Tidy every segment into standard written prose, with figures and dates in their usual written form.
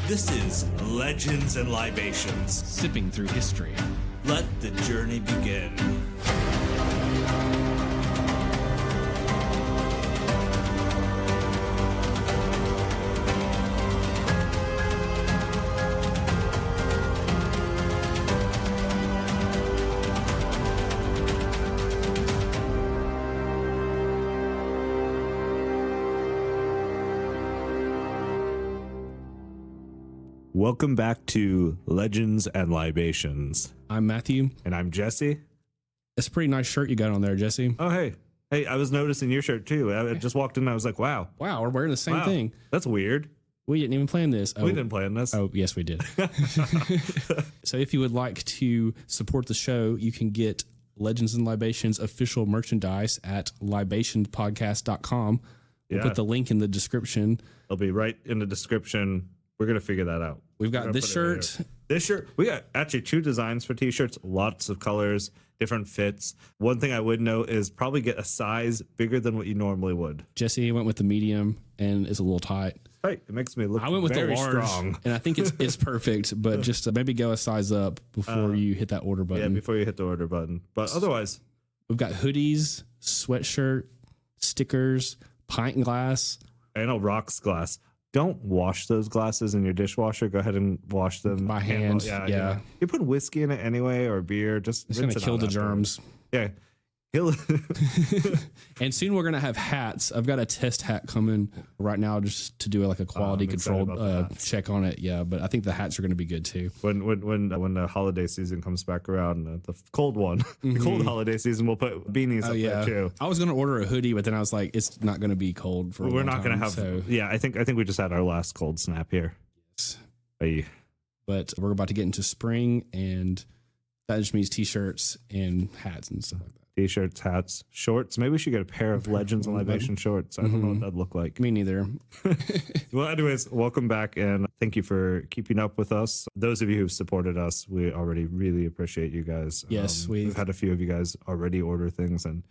This is Legends and Libations. Sipping through history. Let the journey begin. Welcome back to Legends and Libations. I'm Matthew. And I'm Jesse. It's a pretty nice shirt you got on there, Jesse. Oh, hey. Hey, I was noticing your shirt too. I just walked in and I was like, wow. Wow, we're wearing the same thing. That's weird. We didn't even plan this. We didn't plan this. Oh, yes, we did. So if you would like to support the show, you can get Legends and Libations official merchandise at libationpodcast.com. We'll put the link in the description. It'll be right in the description. We're going to figure that out. We've got this shirt. This shirt, we got actually 2 designs for t-shirts, lots of colors, different fits. One thing I would note is probably get a size bigger than what you normally would. Jesse went with the medium and it's a little tight. Right. It makes me look I went with very the large, strong. And I think it's perfect, but just maybe go a size up before you hit that order button. Yeah, before you hit the order button. But otherwise, we've got hoodies, sweatshirt, stickers, pint glass. and a rocks glass. Don't wash those glasses in your dishwasher. Go ahead and wash them by hand. Yeah. You put whiskey in it anyway or beer. Just it's going to kill the germs. Yeah. And soon we're going to have hats. I've got a test hat coming right now just to do like a quality control check on it. Yeah, but I think the hats are going to be good too. When the holiday season comes back around, the cold one, the cold holiday season, we'll put beanies up there too. I was going to order a hoodie, but then I was like, it's not going to be cold for. We're not going to have. So. Yeah, I think we just had our last cold snap here. Yes. Hey. But we're about to get into spring, and that just means t-shirts and hats and stuff like that. T-shirts, hats, shorts. Maybe we should get a pair of Legends and Libation shorts. I don't know what that'd look like. Me neither. Well, anyways, welcome back and thank you for keeping up with us. Those of you who've supported us, we already really appreciate you guys. Yes, we've had a few of you guys already order things and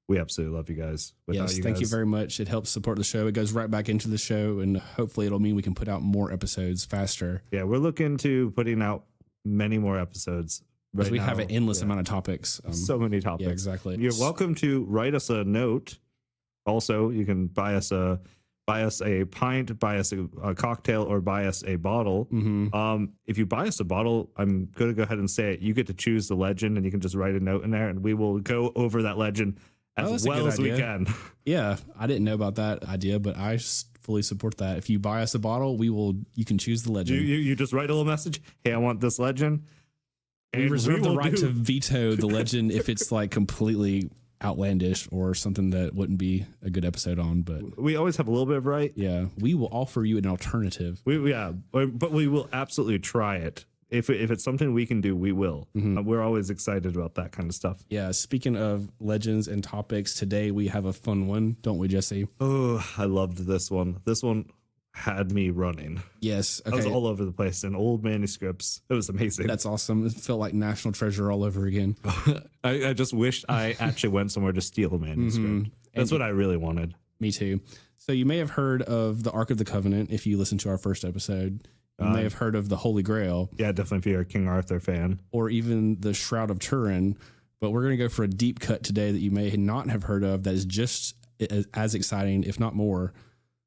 we absolutely love you guys. Thank you very much. It helps support the show. It goes right back into the show and hopefully it'll mean we can put out more episodes faster. Yeah, we're looking to putting out many more episodes. Because we have an endless amount of topics. So many topics. Yeah, exactly. You're welcome to write us a note. Also, you can buy us a pint, buy us a cocktail, or buy us a bottle. If you buy us a bottle, I'm going to go ahead and say it. You get to choose the legend, and you can just write a note in there, and we will go over that legend as well as we can. Yeah, I didn't know about that idea, but I fully support that. If you buy us a bottle, you can choose the legend. You just write a little message. Hey, I want this legend. We reserve the right to veto the legend if it's like completely outlandish or something that wouldn't be a good episode on. But we always have a little bit of right. Yeah, we will offer you an alternative. But we will absolutely try it. If it's something we can do, we will. We're always excited about that kind of stuff. Yeah. Speaking of legends and topics, today we have a fun one, don't we, Jesse? Oh, I loved this one. This one had me running. Yes. Okay. I was all over the place in old manuscripts. It was amazing. That's awesome. It felt like National Treasure all over again. I just wished I actually went somewhere to steal a manuscript. That's what I really wanted. Me too. So you may have heard of the Ark of the Covenant if you listened to our first episode. You may have heard of the Holy Grail. Yeah, definitely if you're a King Arthur fan. Or even the Shroud of Turin. But we're going to go for a deep cut today that you may not have heard of that is just as exciting, if not more.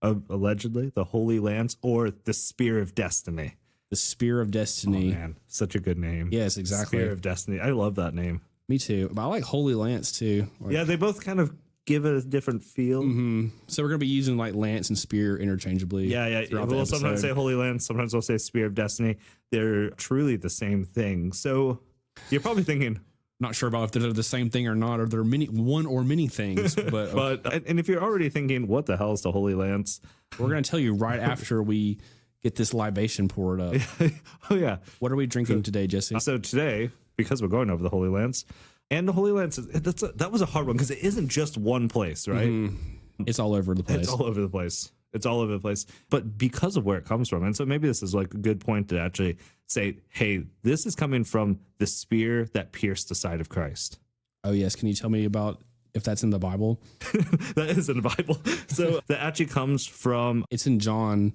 Allegedly, the Holy Lance or the Spear of Destiny. The Spear of Destiny. Oh, man, such a good name. Yes, exactly. Spear of Destiny. I love that name. Me too. But I like Holy Lance too. Yeah, they both kind of give it a different feel. So we're going to be using like lance and spear interchangeably. Yeah. We'll sometimes say Holy Lance, sometimes we'll say Spear of Destiny. They're truly the same thing. So you're probably thinking, not sure about if they're the same thing or not, or they're one or many things. But and if you're already thinking, what the hell is the Holy Lance? We're going to tell you right after we get this libation poured up. Oh yeah. What are we drinking today, Jesse? So today, because we're going over the Holy Lance, and the Holy Lance, that was a hard one because it isn't just one place, right? It's all over the place. It's all over the place. It's all over the place. But because of where it comes from, and so maybe this is like a good point to actually say, hey, this is coming from the spear that pierced the side of Christ. Oh, yes. Can you tell me about if that's in the Bible? That is in the Bible. So that actually comes from... It's in John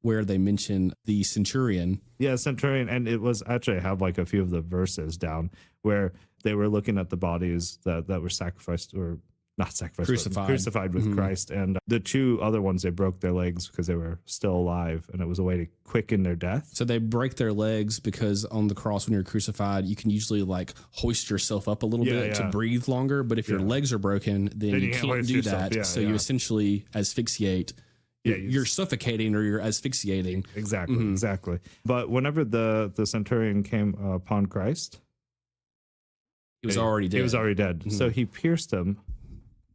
where they mention the centurion. Yeah, centurion, and it was actually I have like a few of the verses down where they were looking at the bodies that were sacrificed or not sacrificed, crucified with Christ, and the two other ones they broke their legs because they were still alive, and it was a way to quicken their death. So they break their legs because on the cross when you're crucified, you can usually like hoist yourself up a little bit to breathe longer, but if your legs are broken, then you can't do that. So you essentially asphyxiate. You're suffocating or you're asphyxiating. Exactly. But whenever the centurion came upon Christ, he was already dead. So he pierced him,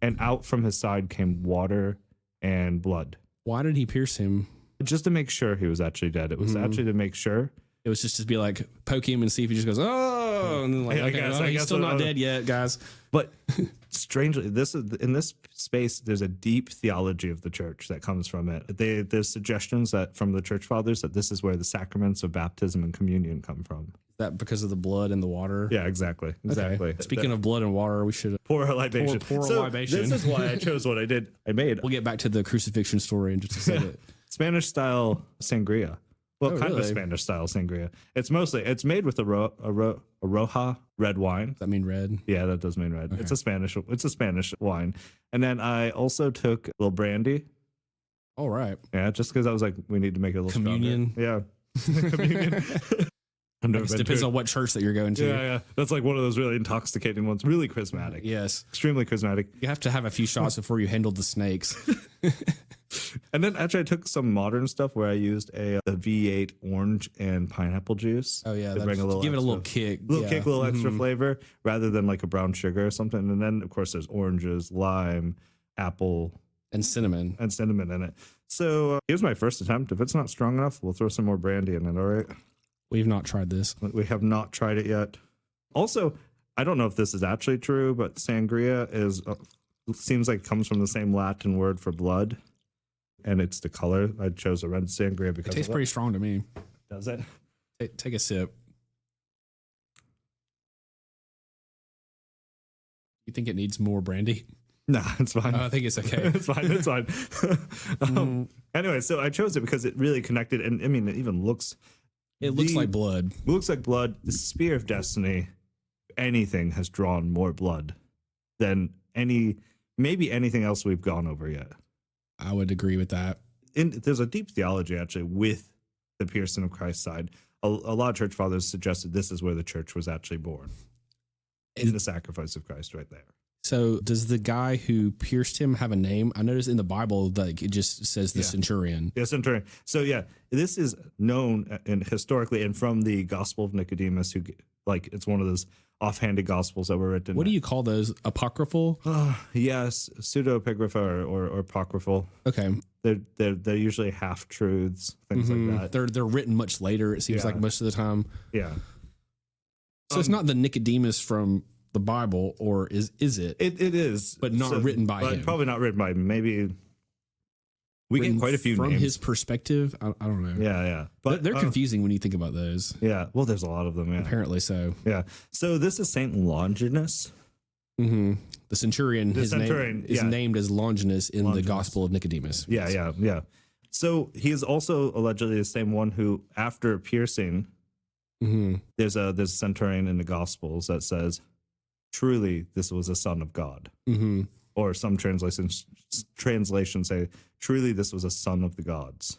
and out from his side came water and blood. Why did he pierce him? Just to make sure he was actually dead. It was actually to make sure. It was just to be like, poke him and see if he just goes, oh, and then like, okay, he's still not dead yet, guys. But strangely, in this space, there's a deep theology of the church that comes from it. There's suggestions that from the church fathers that this is where the sacraments of baptism and communion come from. Is that because of the blood and the water? Yeah, exactly. Okay. Speaking of blood and water, we should pour a libation. Pour a libation. This is why I chose what I did. We'll get back to the crucifixion story in just a second. Spanish style sangria. Well, kind of Spanish style sangria. It's made with a roja red wine. Does that mean red? Yeah, that does mean red. Okay. It's a Spanish wine. And then I also took a little brandy. All right. Yeah, just because I was like, we need to make it a little communion. Stronger. Yeah. Communion. It depends on what church that you're going to. Yeah. That's like one of those really intoxicating ones. Really charismatic. Yes. Extremely charismatic. You have to have a few shots before you handle the snakes. And then actually I took some modern stuff where I used a V8 orange and pineapple juice. Oh yeah, to bring give it a little kick. A little extra flavor rather than like a brown sugar or something. And then of course there's oranges, lime, apple, and cinnamon in it. So here's my first attempt. If it's not strong enough, we'll throw some more brandy in it. All right. We've not tried this. We have not tried it yet. Also, I don't know if this is actually true, but sangria seems like it comes from the same Latin word for blood. And it's the color. I chose a red sangria because it tastes pretty strong to me. Does it? Take a sip. You think it needs more brandy? Nah, it's fine. I think it's okay. It's fine. Anyway, so I chose it because it really connected. And I mean, it even looks... It looks like blood. Looks like blood. The Spear of Destiny, anything has drawn more blood than maybe anything else we've gone over yet. I would agree with that. There's a deep theology actually with the piercing of Christ's side. A lot of church fathers suggested this is where the church was actually born. In the sacrifice of Christ right there. So does the guy who pierced him have a name? I noticed in the Bible that it just says the centurion. Yeah, centurion. So yeah, this is known historically and from the Gospel of Nicodemus, who it's one of those offhanded gospels that were written. What do you call those? Apocryphal? Yes, pseudepigrapha or apocryphal. Okay. They're usually half truths, things like that. They're written much later, it seems like most of the time. Yeah. So it's not the Nicodemus from the Bible, or is it? It is, but not written by him. Probably not written by him. Maybe we get quite a few from names. his perspective. I don't know. Yeah. But they're confusing when you think about those. Yeah. Well, there's a lot of them. Yeah. Apparently so. Yeah. So this is Saint Longinus. The centurion. His name is named as Longinus in the Gospel of Nicodemus. Yeah. So he is also allegedly the same one who, after piercing, there's a centurion in the Gospels that says, truly, this was a son of God. Or some translations say, truly, this was a son of the gods.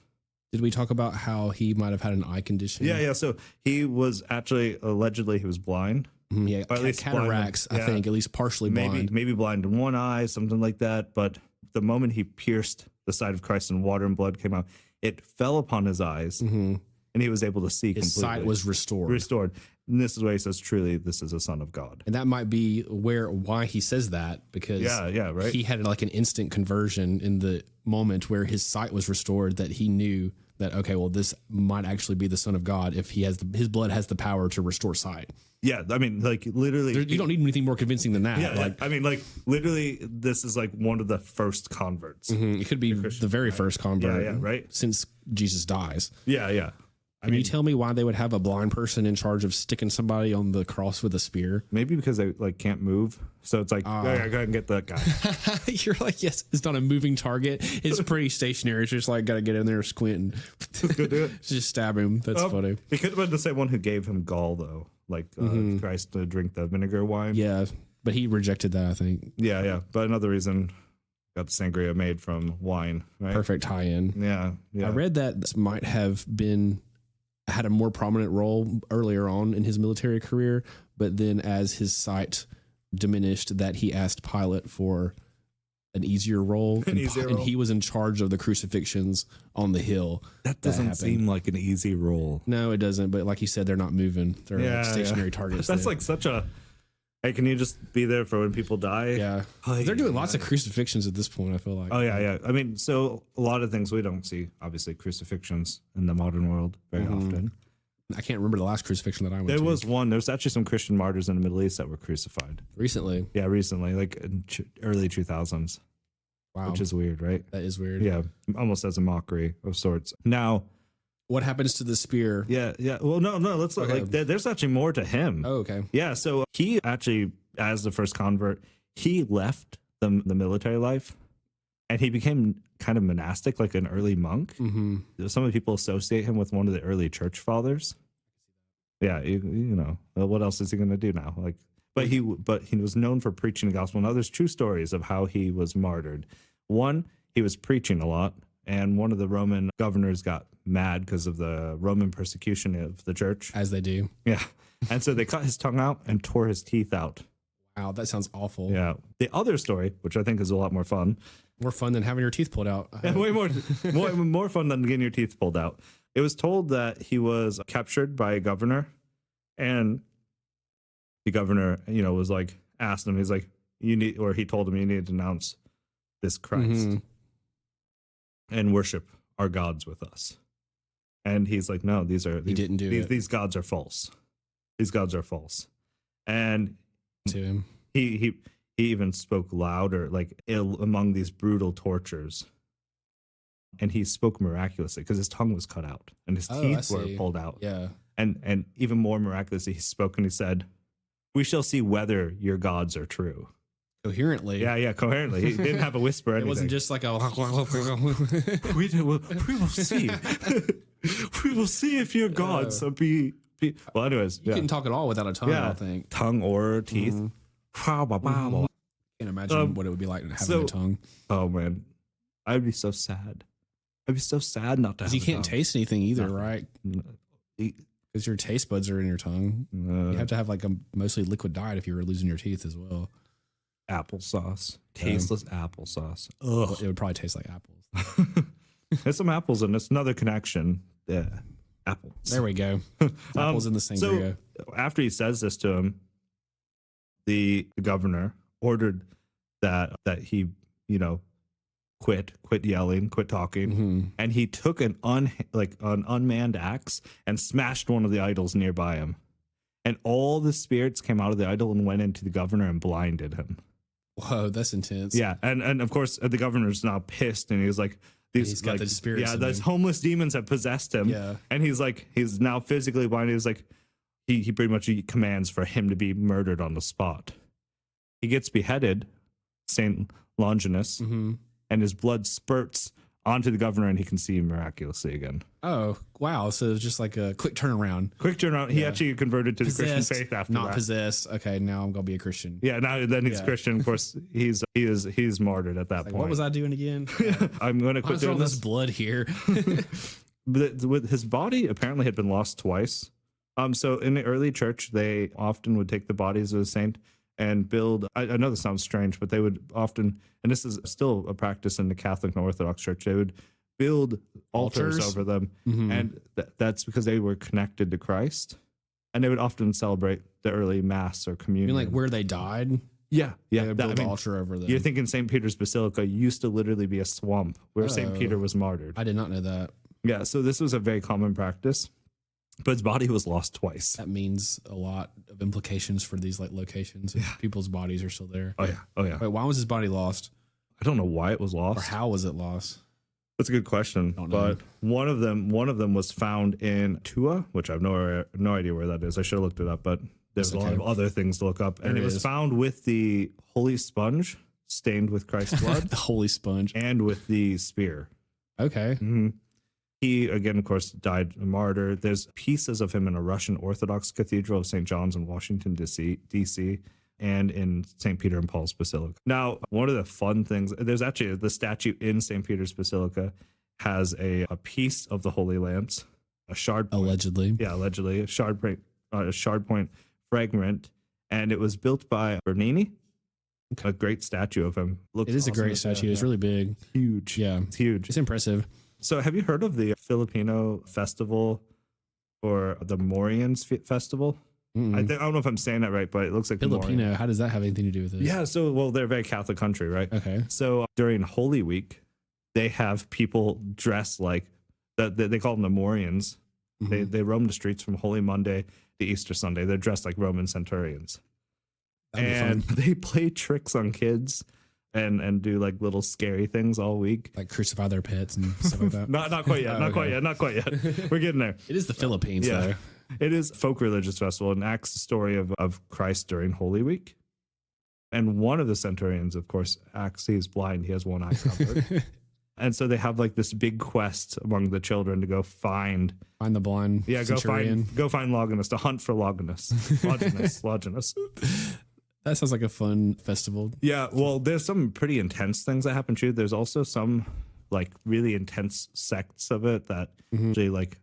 Did we talk about how he might have had an eye condition? Yeah. So he was actually, allegedly, he was blind. Yeah, at least cataracts, blind. I think, at least partially blind. Maybe blind in one eye, something like that. But the moment he pierced the side of Christ and water and blood came out, it fell upon his eyes. And he was able to see completely. His sight was restored. And this is why he says, truly, this is a son of God. And that might be why he says that, because right. He had like an instant conversion in the moment where his sight was restored, that he knew that, okay, well, this might actually be the son of God if he has his blood has the power to restore sight. Yeah, I mean, like literally, you don't need anything more convincing than that. Yeah, I mean, like literally, this is like one of the first converts. It could be the very first convert. Yeah, right. Since Jesus dies. Yeah. Can you tell me why they would have a blind person in charge of sticking somebody on the cross with a spear? Maybe because they like can't move. So it's like, go ahead and get that guy. You're like, yes, it's not a moving target. It's pretty stationary. It's just like, got to get in there, squint, and Let's go do it. just stab him. That's funny. He could have been the same one who gave him gall, though. Like Christ to drink the vinegar wine. Yeah, but he rejected that, I think. Yeah. But another reason got the sangria made from wine, right? Perfect tie-in. Yeah. I read that this might have had a more prominent role earlier on in his military career, but then as his sight diminished, that he asked Pilate for an easier role, and he was in charge of the crucifixions on the hill. That doesn't seem like an easy role. No, it doesn't. But like you said, they're not moving. They're like stationary targets. That's like such a. Hey, can you just be there for when people die? Yeah, they're doing lots of crucifixions at this point, I feel like. Oh yeah. I mean, so a lot of things we don't see, obviously, crucifixions in the modern world very often. I can't remember the last crucifixion that I went to. There was one. There's actually some Christian martyrs in the Middle East that were crucified recently. Yeah, recently, like in early 2000s. Wow, which is weird, right? That is weird. Yeah, almost as a mockery of sorts. Now, what happens to the spear? Yeah. Well, no. Let's look. Like there's actually more to him. Oh, okay. Yeah. So he actually, as the first convert, he left the military life, and he became kind of monastic, like an early monk. Mm-hmm. Some of the people associate him with one of the early church fathers. Yeah, you know, what else is he going to do now? Like, but he was known for preaching the gospel. Now, there's true stories of how he was martyred. One, he was preaching a lot, and one of the Roman governors got mad because of the Roman persecution of the church. As they do. Yeah. And so they cut his tongue out and tore his teeth out. Wow, that sounds awful. Yeah. The other story, which I think is a lot more fun. More fun than having your teeth pulled out. Yeah, way more fun than getting your teeth pulled out. It was told that he was captured by a governor, and the governor, was like, asked him, he's like, he told him, you need to denounce this Christ and worship our gods with us. And he's like, no, these gods are false. These gods are false. And to him, he even spoke louder, like among these brutal tortures. And he spoke miraculously because his tongue was cut out and his teeth were pulled out. Yeah. And even more miraculously, he spoke and he said, we shall see whether your gods are true. Coherently. Yeah, coherently. He didn't have a whisper. It wasn't just like a. we will see. We will see if your gods be. Well, anyways, you couldn't talk at all without a tongue. I don't think tongue or teeth. Can't imagine what it would be like having a tongue. Oh man, I'd be so sad. I'd be so sad not to have. You can't taste anything either, right? Because because your taste buds are in your tongue. You have to have like a mostly liquid diet if you were losing your teeth as well. Applesauce. Tasteless applesauce. Ugh. It would probably taste like apples. There's some apples and it's another connection. Yeah. Apples. There we go. Apples in the sangria. So after he says this to him, the governor ordered that he, quit yelling, quit talking, and he took an unmanned axe and smashed one of the idols nearby him, and all the spirits came out of the idol and went into the governor and blinded him. Whoa, that's intense. Yeah, and of course the governor's now pissed, and he's like, he's got the spirits. Yeah, those homeless demons have possessed him. Yeah, and he's now physically blinded. He's like, he pretty much commands for him to be murdered on the spot. He gets beheaded, Saint Longinus, and his blood spurts onto the governor, and he can see miraculously again. Oh, wow. So it's just like a quick turnaround. He actually converted to the Christian faith after that. Not possessed. Okay, now I'm going to be a Christian. Yeah, then he's Christian. Of course, he's martyred at that point. What was I doing again? I'm going to quit doing this blood here. With his body apparently had been lost twice. So in the early church, they often would take the bodies of a saint and build, I know this sounds strange, but they would often, and this is still a practice in the Catholic and Orthodox Church, they would build altars over them. And that's because they were connected to Christ. And they would often celebrate the early Mass or communion. You mean like where they died? Yeah. They would build an altar over them. You're thinking St. Peter's Basilica used to literally be a swamp where St. Peter was martyred. I did not know that. Yeah, so this was a very common practice. But his body was lost twice. That means a lot of implications for these like locations. Yeah. People's bodies are still there. Oh yeah. Wait, why was his body lost? I don't know why it was lost. Or how was it lost? That's a good question. But one of them was found in Tua, which I have no idea where that is. I should have looked it up, but there's a lot of other things to look up. And it was found with the holy sponge stained with Christ's blood. The holy sponge. And with the spear. Okay. Mm-hmm. He, again, of course, died a martyr. There's pieces of him in a Russian Orthodox Cathedral of St. John's in Washington, D.C., and in St. Peter and Paul's Basilica. Now, one of the fun things, there's actually the statue in St. Peter's Basilica has a piece of the Holy Lance, a shard point. Allegedly. Yeah, allegedly. A shard point fragment. And it was built by Bernini. A great statue of him. Looks awesome. A great statue. It's really big. Huge. Yeah. It's huge. It's impressive. So have you heard of the Filipino festival or the Morians festival? I don't know if I'm saying that right, but it looks like Filipino. How does that have anything to do with this? Yeah, so well, they're a very Catholic country, right? Okay. So during Holy Week, they have people dressed like they call them the Morians. Mm-hmm. They roam the streets from Holy Monday to Easter Sunday. They're dressed like Roman centurions, and they play tricks on kids and do like little scary things all week, like crucify their pets and stuff like that. Not quite yet. Not quite yet. We're getting there. It is the Philippines, though. It is a folk religious festival and acts the story of Christ during Holy Week. And one of the centurions, of course, acts, he's blind. He has one eye covered. And so they have like this big quest among the children to go find the blind. Yeah, centurion. go find Longinus, to hunt for Longinus. Longinus. That sounds like a fun festival. Yeah, well, there's some pretty intense things that happen too. There's also some like really intense sects of it that actually like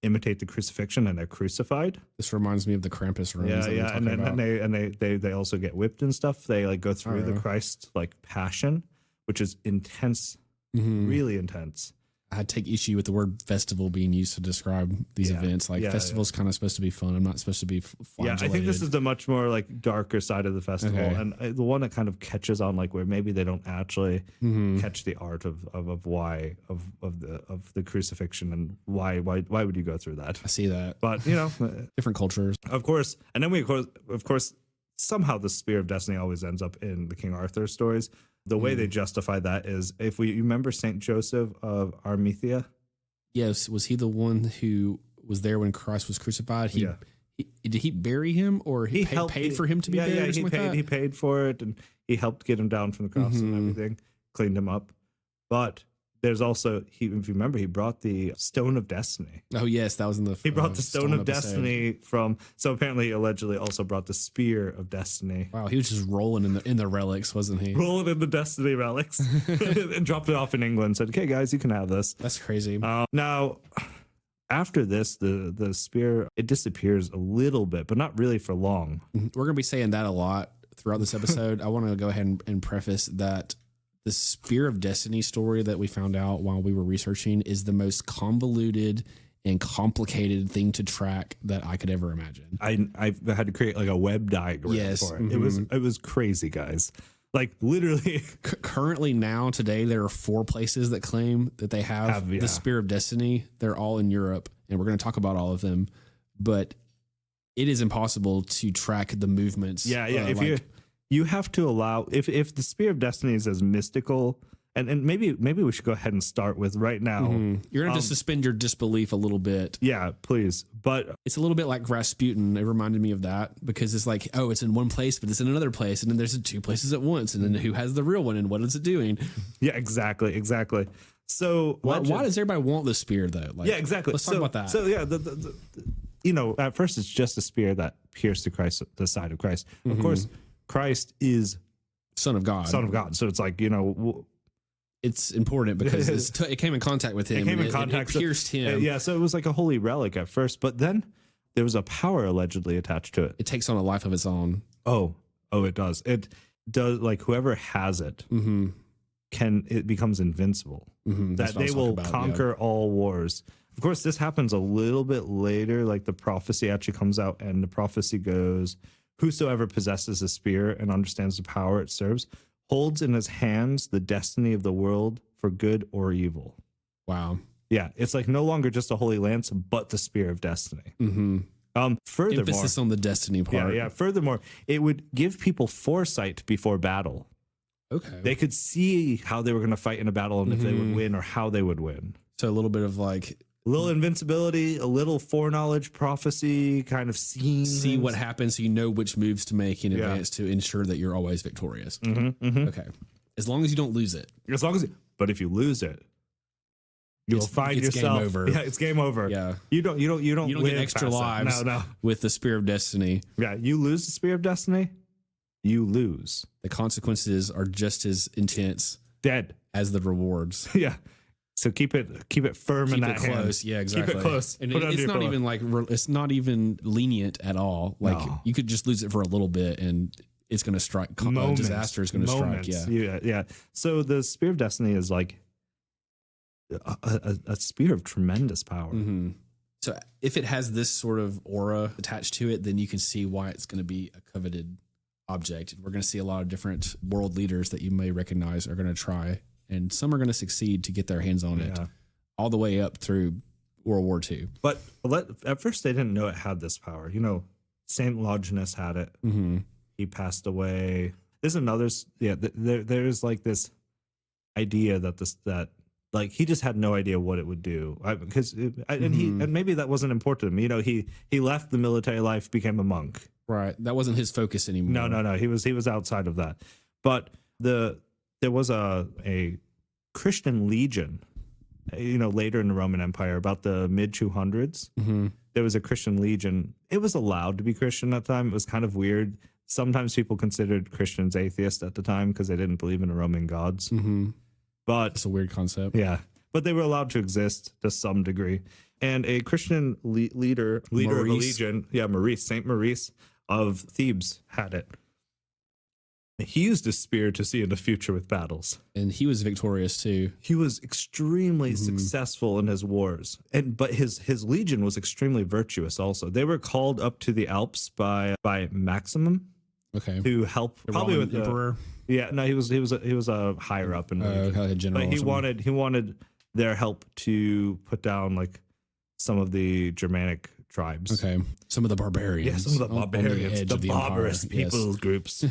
imitate the crucifixion and they're crucified. This reminds me of the Krampus rooms. Yeah, and they also get whipped and stuff. They like go through the Christ like passion, which is intense, really intense. I take issue with the word festival being used to describe these events. Like festivals kind of supposed to be fun. I'm not supposed to be flagellated. Yeah, I think this is the much more like darker side of the festival, and the one that kind of catches on, like where maybe they don't actually catch the art of why of the crucifixion and why would you go through that? I see that, but different cultures, of course, and then of course somehow the spear of destiny always ends up in the King Arthur stories. The way they justify that is you remember Saint Joseph of Arimathea? Yes. Was he the one who was there when Christ was crucified? Did he bury him, or he paid for him to be buried? Yeah, he paid for it, and he helped get him down from the cross and everything, cleaned him up. But there's also, if you remember, he brought the Stone of Destiny. Oh, yes, that was in the He brought the Stone of Destiny so apparently he allegedly also brought the Spear of Destiny. Wow, he was just rolling in the relics, wasn't he? Rolling in the Destiny relics and dropped it off in England. Said, okay, guys, you can have this. That's crazy. Now, after this, the spear, it disappears a little bit, but not really for long. We're going to be saying that a lot throughout this episode. I want to go ahead and preface that the Spear of Destiny story that we found out while we were researching is the most convoluted and complicated thing to track that I could ever imagine. I had to create like a web diagram for it. It was crazy, guys. Like literally. Currently now, today, there are 4 places that claim that they have the Spear of Destiny. They're all in Europe, and we're going to talk about all of them. But it is impossible to track the movements. Yeah. You have to allow, if the Spear of Destiny is as mystical, and maybe we should go ahead and start with right now. You're going to suspend your disbelief a little bit. Yeah, please. But it's a little bit like Rasputin. It reminded me of that because it's like, oh, it's in one place, but it's in another place. And then there's 2 places at once. And then who has the real one and what is it doing? Yeah, exactly. So why does everybody want the spear though? Like, yeah, exactly. Let's talk about that. So yeah, at first it's just a spear that pierced the side of Christ. Of course, Christ is Son of God. So it's like, it's important because it came in contact with him. It pierced him. Yeah, so it was like a holy relic at first, but then there was a power allegedly attached to it. It takes on a life of its own. Oh, it does. It does. Like whoever has it it becomes invincible. That they will conquer all wars. Of course, this happens a little bit later. Like the prophecy actually comes out, and the prophecy goes, "Whosoever possesses a spear and understands the power it serves holds in his hands the destiny of the world for good or evil." Wow. Yeah, it's like no longer just a holy lance, but the spear of destiny. Furthermore, emphasis on the destiny part. Yeah. Furthermore, it would give people foresight before battle. Okay. They could see how they were going to fight in a battle and if they would win or how they would win. So a little bit of like a little invincibility, a little foreknowledge, prophecy, kind of seeing. See what happens so you know which moves to make in advance to ensure that you're always victorious. Okay. As long as you don't lose it. As long as, but if you lose it, you'll find yourself. Game over. Yeah, it's game over. Yeah. You don't get extra lives with the Spear of Destiny. Yeah. You lose the Spear of Destiny, you lose. The consequences are just as intense. Dead. As the rewards. Yeah. So keep it firm in that close. hand. Yeah, exactly. Keep it close. And it's not even like it's not even lenient at all. Like you could just lose it for a little bit, and it's going to strike. Disaster is going to strike. Yeah. So the Spear of Destiny is like a spear of tremendous power. So if it has this sort of aura attached to it, then you can see why it's going to be a coveted object. We're going to see a lot of different world leaders that you may recognize are going to try. And some are going to succeed to get their hands on it all the way up through World War II. But at first they didn't know it had this power. You know, Saint Longinus had it. He passed away. There's another, there's like this idea that like he just had no idea what it would do. And maybe that wasn't important to him. You know, he left the military life, became a monk. Right. That wasn't his focus anymore. No. He was outside of that. But there was a Christian legion, you know, later in the Roman Empire, about the mid 200s. There was a Christian legion. It was allowed to be Christian at the time. It was kind of weird. Sometimes people considered Christians atheists at the time because they didn't believe in the Roman gods. But it's a weird concept. Yeah. But they were allowed to exist to some degree. And a Christian leader of the legion, Saint Maurice of Thebes had it. He used his spear to see in the future with battles. And he was victorious too. He was extremely successful in his wars. But his legion was extremely virtuous also. They were called up to the Alps by Maximum. Okay. To help the probably Roman with emperor. He was a higher up in the legion. General. But he wanted their help to put down like some of the Germanic tribes. Okay. Some of the barbarians. Yeah, some of the barbarians, the barbarous people groups.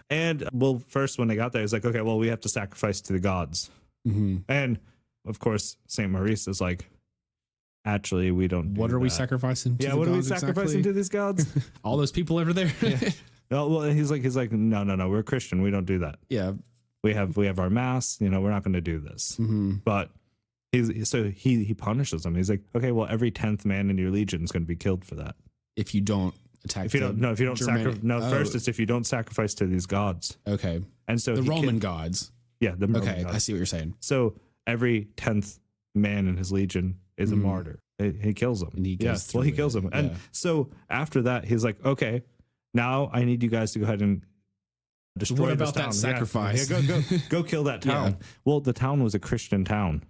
And well, first when they got there, it's like, okay, well, we have to sacrifice to the gods. And of course, Saint Maurice is like, actually, we don't. What are we sacrificing to? Yeah, what are we sacrificing to these gods? All those people over there. No, well, he's like, no, we're Christian. We don't do that. Yeah, we have our mass. You know, we're not going to do this. But he punishes them. He's like, okay, well, every 10th man in your legion is going to be killed for that. If you don't attack, if you don't sacrifice, first it's if you don't sacrifice to these gods. Okay, and so the Roman gods. Yeah, the Roman gods. I see what you're saying. So every 10th man in his legion is a martyr. He kills them. And he kills them. And so after that, he's like, okay, now I need you guys to go ahead and destroy what about this town. That sacrifice? Go kill that town. Well, the town was a Christian town.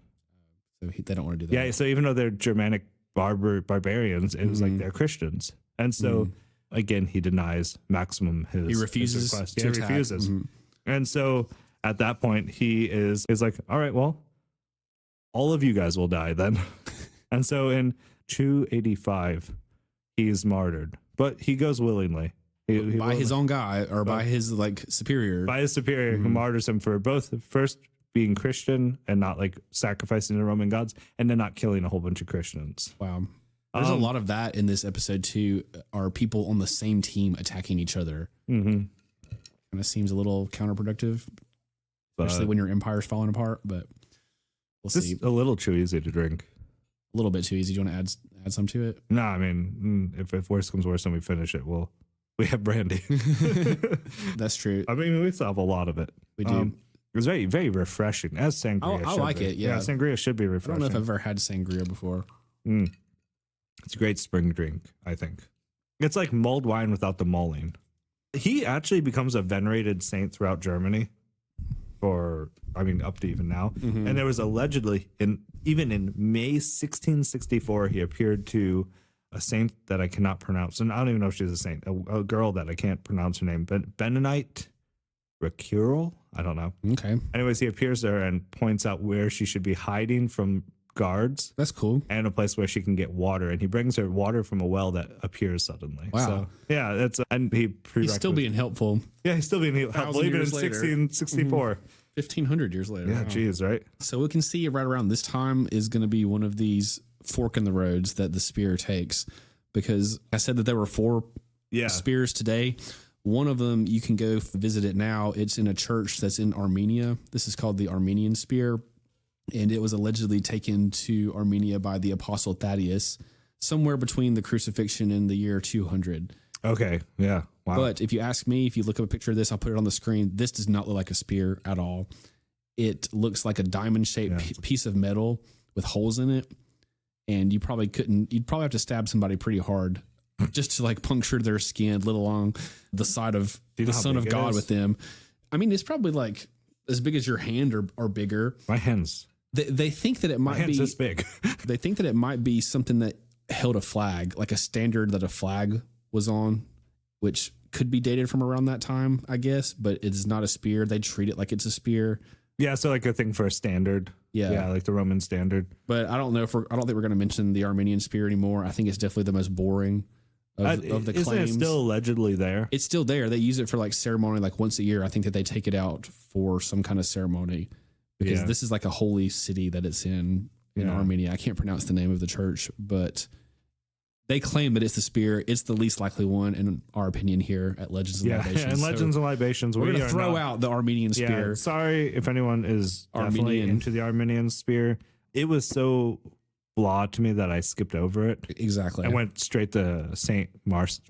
So they don't want to do that. Yeah, so even though they're Germanic barbarians, it was like they're Christians. And so again, he denies Maximum his refuses request. to He attack. refuses. And so at that point, he is like, all right, well, all of you guys will die then. And so in 285, he's martyred, but he goes willingly. He by his own guy or by his like superior. By his superior who martyrs him for both first being Christian and not like sacrificing the Roman gods, and then not killing a whole bunch of Christians. Wow. There's a lot of that in this episode too. Are people on the same team attacking each other? Kind of seems a little counterproductive, especially when your empire's falling apart. But we'll see. It's a little too easy to drink. A little bit too easy. Do you want to add some to it? No, I mean, if worse comes worse and we finish it, we have brandy. That's true. I mean, we still have a lot of it. We do. It was very, very refreshing, as sangria. I like it. Yeah, sangria should be refreshing. I don't know if I've ever had sangria before. It's a great spring drink, I think. It's like mulled wine without the mulling. He actually becomes a venerated saint throughout Germany up to even now. And there was allegedly, even in May 1664, he appeared to a saint that I cannot pronounce. And I don't even know if she's a saint, a girl that I can't pronounce her name, but Benonite Recurel? I don't know. Okay. Anyways, he appears there and points out where she should be hiding from guards That's cool. and a place where she can get water. And he brings her water from a well that appears suddenly. Wow. So, yeah, that's and He's still being helpful. Yeah, he's still being helpful even in years later. 1664. 1,500 years later. Yeah, Wow. geez, right? So we can see right around this time is going to be one of these fork in the roads that the spear takes, because I said that there were 4 spears today. One of them, you can go visit it now. It's in a church that's in Armenia. This is called the Armenian spear, and it was allegedly taken to Armenia by the Apostle Thaddeus somewhere between the crucifixion and the year 200. Okay, yeah. Wow. But if you ask me, if you look up a picture of this, I'll put it on the screen. This does not look like a spear at all. It looks like a diamond-shaped piece of metal with holes in it, and you'd probably have to stab somebody pretty hard just to like puncture their skin, let alone the side of the Son of God with them. I mean, it's probably like as big as your hand or bigger. My hands. They think that it might be this big. They think that it might be something that held a flag, like a standard that a flag was on, which could be dated from around that time, I guess, but it is not a spear. They treat it like it's a spear. Yeah, so like a thing for a standard. Yeah, like the Roman standard. But I don't think we're going to mention the Armenian spear anymore. I think it's definitely the most boring of the claims. Isn't it still allegedly there? It's still there. They use it for like ceremony, like once a year. I think that they take it out for some kind of ceremony, because this is like a holy city that it's in Armenia. I can't pronounce the name of the church, but they claim that it's the spear. It's the least likely one, in our opinion, here at Legends and Libations. Yeah, and Legends and Libations, we're going to throw out the Armenian spear. Sorry if anyone is definitely into the Armenian spear. It was so blah to me that I skipped over it. Exactly. I went straight to Saint Maurice.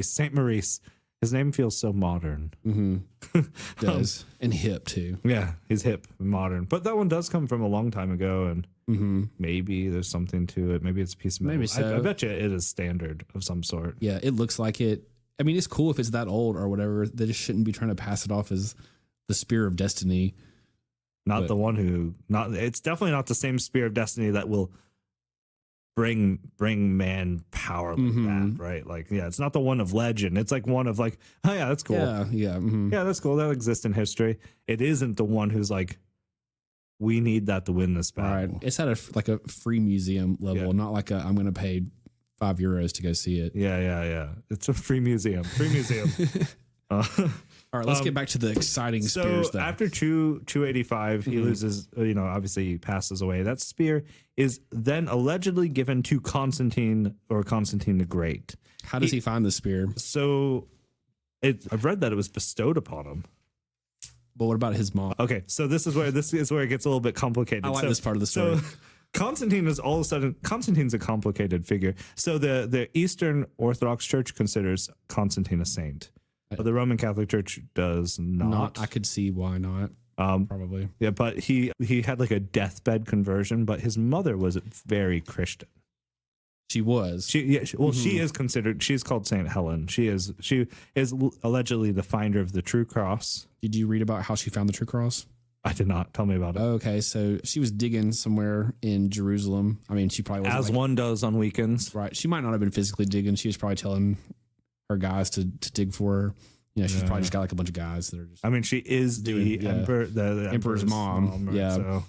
Saint Maurice. His name feels so modern. Mm-hmm. Does. And hip, too. Yeah, he's hip and modern. But that one does come from a long time ago, and maybe there's something to it. Maybe it's a piece of metal. Maybe so. I bet you it is standard of some sort. Yeah, it looks like it. I mean, it's cool if it's that old or whatever. They just shouldn't be trying to pass it off as the Spear of Destiny. It's definitely not the same Spear of Destiny that will bring man power like that, right? Like, yeah, it's not the one of legend. It's like one of like, oh yeah, that's cool. Yeah, that's cool. That exists in history. It isn't the one who's like, we need that to win this battle. Right. It's at a free museum level, not like I'm going to pay €5 to go see it. Yeah. It's a free museum. All right, let's get back to the exciting spears. So after 285, he loses, obviously he passes away. That spear is then allegedly given to Constantine the Great. How does he find the spear? So I've read that it was bestowed upon him. But what about his mom? Okay, so this is where it gets a little bit complicated. I like this part of the story. So Constantine's a complicated figure. So the Eastern Orthodox Church considers Constantine a saint. But the Roman Catholic Church does not. I could see why not. Probably. Yeah, but he had like a deathbed conversion, but his mother was very Christian. She was. She is considered. She's called Saint Helen. She is allegedly the finder of the true cross. Did you read about how she found the true cross? I did not. Tell me about it. Okay, so she was digging somewhere in Jerusalem. I mean, she probably was one does on weekends. Right. She might not have been physically digging. She was probably telling her guys to dig for her. She's probably just got like a bunch of guys that are just. I mean, she is the emperor, the emperor's mom. Right? So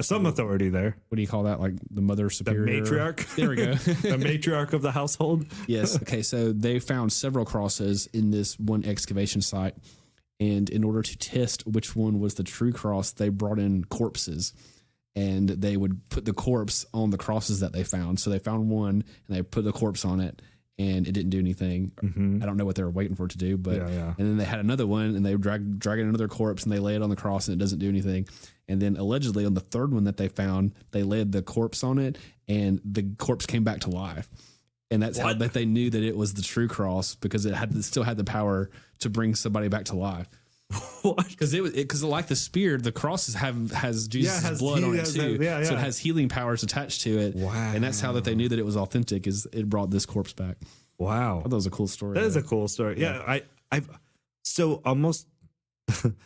some authority there. What do you call that? Like the mother superior, the matriarch. There we go. The matriarch of the household. Yes. Okay. So they found several crosses in this one excavation site, and in order to test which one was the true cross, they brought in corpses. And they would put the corpse on the crosses that they found. So they found one, and they put the corpse on it. And it didn't do anything. I don't know what they were waiting for it to do, but and then they had another one, and they dragged another corpse, and they lay it on the cross, and it doesn't do anything. And then allegedly on the third one that they found, they laid the corpse on it, and the corpse came back to life. And that's how that they knew that it was the true cross, because it still had the power to bring somebody back to life. What? Because like the spear, the cross has Jesus' blood on it too, so it has healing powers attached to it. Wow! And that's how that they knew that it was authentic. Is it brought this corpse back? Wow! I thought that was a cool story. That is a cool story. Yeah, I've so almost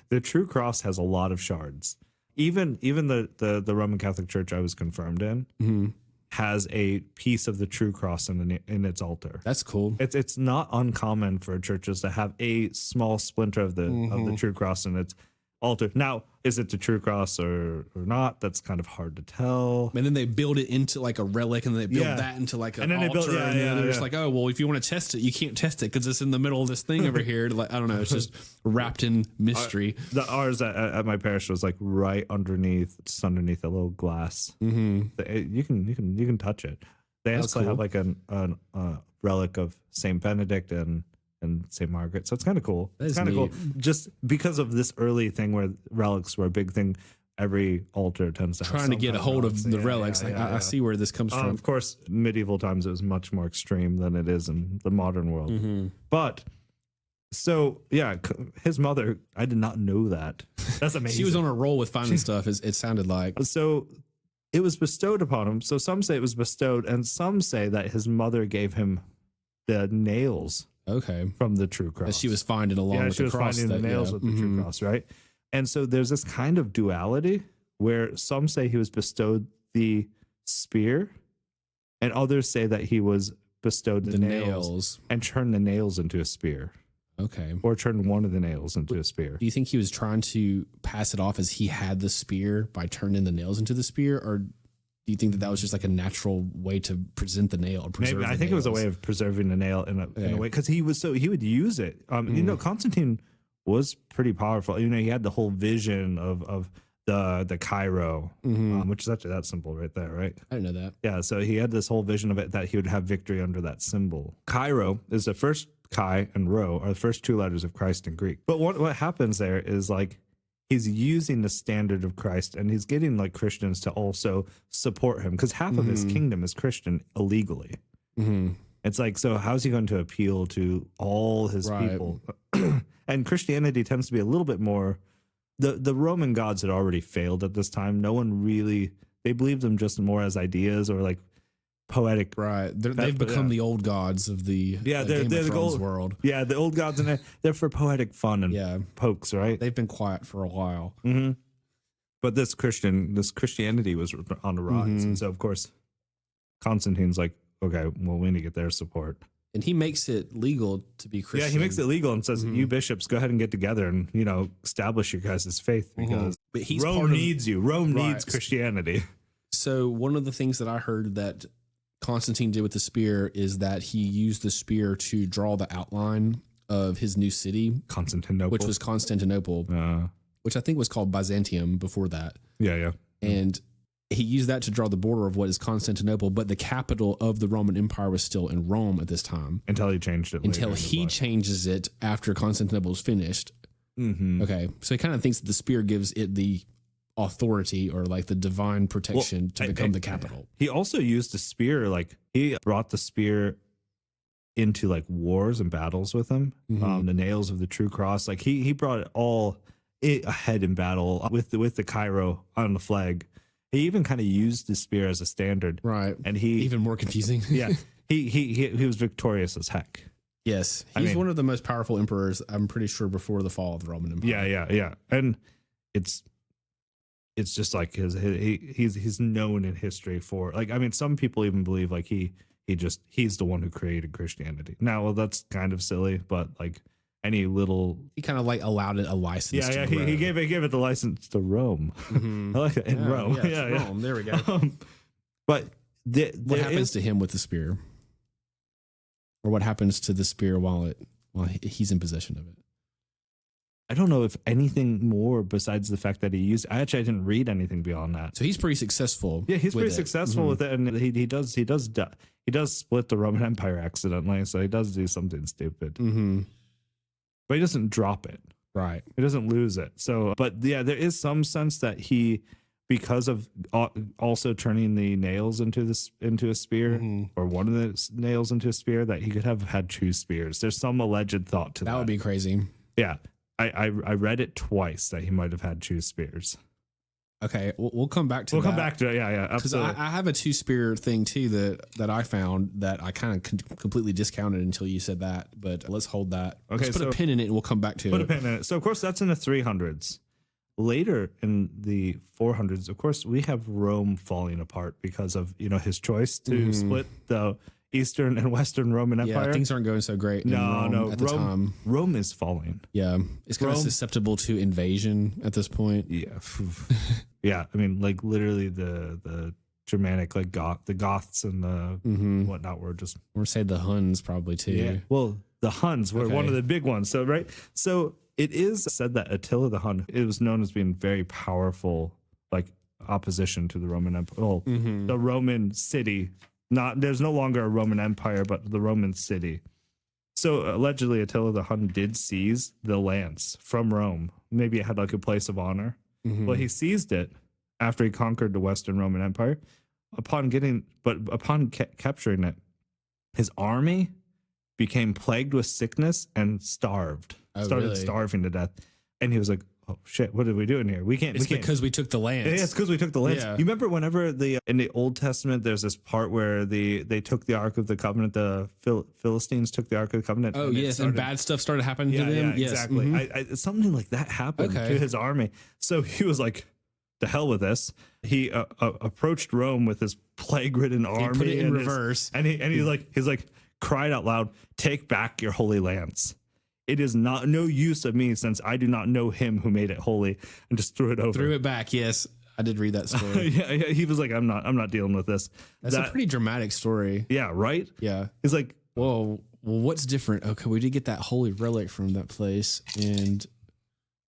the true cross has a lot of shards. Even the Roman Catholic Church I was confirmed in has a piece of the true cross in its altar. That's cool. It's not uncommon for churches to have a small splinter of the true cross in its altar. Now, is it the true cross or not? That's kind of hard to tell. And then they build it into like a relic, and then they build that into like an altar. And then they're just like, oh, well, if you want to test it, you can't test it because it's in the middle of this thing over here. Like, I don't know. It's just wrapped in mystery. Ours at my parish was like right underneath, just underneath a little glass. Mm-hmm. You can touch it. They also have like a relic of Saint Benedict and St. Margaret. So it's kind of cool. It's kind of cool. Just because of this early thing where relics were a big thing, every altar tends to have trying to get a hold of the relics. I see where this comes from. Of course, medieval times it was much more extreme than it is in the modern world. Mm-hmm. But so yeah, his mother, I did not know that. That's amazing. She was on a roll with finding stuff. It sounded like. So it was bestowed upon him. So some say it was bestowed, and some say that his mother gave him the nails. Okay. From the true cross. That she was finding along with the cross. She was finding the nails with the true cross, right? And so there's this kind of duality where some say he was bestowed the spear, and others say that he was bestowed the nails and turned the nails into a spear. Okay. Or turned one of the nails into a spear. Do you think he was trying to pass it off as he had the spear by turning the nails into the spear, or do you think that was just like a natural way to present the nail? Or maybe I think it was a way of preserving the nail in a way, because he would use it. You know, Constantine was pretty powerful. You know, he had the whole vision of the Cairo, which is actually that symbol right there, right? I didn't know that. Yeah, so he had this whole vision of it that he would have victory under that symbol. Cairo is the first Chi and Rho are the first two letters of Christ in Greek. But what happens there is like, he's using the standard of Christ, and he's getting like Christians to also support him, because half of his kingdom is Christian illegally. It's like, so how's he going to appeal to all his people? And Christianity tends to be a little bit more, the Roman gods had already failed at this time. No one really, they believed them just more as ideas or like poetic. Right. They've become the old gods of the they're Game of the Thrones old world. Yeah, the old gods, and they're for poetic fun and pokes, right? They've been quiet for a while. But this Christianity was on the rise, and so of course Constantine's like, okay, well, we need to get their support. And he makes it legal to be Christian. Yeah, he makes it legal and says, you bishops, go ahead and get together and, you know, establish your guys' faith, because but he's Rome needs you. Rome needs Christianity. So one of the things that I heard that Constantine did with the spear is that he used the spear to draw the outline of his new city, Constantinople, which was Constantinople, which I think was called Byzantium before that. Yeah. And he used that to draw the border of what is Constantinople, but the capital of the Roman Empire was still in Rome at this time. Until he changed it. Until he changes it after Constantinople is finished. Okay, so he kind of thinks that the spear gives it the authority or like the divine protection to become the capital. He also used the spear, like he brought the spear into like wars and battles with him. The nails of the true cross, like he brought it all ahead in battle with the Cairo on the flag. He even kind of used the spear as a standard, right? And he even more confusing. Yeah, he was victorious as heck. Yes, he's one of the most powerful emperors, I'm pretty sure, before the fall of the Roman Empire. Yeah, and it's just like he's known in history for, like, I mean, some people even believe like he's the one who created Christianity. Now, well, that's kind of silly, but like any little, he kind of like allowed it a license. Yeah, he gave it the license to Rome. I like it in Rome. Rome. There we go. But what happens to him with the spear, or what happens to the spear while he's in possession of it? I don't know if anything more besides the fact that he used. I didn't read anything beyond that. So he's pretty successful. Yeah, he's pretty successful with it, and he does split the Roman Empire accidentally. So he does do something stupid. But he doesn't drop it. Right. He doesn't lose it. So, but yeah, there is some sense that he, because of also turning the nails into a spear, or one of the nails into a spear, that he could have had two spears. There's some alleged thought to that. That would be crazy. Yeah. I read it twice that he might have had two spears. Okay, we'll come back to that. We'll come back to it. Yeah, absolutely. Because I have a two spear thing too that I found that I kind of completely discounted until you said that. But let's hold that. Okay, let's put a pin in it and we'll come back to it. Put a pin in it. So of course that's in the 300s. Later in the 400s, of course, we have Rome falling apart because of his choice to split the Eastern and Western Roman Empire. Yeah, things aren't going so great in Rome at the time. Rome is falling. Yeah, it's kind of susceptible to invasion at this point. Yeah. Yeah, I mean, like literally the Germanic, like the Goths and the whatnot were just... Or say the Huns probably too. Yeah, well, the Huns were one of the big ones. So, right? So it is said that Attila the Hun, it was known as being very powerful, like opposition to the Roman Empire. Well, the Roman city. There's no longer a Roman Empire, but the Roman city. So allegedly Attila the Hun did seize the lance from Rome. Maybe it had like a place of honor. Well, he seized it after he conquered the Western Roman Empire. Upon capturing it, his army became plagued with sickness and starved. Started starving to death. And he was like, oh shit, what are we doing here? It's because we took the land. Yeah, it's because we took the land. Yeah. You remember whenever in the Old Testament, there's this part where they took the Ark of the Covenant, the Philistines took the Ark of the Covenant. Oh, yes, and bad stuff started happening to them. Yeah, yes. Exactly. Something like that happened to his army. So he was like, to hell with this. He approached Rome with his plague-ridden army. He put it in reverse. He's like cried out loud, take back your holy lance. It is no use of me, since I do not know him who made it holy, and just threw it over. Threw it back. Yes, I did read that story. Yeah, he was like, I'm not dealing with this. That's a pretty dramatic story. Yeah, right. Yeah, he's like, whoa. Well, what's different? Okay, we did get that holy relic from that place, and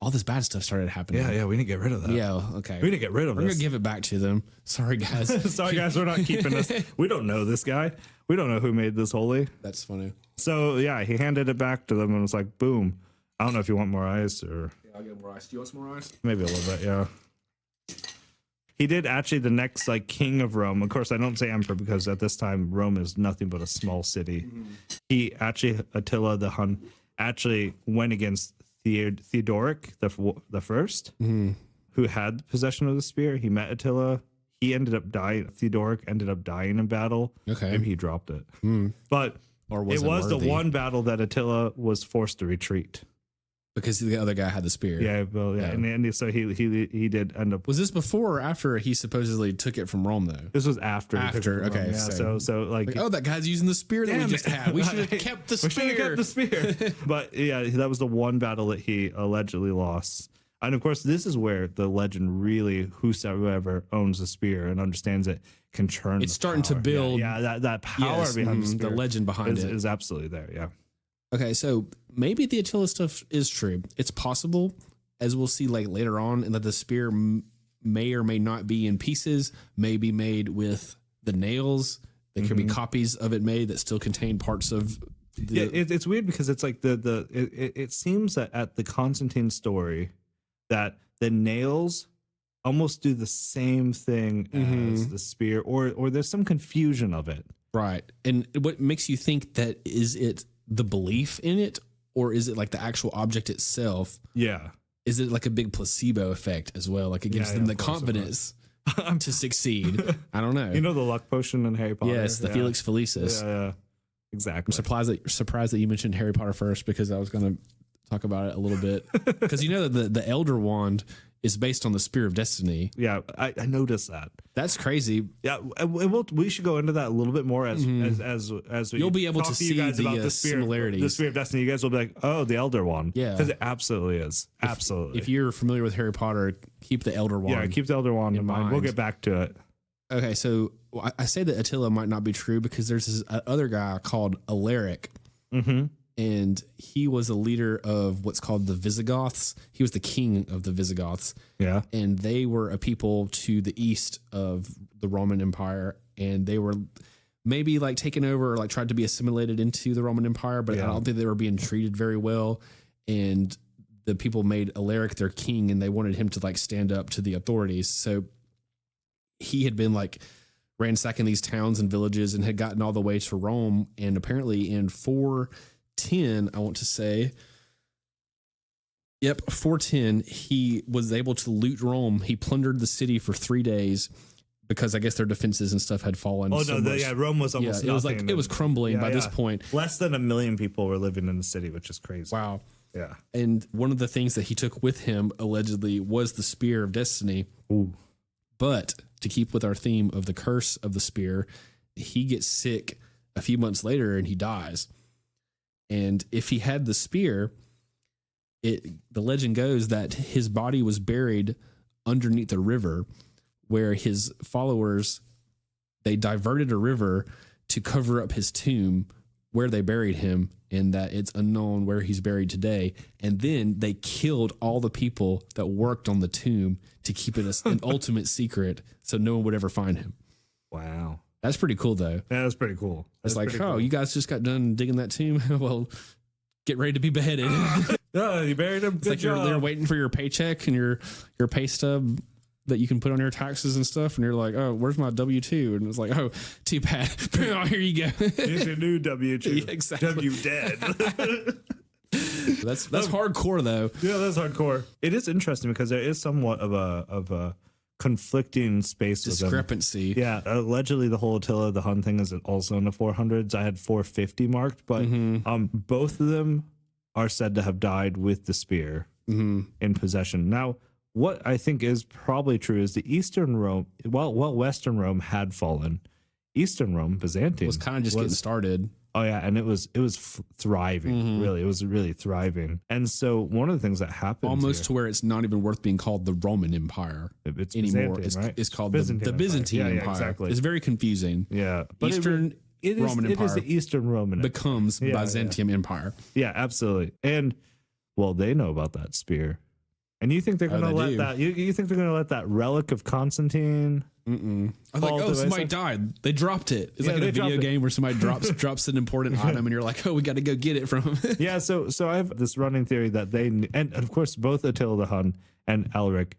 all this bad stuff started happening. Yeah, we need to get rid of that. Yeah, okay. We need to get rid of this. We're gonna give it back to them. Sorry, guys. Sorry, guys. We're not keeping this. We don't know this guy. We don't know who made this holy. That's funny. So yeah, he handed it back to them and was like, boom. I don't know if you want more ice or... Yeah, I'll get more ice. Do you want some more ice? Maybe a little bit, yeah. He did actually the next like king of Rome. Of course, I don't say emperor because at this time Rome is nothing but a small city. He actually, Attila the Hun, actually went against Theodoric the first, who had possession of the spear. He met Attila. He ended up dying. Theodoric ended up dying in battle. Okay. Maybe he dropped it. But it was the one battle that Attila was forced to retreat. Because the other guy had the spear. Yeah, well, yeah. And so he did end up... Was this before or after he supposedly took it from Rome, though? This was after. After, okay. Yeah, so like... Oh, that guy's using the spear that we just had. We should have kept the spear. We should have kept the spear. But yeah, that was the one battle that he allegedly lost. And of course, this is where the legend really, whoever owns the spear and understands it, can churn. It's starting to build. Yeah, that power behind the spear. The legend behind it is absolutely there, yeah. Okay, so maybe the Attila stuff is true. It's possible, as we'll see like later on, and that the spear may or may not be in pieces, may be made with the nails. There could be copies of it made that still contain parts of the... Yeah, it's weird because it's like it seems that at the Constantine story that the nails almost do the same thing as the spear, or there's some confusion of it. Right. And what makes you think that, is it the belief in it, or is it like the actual object itself? Yeah. Is it like a big placebo effect as well? Like it gives them the confidence to succeed. I don't know. You know the luck potion in Harry Potter? Yes, the Felix Felicis. Yeah. Exactly. I'm surprised that you mentioned Harry Potter first, because I was going to talk about it a little bit. Because you know that the Elder Wand is based on the Spear of Destiny. Yeah, I noticed that. That's crazy. Yeah, we should go into that a little bit more as we you'll be able to see the similarities. The Spear of Destiny. You guys will be like, oh, the Elder Wand. Yeah, because it absolutely is. Absolutely. If you're familiar with Harry Potter, keep the Elder Wand. Yeah, keep the Elder Wand in mind. We'll get back to it. Okay, so I say that Attila might not be true because there's this other guy called Alaric. And he was a leader of what's called the Visigoths. He was the king of the Visigoths. Yeah. And they were a people to the east of the Roman Empire. And they were maybe like taken over or like tried to be assimilated into the Roman Empire, but I don't think they were being treated very well. And the people made Alaric their king, and they wanted him to like stand up to the authorities. So he had been like ransacking these towns and villages and had gotten all the way to Rome. And apparently in 410, I want to say, 410, he was able to loot Rome. He plundered the city for 3 days because I guess their defenses and stuff had fallen. Oh, no, Rome was almost nothing. It was crumbling by this point. Less than 1 million people were living in the city, which is crazy. Wow. Yeah. And one of the things that he took with him, allegedly, was the Spear of Destiny. Ooh. But to keep with our theme of the curse of the spear, he gets sick a few months later and he dies. And if he had the spear, the legend goes that his body was buried underneath a river where his followers, they diverted a river to cover up his tomb where they buried him, and that it's unknown where he's buried today. And then they killed all the people that worked on the tomb to keep it an ultimate secret so no one would ever find him. Wow. That's pretty cool, though. Yeah, that's pretty cool. It's like, you guys just got done digging that tomb? Well, get ready to be beheaded. Oh, you buried him. It's like they're waiting for your paycheck and your pay stub that you can put on your taxes and stuff, and you're like, oh, where's my W-2? And it's like, oh, too bad. Oh, here you go. Here's your new W-2. Yeah, exactly. W dead. That's hardcore, though. Yeah, that's hardcore. It is interesting because there is somewhat of a conflicting space discrepancy. Yeah, allegedly the whole Attila the Hun thing is also in the 400s. I had 450 marked, but both of them are said to have died with the spear in possession. Now, what I think is probably true is the Eastern Rome, well, Western Rome had fallen. Eastern Rome, Byzantium, was kind of just getting started. Oh yeah, and it was thriving. Really, it was really thriving. And so one of the things that happened almost to where it's not even worth being called the Roman Empire it's anymore. Right? It's called the Byzantine Empire. Yeah, exactly. It's very confusing. Yeah, but Roman Empire. It is the Eastern Roman becomes Byzantium Empire. Yeah, absolutely. And well, they know about that spear. And you think they're going to let that? You think they're going to let that relic of Constantine? I was like, oh, somebody died. They dropped it. It's like in a video game where somebody drops an important item, and you're like, oh, we got to go get it from him. Yeah. So I have this running theory that and of course both Attila the Hun and Elric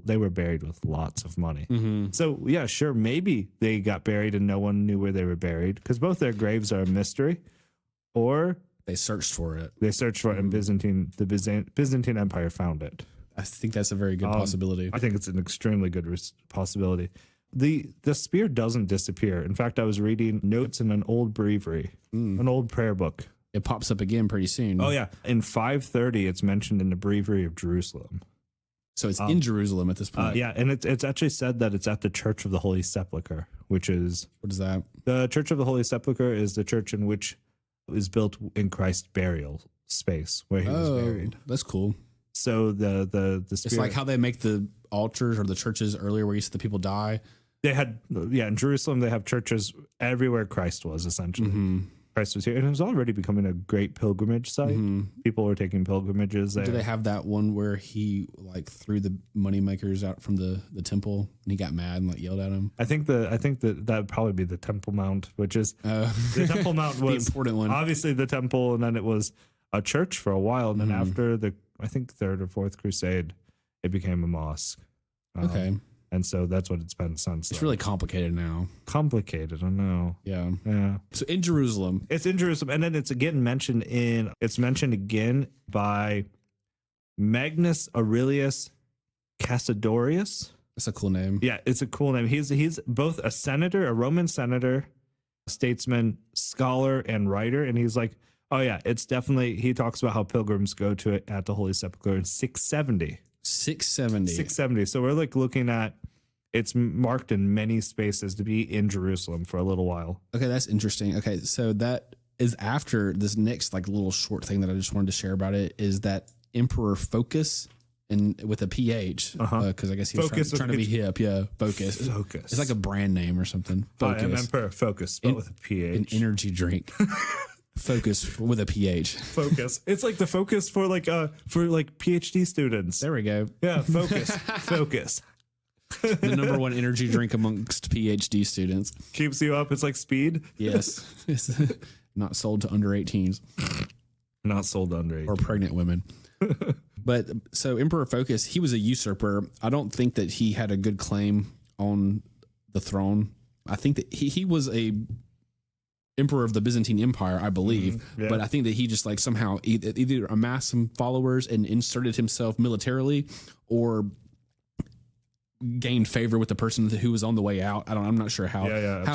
they were buried with lots of money. So yeah, sure, maybe they got buried and no one knew where they were buried because both their graves are a mystery, or they searched for it. They searched for it, and the Byzantine Empire found it. I think that's a very good possibility. I think it's an extremely good possibility. The spear doesn't disappear. In fact, I was reading notes in an old breviary, an old prayer book. It pops up again pretty soon. Oh, yeah. In 530, it's mentioned in the breviary of Jerusalem. So it's in Jerusalem at this point. Yeah, and it's actually said that it's at the Church of the Holy Sepulchre, which is... What is that? The Church of the Holy Sepulchre is the church in which is built in Christ's burial space where he was buried. That's cool. So the spirit, it's like how they make the altars or the churches earlier where you see the people die. They had in Jerusalem they have churches everywhere Christ was essentially. Christ was here, and it was already becoming a great pilgrimage site. People were taking pilgrimages there. Do they have that one where he like threw the money makers out from the temple and he got mad and like yelled at him? I think that would probably be the Temple Mount, which is the Temple Mount was the important one. Obviously the temple, and then it was a church for a while, and then after the Third or Fourth Crusade, it became a mosque. Okay. And so that's what it's been since. It's really complicated now. Complicated, I know. Yeah. Yeah. So in Jerusalem. It's in Jerusalem. And then it's mentioned again by Magnus Aurelius Cassidorius. That's a cool name. Yeah, it's a cool name. He's both a senator, a Roman senator, statesman, scholar, and writer. And he's like, oh yeah, it's definitely, he talks about how pilgrims go to it at the Holy Sepulchre in 670. 670. So we're like looking at, it's marked in many spaces to be in Jerusalem for a little while. Okay, that's interesting. Okay, so that is after this next like little short thing that I just wanted to share about it is that Emperor Focus, and with a PH, because I guess he was trying to be hip. Yeah, Focus. It's like a brand name or something. Focus. Emperor Focus, but with a PH. An energy drink. Focus with a PH. Focus. It's like the focus for PhD students. There we go. Yeah, focus. Focus. The number one energy drink amongst PhD students. Keeps you up. It's like speed. Yes. It's not sold to under 18s. Not sold to under 18. Or pregnant women. But so Emperor Focus, he was a usurper. I don't think that he had a good claim on the throne. I think that he was a emperor of the Byzantine Empire, I believe. But I think that he just like somehow either amassed some followers and inserted himself militarily, or gained favor with the person who was on the way out. I'm not sure how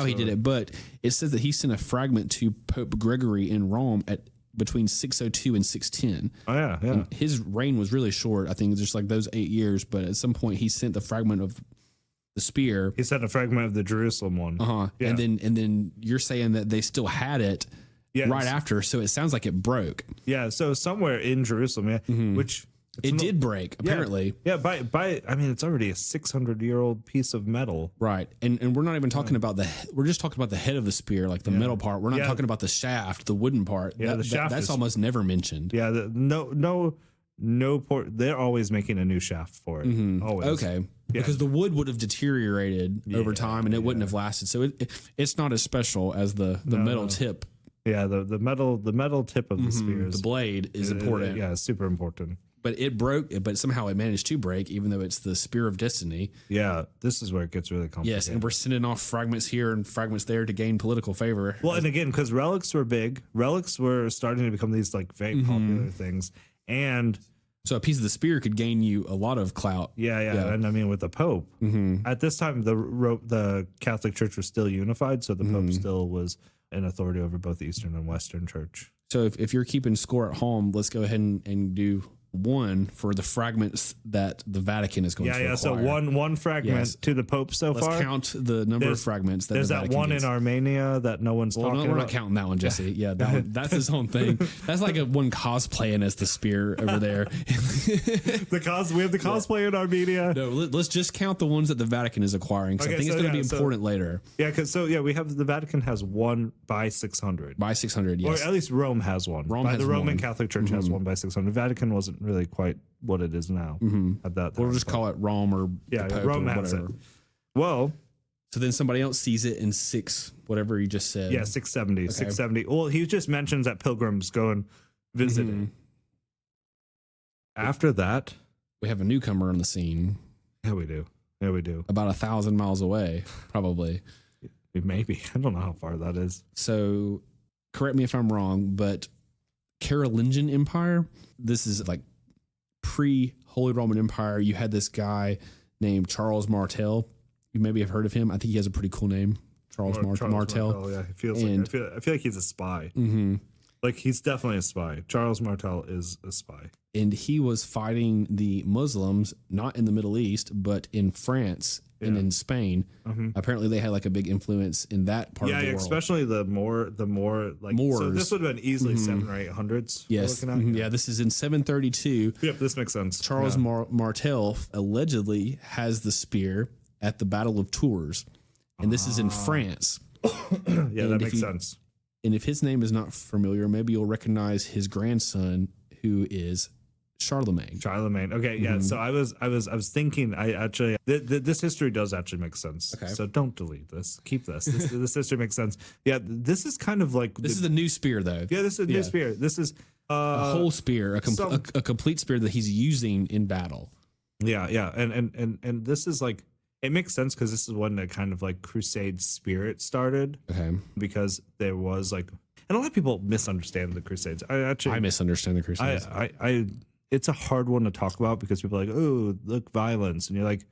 he did it, but it says that he sent a fragment to Pope Gregory in Rome at between 602 and 610. Oh yeah. And his reign was really short. I think just like those 8 years, but at some point he sent the fragment of the spear. He said a fragment of the Jerusalem one. Yeah. And then you're saying that they still had it right after, so it sounds like it broke. Yeah, so somewhere in Jerusalem, which it did break, apparently. Yeah, by I mean, it's already a 600-year-old piece of metal. Right. And we're not even talking about we're just talking about the head of the spear, like the metal part. We're not talking about the shaft, the wooden part. Yeah, the shaft that's almost never mentioned. Yeah, no port. They're always making a new shaft for it. Always. Okay. Yeah. Because the wood would have deteriorated over time and it wouldn't have lasted. So it's not as special as the metal tip. Yeah, the metal tip of the spear. The blade is important. Yeah, it's super important. But it broke, but somehow it managed to break, even though it's the spear of destiny. Yeah, this is where it gets really complicated. Yes, and we're sending off fragments here and fragments there to gain political favor. Well, and again, because relics were big, relics were starting to become these like very popular things. And so a piece of the spear could gain you a lot of clout. Yeah. And I mean, with the Pope, at this time, the Catholic Church was still unified. So the Pope still was an authority over both the Eastern and Western Church. So if you're keeping score at home, let's go ahead and do one for the fragments that the Vatican is going to acquire. So one fragment to the Pope so far. Let's count the number of fragments that there's the Vatican one gets. in Armenia that no one's talking about. We're not counting that one, Jesse. Yeah, that's his own thing. That's like one cosplaying as the spear over there. We have the cosplay in Armenia. No, let's just count the ones that the Vatican is acquiring. So I think it's going to be important later. Yeah, because we have the Vatican has one by 600. By 600, yes. Or at least Rome has one. The Roman Catholic Church has one by 600. Vatican wasn't really quite what it is now at that time. We'll just call it Rome or Rome has it. Well, so then somebody else sees it in whatever you just said. Yeah, 670. Okay. 670. Well, he just mentions that pilgrims go and visit it. After that, we have a newcomer on the scene. Yeah, we do. About 1,000 miles away, probably. Maybe. I don't know how far that is. So, correct me if I'm wrong, but Carolingian Empire, this is like pre-Holy Roman Empire. You had this guy named Charles Martel. You maybe have heard of him. I think he has a pretty cool name, Charles Martel. Yeah, I feel like he's a spy. Like he's definitely a spy. Charles Martel is a spy. And he was fighting the Muslims, not in the Middle East, but in France and in Spain. Apparently they had like a big influence in that part of the world. Especially the more like Moors. So this would have been easily 700s or 800s. Yes. Yeah, this is in 732. Yep, this makes sense. Charles Martel allegedly has the spear at the Battle of Tours. And this is in France. Yeah, that makes sense. And if his name is not familiar, maybe you'll recognize his grandson, who is Charlemagne. Okay, yeah. So I was thinking. I actually this history does actually make sense. Okay. So don't delete this. Keep this. This history makes sense. Yeah. This is kind of like this is a new spear, though. Yeah, this is a new spear. This is a whole spear, a complete spear that he's using in battle. Yeah, yeah, and this is like. It makes sense because this is when the kind of like crusade spirit started. Okay. Because there was like, and a lot of people misunderstand the Crusades. I misunderstand the Crusades. I it's a hard one to talk about because people are like, oh, look, violence, and you're like,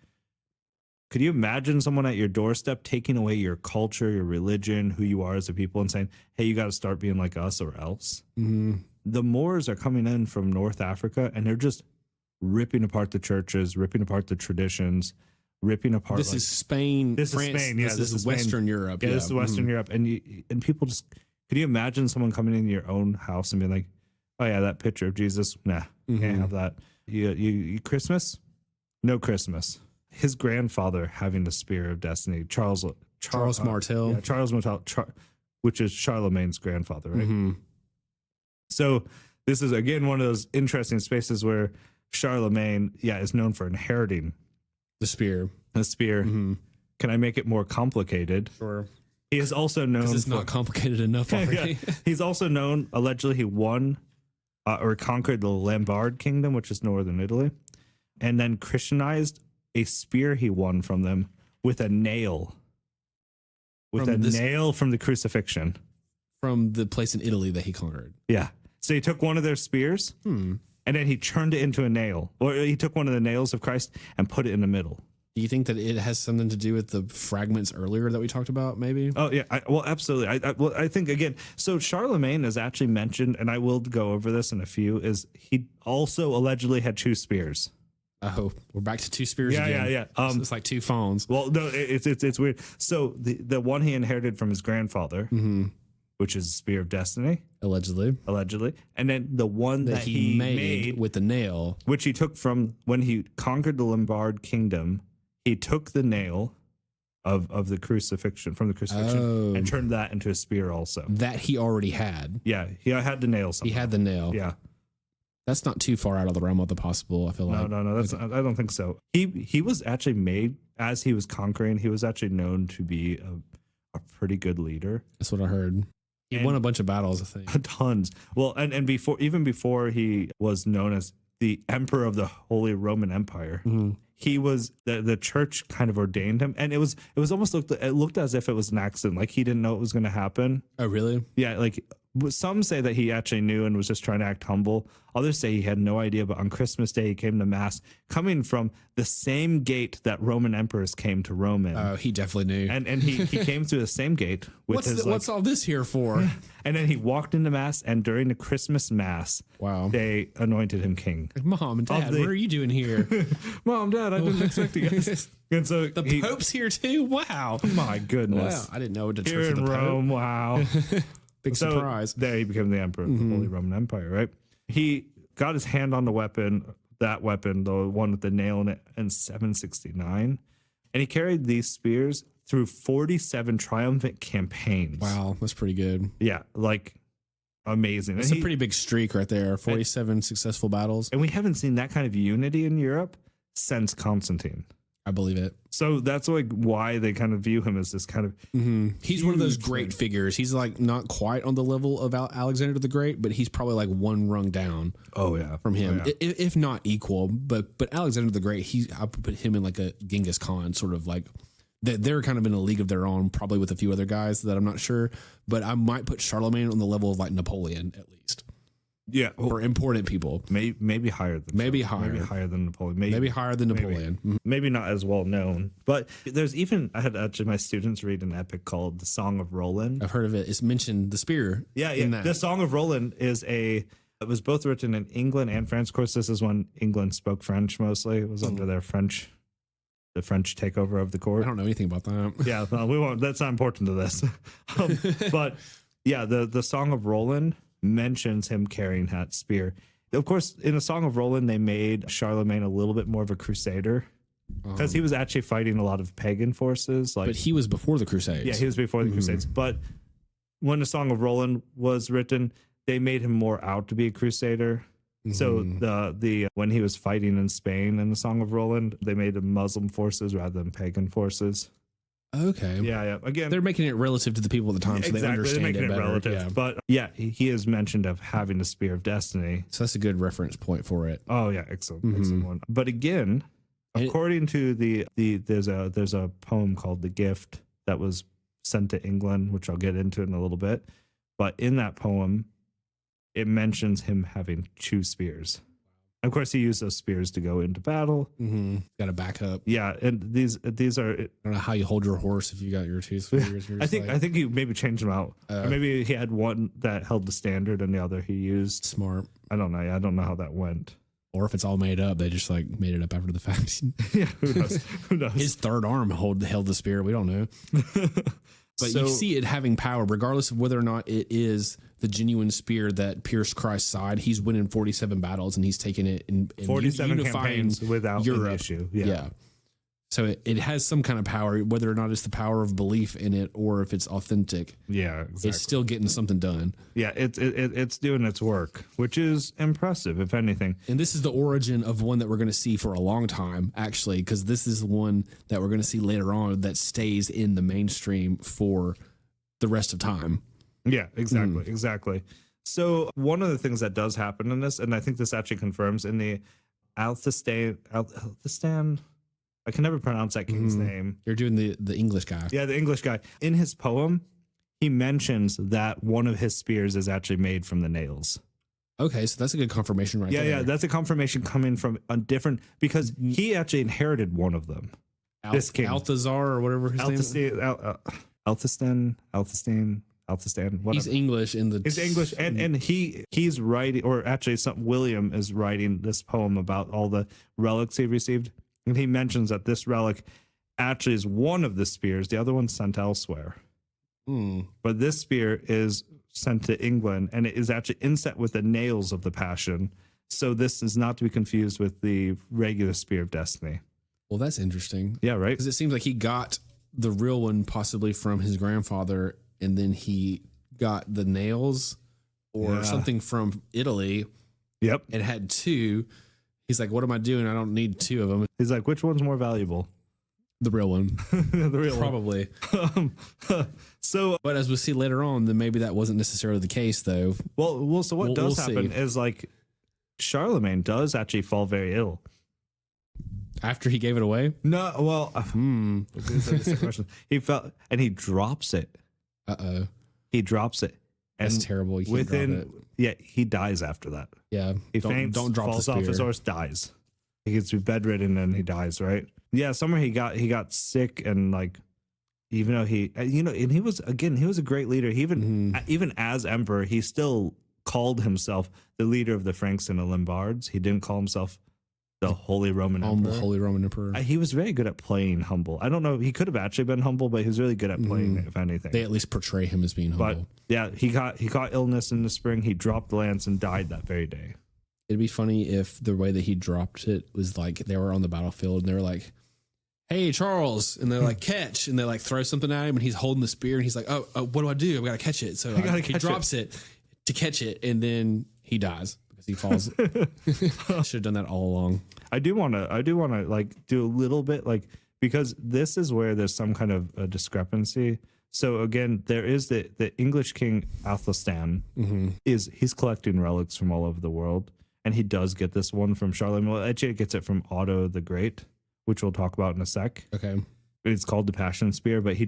could you imagine someone at your doorstep taking away your culture, your religion, who you are as a people, and saying, hey, you got to start being like us or else? The Moors are coming in from North Africa, and they're just ripping apart the churches, ripping apart the traditions. Ripping apart. This is Spain. This France, is Spain. Yeah, this is Western Europe. Yeah, this is Western Europe, and people just. Could you imagine someone coming into your own house and being like, "Oh yeah, that picture of Jesus. Nah, can't have that. You Christmas? No Christmas." His grandfather having the spear of destiny, Charles Martel. Yeah, Charles Martel, which is Charlemagne's grandfather, right? So this is again one of those interesting spaces where Charlemagne, is known for inheriting. The spear. Can I make it more complicated? Sure. He is also known. It's not complicated enough already. He's also known. Allegedly, he won or conquered the Lombard kingdom, which is northern Italy, and then Christianized a spear he won from them with a nail. Nail from the crucifixion. From the place in Italy that he conquered. Yeah. So he took one of their spears. And then he turned it into a nail, or he took one of the nails of Christ and put it in the middle. Do you think that it has something to do with the fragments earlier that we talked about, maybe? Oh, yeah. Well, absolutely. I think, again, so Charlemagne is actually mentioned, and I will go over this in a few, is he also allegedly had two spears. Oh, we're back to two spears Yeah, again. yeah. So it's like two phones. Well, no, it's weird. So the one he inherited from his grandfather, which is Spear of Destiny, Allegedly. and then the one that he made with the nail. which he took from when he conquered the Lombard kingdom. He took the nail of the crucifixion and turned that into a spear also. That he already had. Yeah, he had the nail. He had the nail. Yeah. That's not too far out of the realm of the possible, I feel like. No. I don't think so. He was actually made as he was conquering. He was actually known to be a pretty good leader. That's what I heard. He won a bunch of battles, I think. Tons. Well, and before he was known as the Emperor of the Holy Roman Empire, he was the church kind of ordained him, and it was almost looked as if it was an accident, like he didn't know it was going to happen. Oh, really? Yeah, like some say that he actually knew and was just trying to act humble. Others say he had no idea, but on Christmas Day he came to Mass, coming from the same gate that Roman emperors came to Rome in. Oh, he definitely knew. And he came through the same gate. With What's all this here for? And then he walked into Mass, and during the Christmas Mass, wow, they anointed him king. Mom and Dad, what are you doing here? Mom, Dad, I didn't expect you guys. And so the Pope's here too? Wow. My goodness. Wow. I didn't know the Here Church in of the Rome, Pope. wow. Big surprise. There he became the emperor of the Holy Roman Empire, right? He got his hand on the weapon, the one with the nail in it, in 769. And he carried these spears through 47 triumphant campaigns. Wow, that's pretty good. Yeah, like amazing. That's a pretty big streak right there. 47 successful battles. And we haven't seen that kind of unity in Europe since Constantine. I believe it. So that's like why they kind of view him as this kind of he's one of those great figures. He's like not quite on the level of Alexander the Great, but he's probably like one rung down. Oh yeah, from him, if not equal. But Alexander the Great, I would put him in like a Genghis Khan sort of like. They're kind of in a league of their own, probably with a few other guys that I'm not sure. But I might put Charlemagne on the level of like Napoleon at least. Yeah, for important people, maybe higher than higher than Napoleon, maybe higher than Napoleon, maybe not as well known. But there's even I had actually my students read an epic called the Song of Roland. I've heard of it. It's mentioned the spear. Yeah. The Song of Roland it was both written in England and France. Of course, this is when England spoke French mostly. It was under the French takeover of the court. I don't know anything about that. Yeah, we won't. That's not important to this. But yeah, the Song of Roland mentions him carrying that spear. Of course, in the Song of Roland, they made Charlemagne a little bit more of a crusader because he was actually fighting a lot of pagan forces. But he was before the Crusades. Yeah, he was before the Crusades. But when the Song of Roland was written, they made him more out to be a crusader. So the when he was fighting in Spain in the Song of Roland, they made him Muslim forces rather than pagan forces. Okay. Yeah. Again, they're making it relative to the people at the time, so they understand it better. Relative. Yeah. But yeah, he is mentioned of having the Spear of Destiny. So that's a good reference point for it. Oh yeah, excellent one. But again, according to there's a poem called "The Gift" that was sent to England, which I'll get into in a little bit. But in that poem, it mentions him having 2 spears. Of course, he used those spears to go into battle. Got to back up. Yeah, and these are. I don't know how you hold your horse if you got your 2 spears. I think he maybe changed them out. Or maybe he had one that held the standard and the other he used. Smart. I don't know. I don't know how that went. Or if it's all made up, they just like made it up after the fact. Yeah, who knows? His third arm held the spear. We don't know. But you see it having power, regardless of whether or not it is the genuine spear that pierced Christ's side. He's winning 47 battles and he's taking it in 47 campaigns without Europe. an issue. Yeah. So it has some kind of power, whether or not it's the power of belief in it or if it's authentic. Yeah, exactly. It's still getting something done. Yeah, it's doing its work, which is impressive, if anything. And this is the origin of one that we're going to see for a long time, actually, because this is one that we're going to see later on that stays in the mainstream for the rest of time. Yeah, exactly. So one of the things that does happen in this, and I think this actually confirms in the Althestan, I can never pronounce that king's name. You're doing the English guy. Yeah, the English guy. In his poem, he mentions that one of his spears is actually made from the nails. Okay, so that's a good confirmation right there. Yeah, that's a confirmation coming from a different, because he actually inherited one of them. This king. Althazar or whatever his name is. Althestan. Althustan. He's English in the. He's English, and he's writing, or actually, William is writing this poem about all the relics he received, and he mentions that this relic actually is one of the spears. The other one's sent elsewhere, but this spear is sent to England, and it is actually inset with the nails of the Passion. So this is not to be confused with the regular Spear of Destiny. Well, that's interesting. Yeah, right. Because it seems like he got the real one possibly from his grandfather, and then he got the nails or something from Italy. Yep. And had two. He's like, what am I doing? I don't need two of them. He's like, which one's more valuable? The real one. The real Probably. So, but as we'll see later on, then maybe that wasn't necessarily the case, though. Well, so what does happen is like Charlemagne does actually fall very ill. After he gave it away? No, well, he felt, and he drops it. Uh-oh. He drops it. And that's terrible. You can't drop it. Yeah, he dies after that. Yeah. He faints, don't drop falls the spear. off his horse, dies. He gets to be bedridden and he dies, right? Yeah, somewhere he got sick, and like, even though and he was a great leader. He even as emperor, he still called himself the leader of the Franks and the Lombards. He didn't call himself the Holy Roman Emperor. The Holy Roman Emperor. He was very good at playing humble. I don't know. He could have actually been humble, but he was really good at playing, if anything. They at least portray him as being humble. But yeah, he got illness in the spring. He dropped the lance and died that very day. It'd be funny if the way that he dropped it was like they were on the battlefield and they were like, hey, Charles. And they're like, catch. And they like throw something at him and he's holding the spear and he's like, oh what do I do? I've got to catch it. So he drops it to catch it, and then he dies because he falls. Should have done that all along. I do want to like do a little bit, like, because this is where there's some kind of a discrepancy. So again, there is the English king Athelstan he's collecting relics from all over the world, and he does get this one from Charlemagne. Well, actually, it gets it from Otto the Great, which we'll talk about in a sec. Okay. It's called the Passion Spear, but he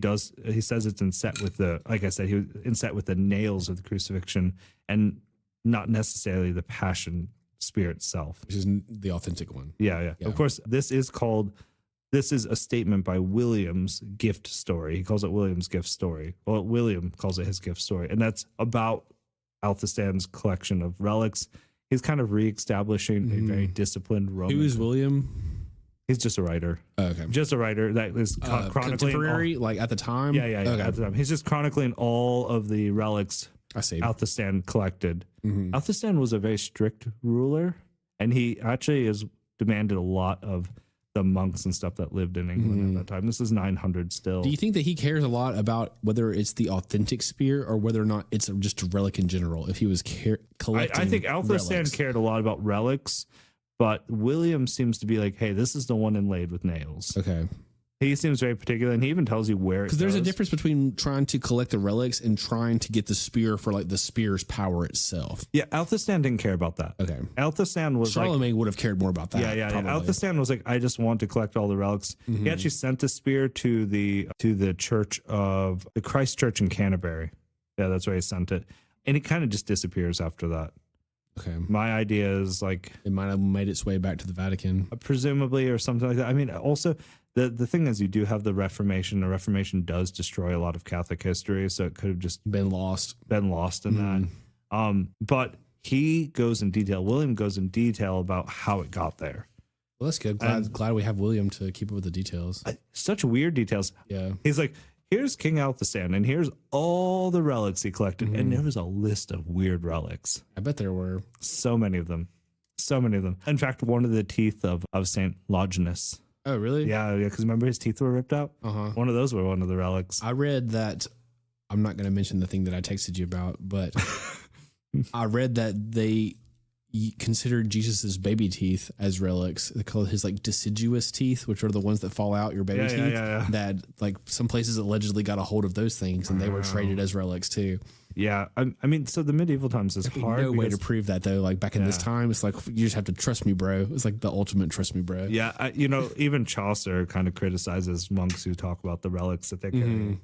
says it's inset with like I said, he was inset with the nails of the crucifixion, and not necessarily the Passion Spear itself, which is the authentic one. Yeah. Of course, this is a statement by William's gift story. He calls it William's gift story. Well, William calls it his gift story, and that's about Athelstan's collection of relics. He's kind of reestablishing a very disciplined Roman. Who is William? He's just a writer. Oh, okay. Just a writer that is chronicling. Contemporary, like at the time? Yeah. Okay. At the time. He's just chronicling all of the relics Athelstan collected. Athelstan was a very strict ruler, and he actually demanded a lot of the monks and stuff that lived in England at that time. This is 900 still. Do you think that he cares a lot about whether it's the authentic spear or whether or not it's just a relic in general? If he was collecting I think Athelstan cared a lot about relics, but William seems to be like, hey, this is the one inlaid with nails. Okay. He seems very particular, and he even tells you where it goes. Because there's a difference between trying to collect the relics and trying to get the spear for like the spear's power itself. Yeah, Athelstan didn't care about that. Okay. Athelstan was Charlemagne would have cared more about that. Yeah. Athelstan was like, I just want to collect all the relics. He actually sent the spear to the church of the Christ Church in Canterbury. Yeah, that's where he sent it. And it kind of just disappears after that. Okay. My idea is like it might have made its way back to the Vatican, presumably, or something like that. I mean, also the thing is, you do have the Reformation. The Reformation does destroy a lot of Catholic history, so it could have just been lost in that. But he goes in detail. William goes in detail about how it got there. Well, that's good. Glad we have William to keep up with the details. Such weird details. Yeah. He's like, here's King Athelstan, and here's all the relics he collected. And there was a list of weird relics. I bet there were. So many of them. In fact, one of the teeth of St. Longinus. Oh, really? Yeah, because remember his teeth were ripped out? One of those were one of the relics. I read that, I'm not going to mention the thing that I texted you about, but I read that they considered Jesus's baby teeth as relics. They call it his like deciduous teeth, which are the ones that fall out your baby teeth. Yeah. That like some places allegedly got a hold of those things, and they were traded as relics too. Yeah, I mean, so the medieval times is hard. No way to prove that though. Like back in this time, it's like you just have to trust me, bro. It's like the ultimate trust me, bro. Yeah, even Chaucer kind of criticizes monks who talk about the relics that they carry.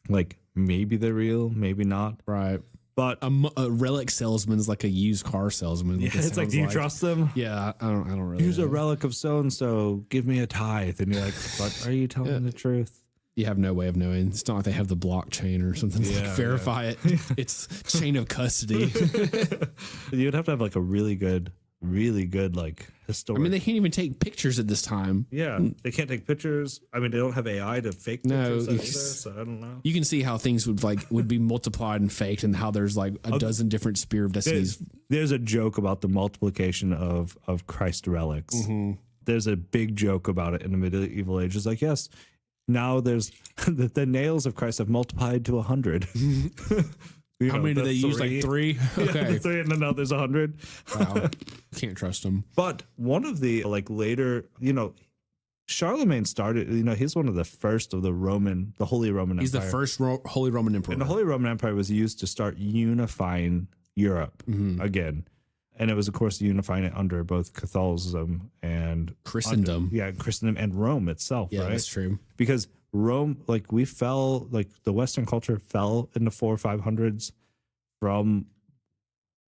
Like maybe they're real, maybe not. Right. But a relic salesman is like a used car salesman. Yeah, it's like, do you trust them? Yeah, I don't really. Use a relic of so and so. Give me a tithe, and you're like, but are you telling the truth? You have no way of knowing. It's not like they have the blockchain or something to verify it. It's chain of custody. You'd have to have like a really good like historic. I mean, they can't even take pictures at this time. Yeah, they can't take pictures. I mean, they don't have AI to fake pictures either, so I don't know. You can see how things would be multiplied and faked, and how there's like a dozen different Spear of Destinies. There's a joke about the multiplication of Christ relics. Mm-hmm. There's a big joke about it in the medieval age. It's like, yes, now there's the nails of Christ have multiplied to 100. How many do they use? Like 3? Okay. Yeah, 3, and then now there's 100. Wow. Can't trust them. But one of the like later, Charlemagne started, he's one of the first of the Holy Roman Empire. He's the first Holy Roman Emperor. And the Holy Roman Empire was used to start unifying Europe again. And it was, of course, unifying it under both Catholicism and Christendom. Christendom and Rome itself, right? Yeah, that's true. Because Rome, like the Western culture fell in the 400s or 500s from.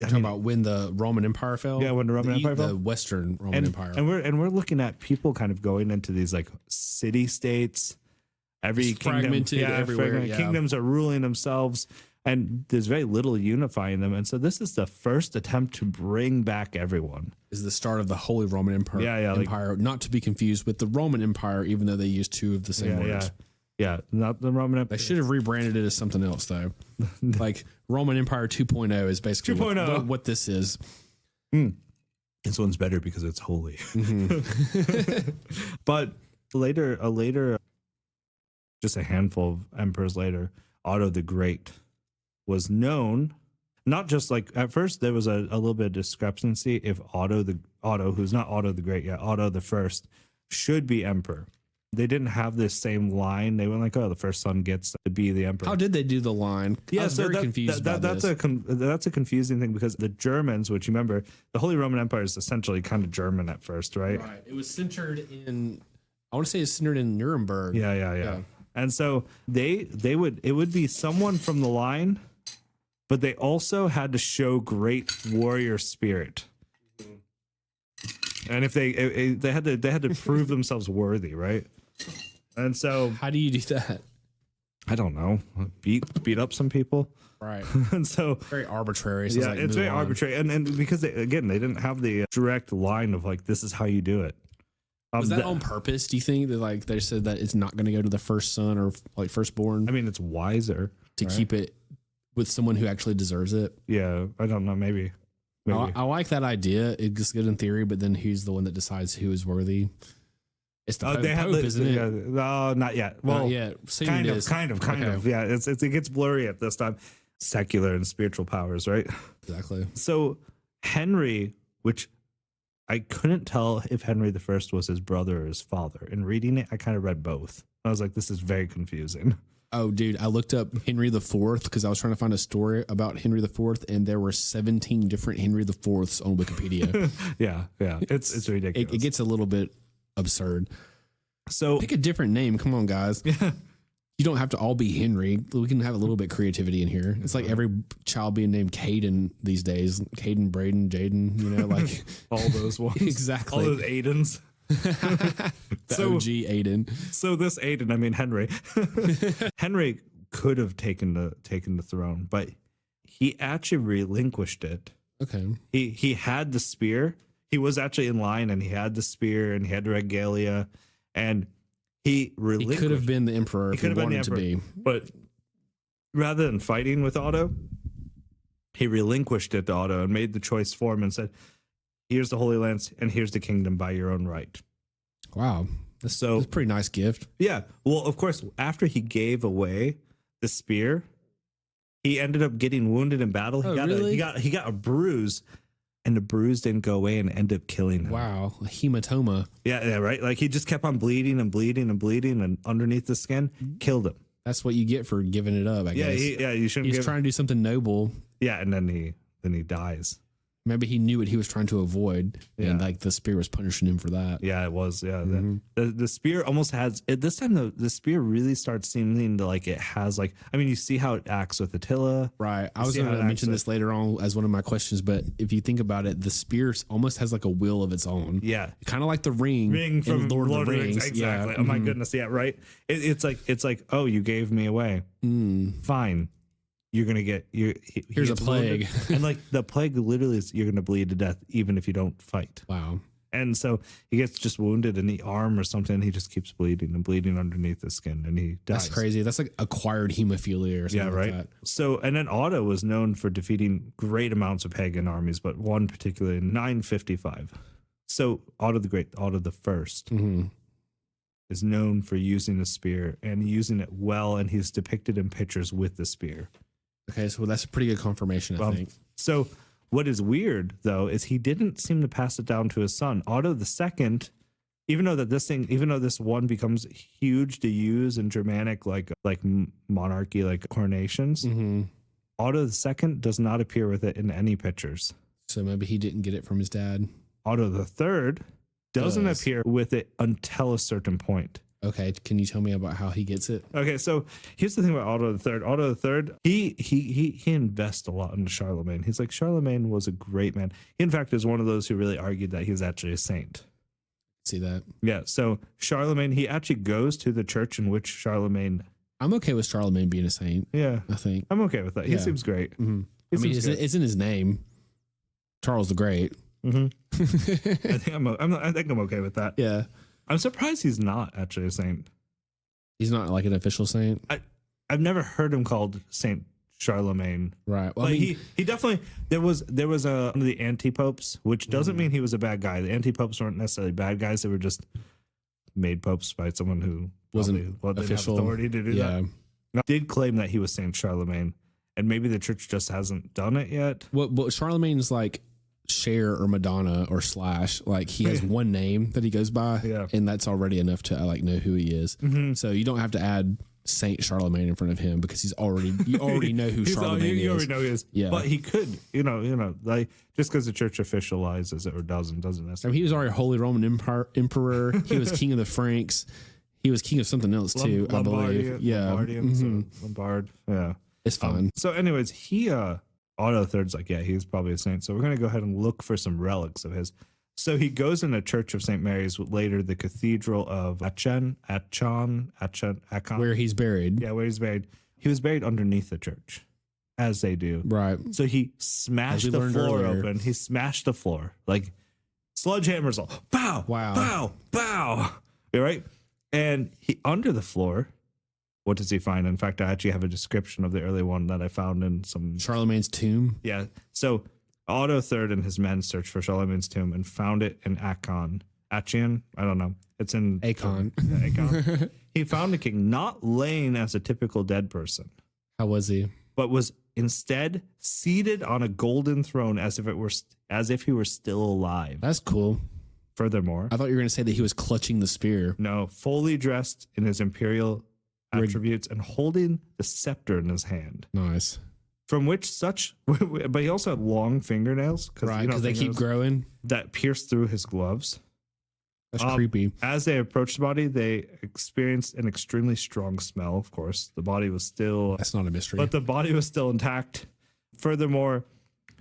Talking about when the Roman Empire fell? Yeah, when the Roman Empire fell. The Western Roman Empire. And we're looking at people kind of going into these like city states. Every kingdom, fragmented everywhere. Yeah. Kingdoms are ruling themselves. And there's very little unifying them. And so this is the first attempt to bring back everyone. Is the start of the Holy Roman Empire. Empire, not to be confused with the Roman Empire, even though they use 2 of the same words. Yeah, not the Roman Empire. They should have rebranded it as something else, though. Like Roman Empire 2.0 is basically 2.0. What this is. This one's better because it's holy. Mm-hmm. But later, just a handful of emperors later, Otto the Great was known, not just like at first there was a little bit of discrepancy if Otto, who's not Otto the Great yet, Otto the First should be emperor. They didn't have this same line. They went like, oh, the first son gets to be the emperor. How did they do the line? Yeah, I was very confused about that's this. That's a confusing thing because the Germans, which you remember, the Holy Roman Empire is essentially kind of German at first, right? Right. It was centered in, I want to say it's centered in Nuremberg. Yeah. And so it would be someone from the line, but they also had to show great warrior spirit. And if they had to prove themselves worthy, right? And so how do you do that? I don't know. Beat up some people. Right. And so very arbitrary. So it's very arbitrary. And because they didn't have the direct line of like, this is how you do it. Was that on purpose? Do you think that like they said that it's not going to go to the first son or like firstborn? I mean, it's wiser to keep it with someone who actually deserves it. Yeah, I don't know. Maybe. I like that idea. It's good in theory, but then who's the one that decides who is worthy? It's the Pope, isn't it? Yeah, no, not yet. Well, not yet. Kind of. Yeah, it gets blurry at this time. Secular and spiritual powers, right? Exactly. So Henry, which I couldn't tell if Henry the First was his brother or his father. In reading it, I kind of read both. I was like, this is very confusing. Oh, dude, I looked up Henry the Fourth because I was trying to find a story about Henry the Fourth, and there were 17 different Henry the Fourths on Wikipedia. yeah. It's ridiculous. It gets a little bit absurd. So pick a different name. Come on, guys. Yeah. You don't have to all be Henry. We can have a little bit of creativity in here. It's like every child being named Caden these days. Caden, Braden, Jaden, like all those ones. Exactly. All those Aidens. The OG Aiden. So this Aiden, I mean Henry. Henry could have taken the throne, but he actually relinquished it. Okay. He had the spear. He was actually in line, and he had the spear, and he had the regalia, and he could have been the emperor if he wanted to be. But rather than fighting with Otto, he relinquished it to Otto and made the choice for him and said, here's the Holy Lands and here's the kingdom by your own right. Wow. That's a pretty nice gift. Yeah. Well, of course, after he gave away the spear, he ended up getting wounded in battle. He got a bruise. And the bruise didn't go away and ended up killing him. Wow, a hematoma. Yeah, right. Like he just kept on bleeding and bleeding and bleeding, and underneath the skin, killed him. That's what you get for giving it up, I guess. You shouldn't. He's trying to do something noble. Yeah, and then he dies. Maybe he knew what he was trying to avoid, and like the spear was punishing him for that. Yeah, it was. Yeah, the spear almost has at this time. The spear really starts seeming to like it has like. I mean, you see how it acts with Attila, right? I was going to mention this later on as one of my questions, but if you think about it, the spear almost has like a will of its own. Yeah, kind of like the ring from Lord of the Rings. Exactly. Yeah. Oh my goodness. Yeah, right. It's like oh, you gave me away. Fine. You're gonna get here's a plague, and like the plague literally is you're gonna bleed to death even if you don't fight. Wow. And so he gets just wounded in the arm or something. He just keeps bleeding and bleeding underneath the skin, and he dies. That's crazy. That's like acquired hemophilia or something. Yeah, right. Like that. So, and then Otto was known for defeating great amounts of pagan armies, but one particularly in 955. So Otto the Great, Otto the First, is known for using a spear and using it well, and he's depicted in pictures with the spear. Okay, so that's a pretty good confirmation, I think. So what is weird, though, is he didn't seem to pass it down to his son. Otto II, even though this one becomes huge to use in Germanic, like monarchy, like coronations, Otto II does not appear with it in any pictures. So maybe he didn't get it from his dad. Otto III doesn't appear with it until a certain point. Okay, can you tell me about how he gets it? Okay, so here's the thing about Otto III. Otto III, he invests a lot into Charlemagne. He's like, Charlemagne was a great man. He, in fact, is one of those who really argued that he's actually a saint. See that? Yeah, so Charlemagne, he actually goes to the church in which Charlemagne... I'm okay with Charlemagne being a saint. Yeah. I think. I'm okay with that. He seems great. I mean, it's in his name, Charles the Great. I think I'm okay with that. Yeah. I'm surprised he's not actually a saint. He's not like an official saint. I've never heard him called Saint Charlemagne. Right. Well, I mean, he definitely there was one of the anti-popes, which doesn't mean he was a bad guy. The anti-popes weren't necessarily bad guys. They were just made popes by someone who wasn't official authority to do that. Now, did claim that he was Saint Charlemagne, and maybe the church just hasn't done it yet. What Charlemagne's like Cher or Madonna or Slash, like he has one name that he goes by, and that's already enough to like know who he is. So you don't have to add Saint Charlemagne in front of him because you already know who Charlemagne is. You already know he is. Yeah, but he could, like just because the church officializes it or doesn't necessarily. I mean, he was already Holy Roman Emperor. He was king of the Franks. He was king of something else too, I believe. Yeah, Lombard. Yeah, it's fine. So, anyways, Otto III's like, yeah, he's probably a saint. So we're going to go ahead and look for some relics of his. So he goes in a church of St. Mary's, later the Cathedral of Aachen, where he's buried. Yeah, where he's buried. He was buried underneath the church, as they do. Right. So he smashed the floor open. He smashed the floor. Like sledgehammers all, pow, wow, pow, pow. All right. And under the floor, what does he find? In fact, I actually have a description of the early one that I found in some... Charlemagne's tomb? Yeah. So Otto III and his men searched for Charlemagne's tomb and found it in Aachen. Aachen? I don't know. It's in... Aachen. Aachen. He found the king not laying as a typical dead person. How was he? But was instead seated on a golden throne as if he were still alive. That's cool. Furthermore... I thought you were going to say that he was clutching the spear. No, fully dressed in his imperial attributes and holding the scepter in his hand. Nice. From which but he also had long fingernails. Right, because they keep growing. That pierced through his gloves. That's creepy. As they approached the body, they experienced an extremely strong smell, of course. The body was still... That's not a mystery. But the body was still intact. Furthermore,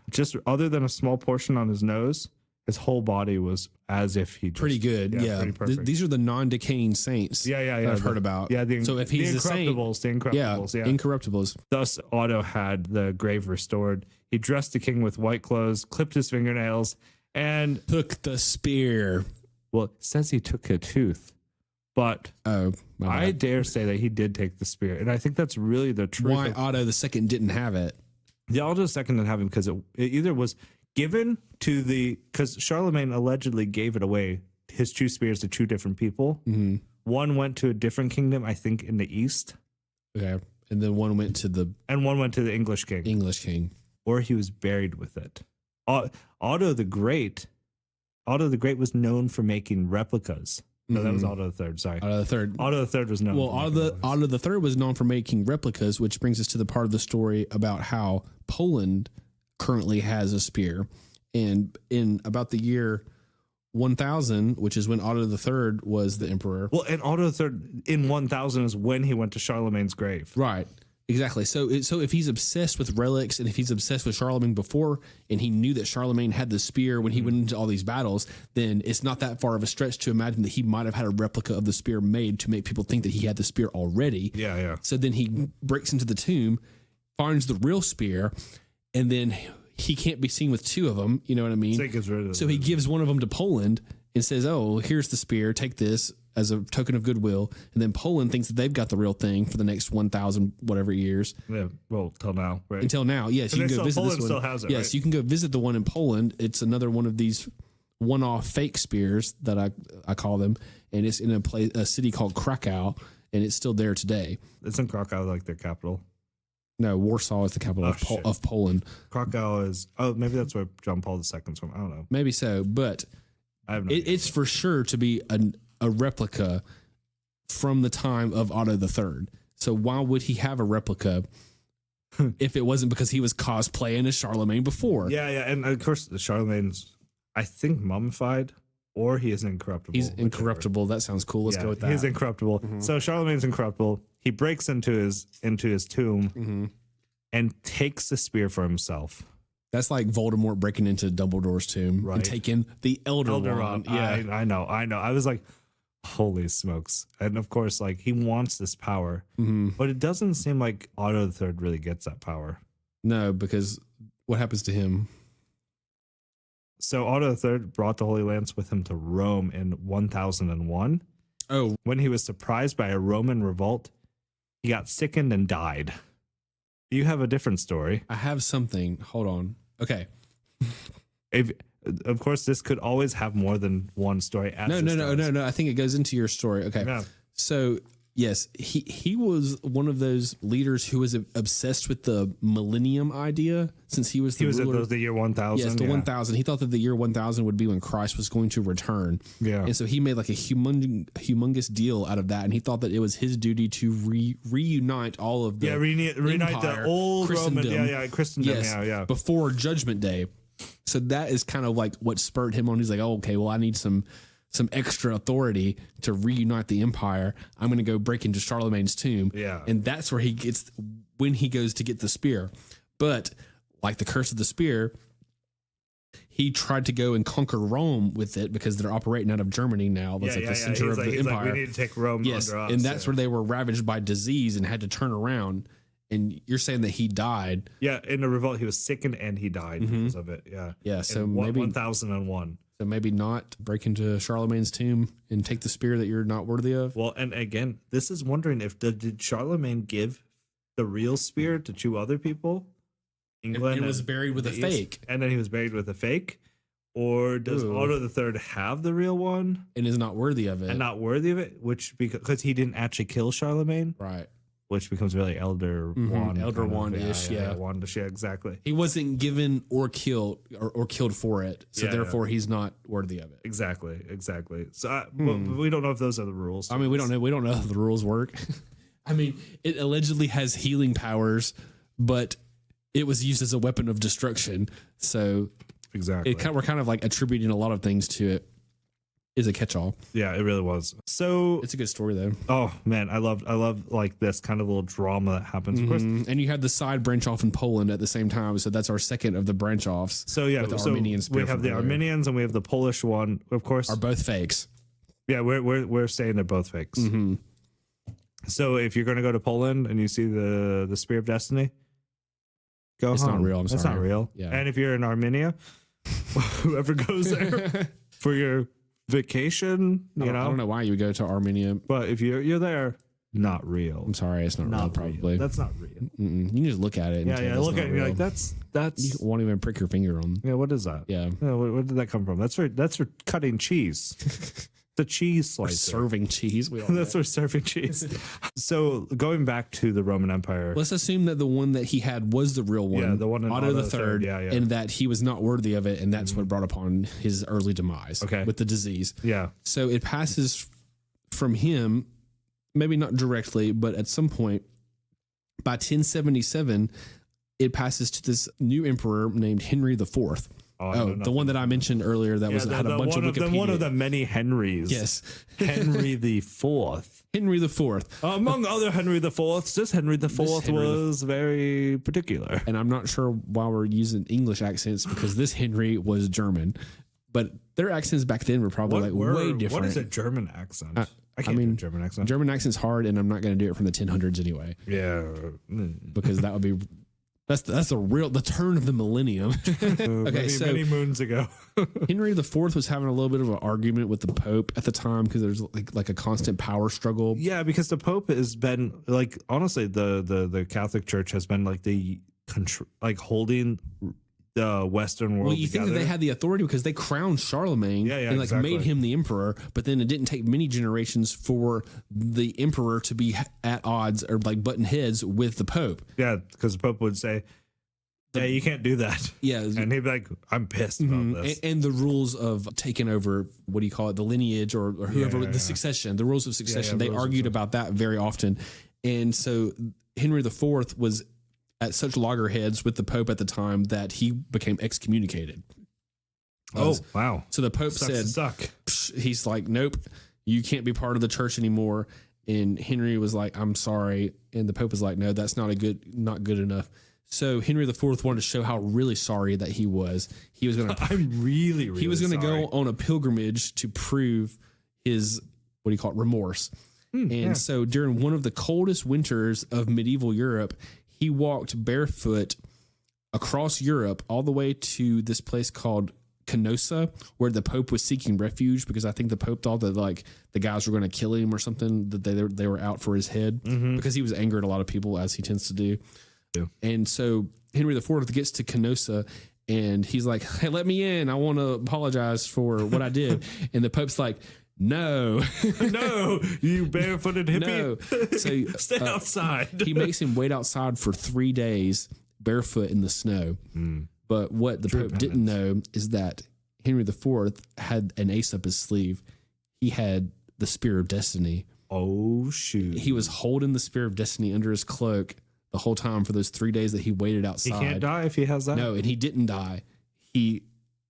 just other than a small portion on his nose, his whole body was as if he just... Pretty good, yeah. Pretty these are the non-decaying saints I've heard about. Yeah, so if he's the Incorruptibles. Yeah, Incorruptibles. Thus, Otto had the grave restored. He dressed the king with white clothes, clipped his fingernails, and... took the spear. Well, it says he took a tooth, but I dare say that he did take the spear. And I think that's really the truth. Why Otto II didn't have it? The Otto II didn't have him because it either was... given to because Charlemagne allegedly gave it away, his two spears to two different people. Mm-hmm. One went to a different kingdom, I think, in the east. Okay, and then one went to the English king. Or he was buried with it. Otto the Great was known for making replicas. No, that was Otto III. Sorry, Otto III. Otto III was known. Well, Otto III was known for making replicas, which brings us to the part of the story about how Poland currently has a spear, And in about the year 1000, which is when Otto III was the emperor. Well, and Otto III in 1000 is when he went to Charlemagne's grave. Right. Exactly. So if he's obsessed with relics and if he's obsessed with Charlemagne before, and he knew that Charlemagne had the spear when he went into all these battles, then it's not that far of a stretch to imagine that he might have had a replica of the spear made to make people think that he had the spear already. Yeah, yeah. So then he breaks into the tomb, finds the real spear, and then he can't be seen with two of them. You know what I mean? So he gives one of them to Poland and says, "Oh, here's the spear. Take this as a token of goodwill." And then Poland thinks that they've got the real thing for the next 1,000 whatever years. Yeah, well, till now, right? Until now, yes. You can go visit Poland this one. Still has it, yes, right? you can go visit the one in Poland. It's another one of these one-off fake spears that I call them, and it's in a city called Krakow, and it's still there today. Isn't Krakow like their capital? No, Warsaw is the capital of Poland. Krakow is, maybe that's where John Paul II's from. I don't know. Maybe so, but I have no idea. It's for sure to be a replica from the time of Otto III. So why would he have a replica if it wasn't because he was cosplaying as Charlemagne before? Yeah, yeah. And of course, Charlemagne's, I think, mummified, or he is incorruptible. He's incorruptible. That sounds cool. Let's go with that. He's incorruptible. Mm-hmm. So Charlemagne's incorruptible. He breaks into his tomb and takes the spear for himself. That's like Voldemort breaking into Dumbledore's tomb and taking the Elder Wand. Yeah, I know. I was like, holy smokes. And of course, like, he wants this power, but it doesn't seem like Otto III really gets that power. No, because what happens to him? So Otto III brought the Holy Lance with him to Rome in 1001. Oh, when he was surprised by a Roman revolt, he got sickened and died. You have a different story. I have something. Hold on. Okay. Of course, this could always have more than one story. No. I think it goes into your story. Okay. Yeah. So yes, he was one of those leaders who was obsessed with the millennium idea since he was ruler. At the year 1000. Yes, the 1000. He thought that the year 1000 would be when Christ was going to return. Yeah. And so he made like a humongous deal out of that, and he thought that it was his duty to reunite all of the reunite the old Roman Christendom. Yes, before Judgment Day. So that is kind of like what spurred him on. He's like, oh, okay, well, I need some extra authority to reunite the empire. I'm going to go break into Charlemagne's tomb. Yeah. And that's where he gets, when he goes to get the spear. But like the curse of the spear, he tried to go and conquer Rome with it because they're operating out of Germany now. That's the center of the empire. Like, we need to take Rome under us. And that's where they were ravaged by disease and had to turn around. And you're saying that he died. Yeah, in the revolt, he was sickened and he died because of it. Yeah. Yeah, so maybe 1001. So maybe not break into Charlemagne's tomb and take the spear that you're not worthy of. Well, and again, this is wondering if did Charlemagne give the real spear to two other people? England and was buried with a fake. And then he was buried with a fake? Or does Otto III have the real one? And is not worthy of it. And not worthy of it? Because he didn't actually kill Charlemagne? Right. Which becomes really Elder Wand. Elder Wand-ish, yeah. Wandish, yeah, exactly. He wasn't given or killed or killed for it, so therefore he's not worthy of it. Exactly. So but we don't know if those are the rules. I mean, we don't know how the rules work. I mean, it allegedly has healing powers, but it was used as a weapon of destruction. So exactly, we're kind of like attributing a lot of things to it. Is a catch-all. Yeah, it really was. So it's a good story though. Oh man, I love like this kind of little drama that happens. Of course. And you had the side branch off in Poland at the same time, so that's our second of the branch offs. So yeah, with the Armenians. We have the Armenians and we have the Polish one. Of course, are both fakes. Yeah, we're saying they're both fakes. Mm-hmm. So if you're going to go to Poland and you see the Spear of Destiny, go it's home. Not real. I'm sorry. It's not real. Yeah. And if you're in Armenia, whoever goes there for your vacation, I don't know why you would go to Armenia, but if you're there, not real. I'm sorry, it's not real. Probably real. That's not real. You can just look at it. And look at it. And you're like, that's. You won't even prick your finger on. Yeah, what is that? Yeah, where did that come from? That's for cutting cheese. The cheese slicer. Serving cheese. That's for serving cheese. So going back to the Roman Empire, let's assume that the one that he had was the real one. Yeah, the one in Otto III. Yeah. And that he was not worthy of it, and that's what brought upon his early demise. Okay. With the disease. Yeah. So it passes from him, maybe not directly, but at some point by 1077, it passes to this new emperor named Henry IV. Oh, the one that I mentioned earlier that had a bunch of Wikipedia. One of the many Henrys. Yes. Henry the Fourth. Henry the Fourth. Among other Henry the Fourths, this Henry the Fourth was very particular. And I'm not sure why we're using English accents because this Henry was German. But their accents back then were probably way different. What is a German accent? I can't do a German accent. German accent's hard, and I'm not going to do it from the 1000s anyway. Yeah. Because that would be... That's the turn of the millennium. Okay, many moons ago. Henry IV was having a little bit of an argument with the Pope at the time because there's like a constant power struggle. Yeah, because the Pope has been honestly the Catholic Church has been holding the Western world. Well, you think that they had the authority because they crowned Charlemagne and made him the emperor, but then it didn't take many generations for the emperor to be at odds or button heads with the Pope. Yeah, because the Pope would say, "Yeah, you can't do that." Yeah, and he'd be like, "I'm pissed about this." And the rules of taking over, what do you call it, the lineage or whoever, the succession, the rules of succession. They argued about that very often, and so Henry IV was at such loggerheads with the Pope at the time that he became excommunicated. Oh, wow. So the Pope said, he's like, nope, you can't be part of the church anymore. And Henry was like, I'm sorry. And the Pope was like, no, that's not good enough. So Henry IV wanted to show how really sorry that he was. He was going to, I'm really he was going to go on a pilgrimage to prove his, what do you call it, remorse. So during one of the coldest winters of medieval Europe, he walked barefoot across Europe all the way to this place called Canossa, where the Pope was seeking refuge because I think the Pope thought that the guys were going to kill him or something, that they were out for his head because he was angry at a lot of people, as he tends to do. Yeah. And so Henry IV gets to Canossa and he's like, hey, let me in. I want to apologize for what I did. And the Pope's like, no, no, you barefooted hippie. No. So stay outside. He makes him wait outside for 3 days barefoot in the snow. But what the Pope didn't know is that Henry IV had an ace up his sleeve. He had the Spear of Destiny. Oh, shoot. He was holding the Spear of Destiny under his cloak the whole time for those 3 days that he waited outside. He can't die if he has that? No, and he didn't die. He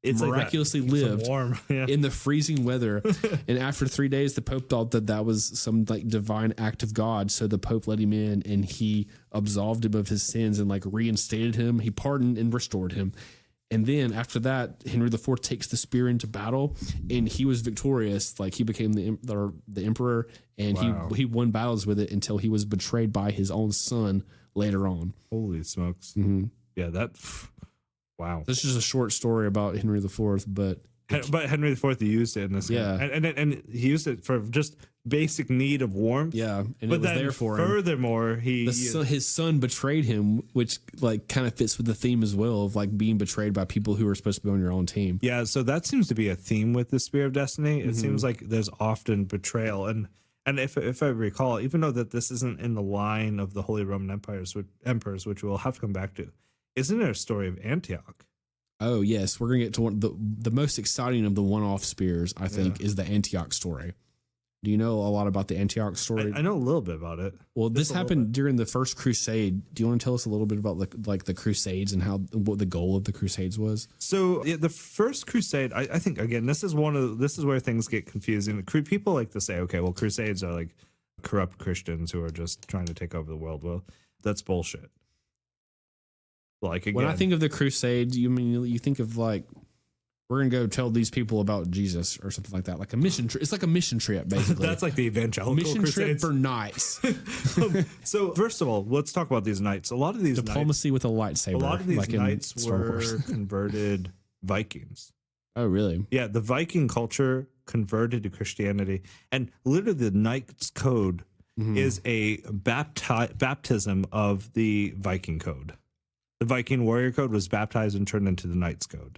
miraculously lived in the freezing weather. And after 3 days, the Pope thought that was some divine act of God. So the Pope let him in and he absolved him of his sins and reinstated him. He pardoned and restored him. And then after that, Henry IV takes the spear into battle and he was victorious. He became the emperor and he won battles with it until he was betrayed by his own son later on. Holy smokes. Yeah, wow. This is a short story about Henry IV, but Henry IV used it in this game. And he used it for just basic need of warmth. Yeah, and it was there for him. Furthermore, his son betrayed him, which kind of fits with the theme as well of being betrayed by people who are supposed to be on your own team. Yeah, so that seems to be a theme with the Spear of Destiny. It seems like there's often betrayal, and if I recall, even though that this isn't in the line of the Holy Roman emperors, which we'll have to come back to. Isn't there a story of Antioch? Oh, yes. We're going to get to the most exciting of the one-off spears, I think, is the Antioch story. Do you know a lot about the Antioch story? I know a little bit about it. Well, this happened during the First Crusade. Do you want to tell us a little bit about the Crusades and what the goal of the Crusades was? So the First Crusade, I think, again, this is where things get confusing. People like to say, okay, well, Crusades are corrupt Christians who are just trying to take over the world. Well, that's bullshit. Again, when I think of the Crusades, you think of we're gonna go tell these people about Jesus or something like that, like a mission trip. It's like a mission trip, basically. That's like the evangelical mission Crusades. Trip for knights. So first of all, let's talk about these knights. A lot of these diplomacy with a lightsaber. A lot of these knights were converted Vikings. Oh, really? Yeah, the Viking culture converted to Christianity, and literally the Knight's Code is a baptism of the Viking code. The Viking warrior code was baptized and turned into the Knight's Code.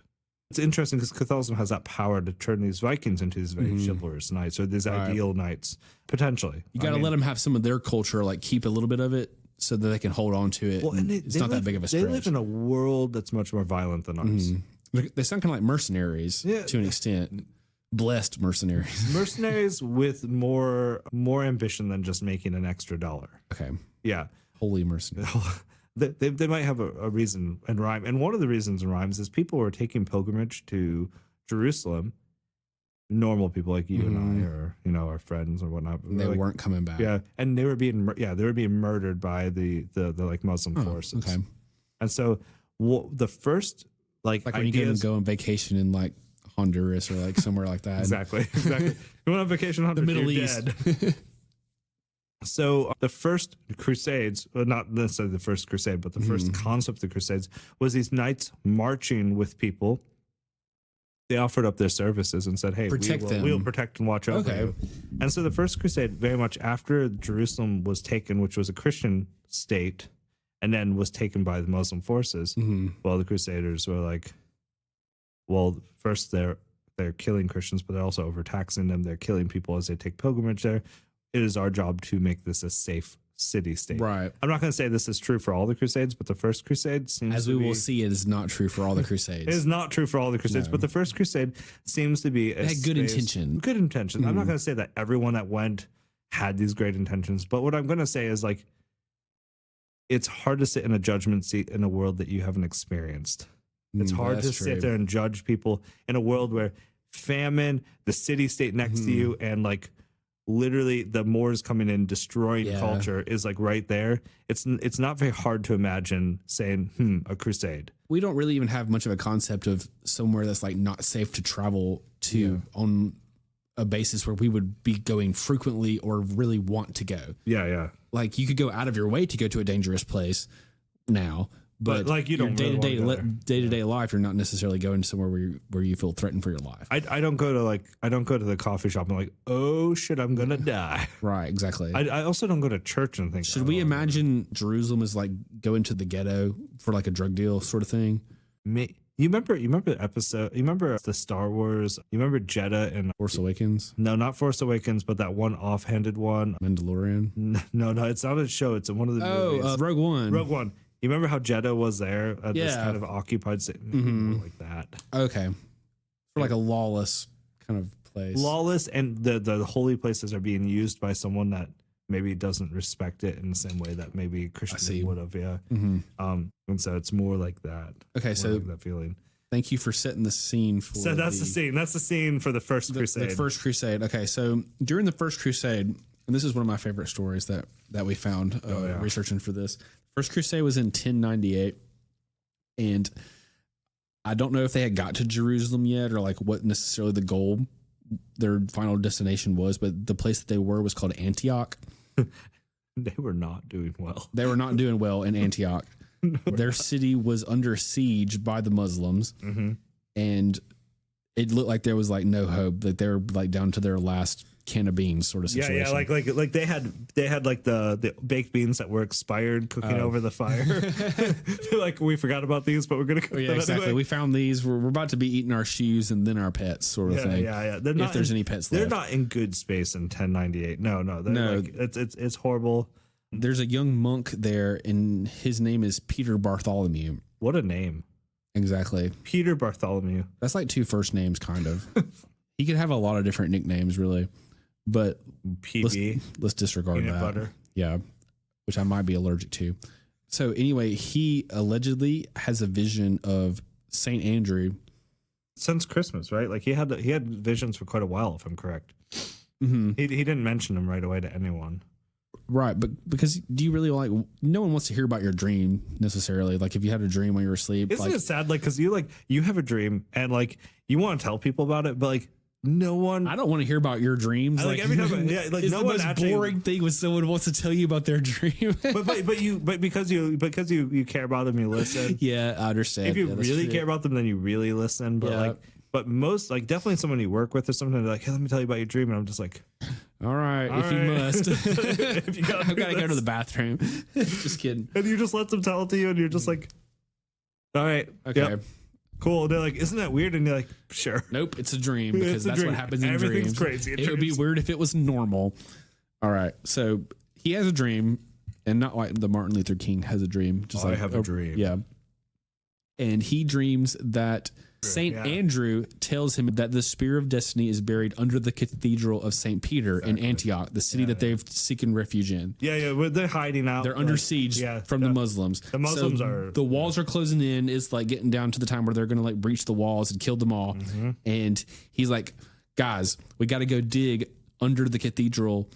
It's interesting because Catholicism has that power to turn these Vikings into these very chivalrous knights or these ideal knights, potentially. You got to let them have some of their culture, keep a little bit of it so that they can hold on to it. Well, and it's not that big of a stretch. They live in a world that's much more violent than ours. They sound kind of like mercenaries to an extent. Blessed mercenaries. Mercenaries with more ambition than just making an extra dollar. Okay. Yeah. Holy mercenaries. they might have a reason in rhyme. And one of the reasons in rhymes is people were taking pilgrimage to Jerusalem. Normal people like you and I, or our friends or whatnot. They weren't coming back. Yeah, and they were being murdered by the like Muslim forces. Okay. And so the first like when you go on vacation in like Honduras or like somewhere like that. Exactly. You went on vacation in Honduras, the Middle East. Dead. So the first crusades, well, not necessarily the first crusade, but the first concept of the crusades was these knights marching with people. They offered up their services and said, hey, we will protect and watch over you. And so the first crusade, very much after Jerusalem was taken, which was a Christian state, and then was taken by the Muslim forces, well, the crusaders were like, well, first they're killing Christians, but they're also overtaxing them. They're killing people as they take pilgrimage there. It is our job to make this a safe city state. Right. I'm not going to say this is true for all the crusades, but the first crusade seems as to we will see, it is not true for all the crusades. It is not true for all the crusades, but the first crusade seems to be had good intention. Good intention. I'm not going to say that everyone that went had these great intentions, but what I'm going to say is like it's hard to sit in a judgment seat in a world that you haven't experienced. It's hard to sit there and judge people in a world where famine, the city state next to you, and like literally the Moors coming in, destroying culture is like right there. It's not very hard to imagine saying, a crusade. We don't really even have much of a concept of somewhere that's like not safe to travel to on a basis where we would be going frequently or really want to go. Yeah. Like you could go out of your way to go to a dangerous place now. But like you don't day-to-day life, you're not necessarily going somewhere where you feel threatened for your life. I don't go to the coffee shop and like, oh shit, I'm gonna die. Right, exactly. I also don't go to church and think. Should we imagine Jerusalem as like going to the ghetto for like a drug deal sort of thing? You remember the episode? You remember the Star Wars? You remember Jeddah and Force Awakens? No, not Force Awakens, but that one offhanded one. Mandalorian? No, it's not a show. It's one of the movies. Rogue One. Rogue One. You remember how Jeddah was there at this kind of occupied city? Like that. Okay. For like a lawless kind of place. Lawless, and the holy places are being used by someone that maybe doesn't respect it in the same way that maybe Christians would have. Yeah. And so it's more like that. Okay, so like that feeling. Thank you for setting the scene for. So that's the scene. That's the scene for the first crusade. The first crusade. Okay, so during the first crusade, and this is one of my favorite stories that we found researching for this. First crusade was in 1098, and I don't know if they had got to Jerusalem yet or like what necessarily the goal, their final destination was, but the place that they were was called Antioch. They were not doing well. They were not doing well in Antioch. Their city was under siege by the Muslims, and it looked like there was like no hope, that they were like down to their last can of beans sort of situation. Yeah, like they had like the baked beans that were expired cooking over the fire. They're like, we forgot about these, but we're gonna cook them exactly. Anyway. We found these. We're about to be eating our shoes and then our pets, sort of thing. Yeah. If there's any pets left. They're not in good space in 1098. No. Like, it's horrible. There's a young monk there, and his name is Peter Bartholomew. What a name! Exactly, Peter Bartholomew. That's like two first names, kind of. He could have a lot of different nicknames, really. But PB. Let's disregard Peanut that. Butter. Yeah, which I might be allergic to. So anyway, he allegedly has a vision of Saint Andrew since Christmas, right? Like he had visions for quite a while, if I'm correct. He didn't mention them right away to anyone. Right, but because do you really like? No one wants to hear about your dream necessarily. Like if you had a dream when you were asleep, isn't it sad? Like because you have a dream and like you want to tell people about it, but like. No one. I don't want to hear about your dreams. Like every time, it's no the most boring thing when someone wants to tell you about their dream. but because you care about them, you listen. Yeah, I understand. If you really care about them, then you really listen. But but most definitely someone you work with or something, they're like, hey, let me tell you about your dream, and I'm just like, all right, if you must. If you I've got to go to the bathroom. Just kidding. And you just let them tell it to you, and you're just like, all right, okay. Yep. Cool. They're like, isn't that weird? And you're like, sure. Nope, it's a dream because that's what happens in dreams. Everything's crazy. It would be weird if it was normal. All right. So he has a dream, and not like the Martin Luther King has a dream. Just I have a dream. Yeah. And he dreams that Saint Andrew tells him that the Spear of Destiny is buried under the Cathedral of St. Peter in Antioch, the city that they've seeking refuge in. Well, they're hiding out. They're under siege from the Muslims. The Muslims are... The walls are closing in. It's like getting down to the time where they're going to like breach the walls and kill them all. And he's like, guys, we got to go dig under the Cathedral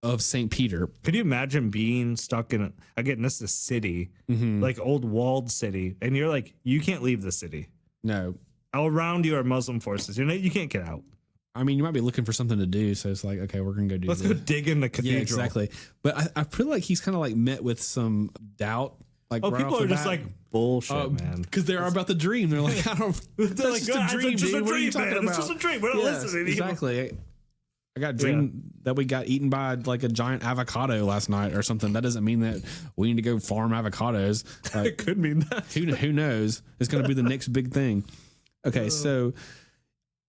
of St. Peter. Could you imagine being stuck in, again, this is a city, like old walled city, and you're like, you can't leave the city. No. All around you are Muslim forces. You can't get out. I mean, you might be looking for something to do, so it's like, okay, we're going to go do Let's go dig in the cathedral. Yeah, exactly. But I feel like he's kind of like met with some doubt. Like people are just like, bullshit, man. Because they're about the dream. They're like, I don't. That's like, just a dream, dude. What are you talking about? It's just a dream. We're not listening. Exactly. I got a dream that we got eaten by like a giant avocado last night or something. That doesn't mean that we need to go farm avocados. Like, it could mean that. Who knows? It's going to be the next big thing. Okay, so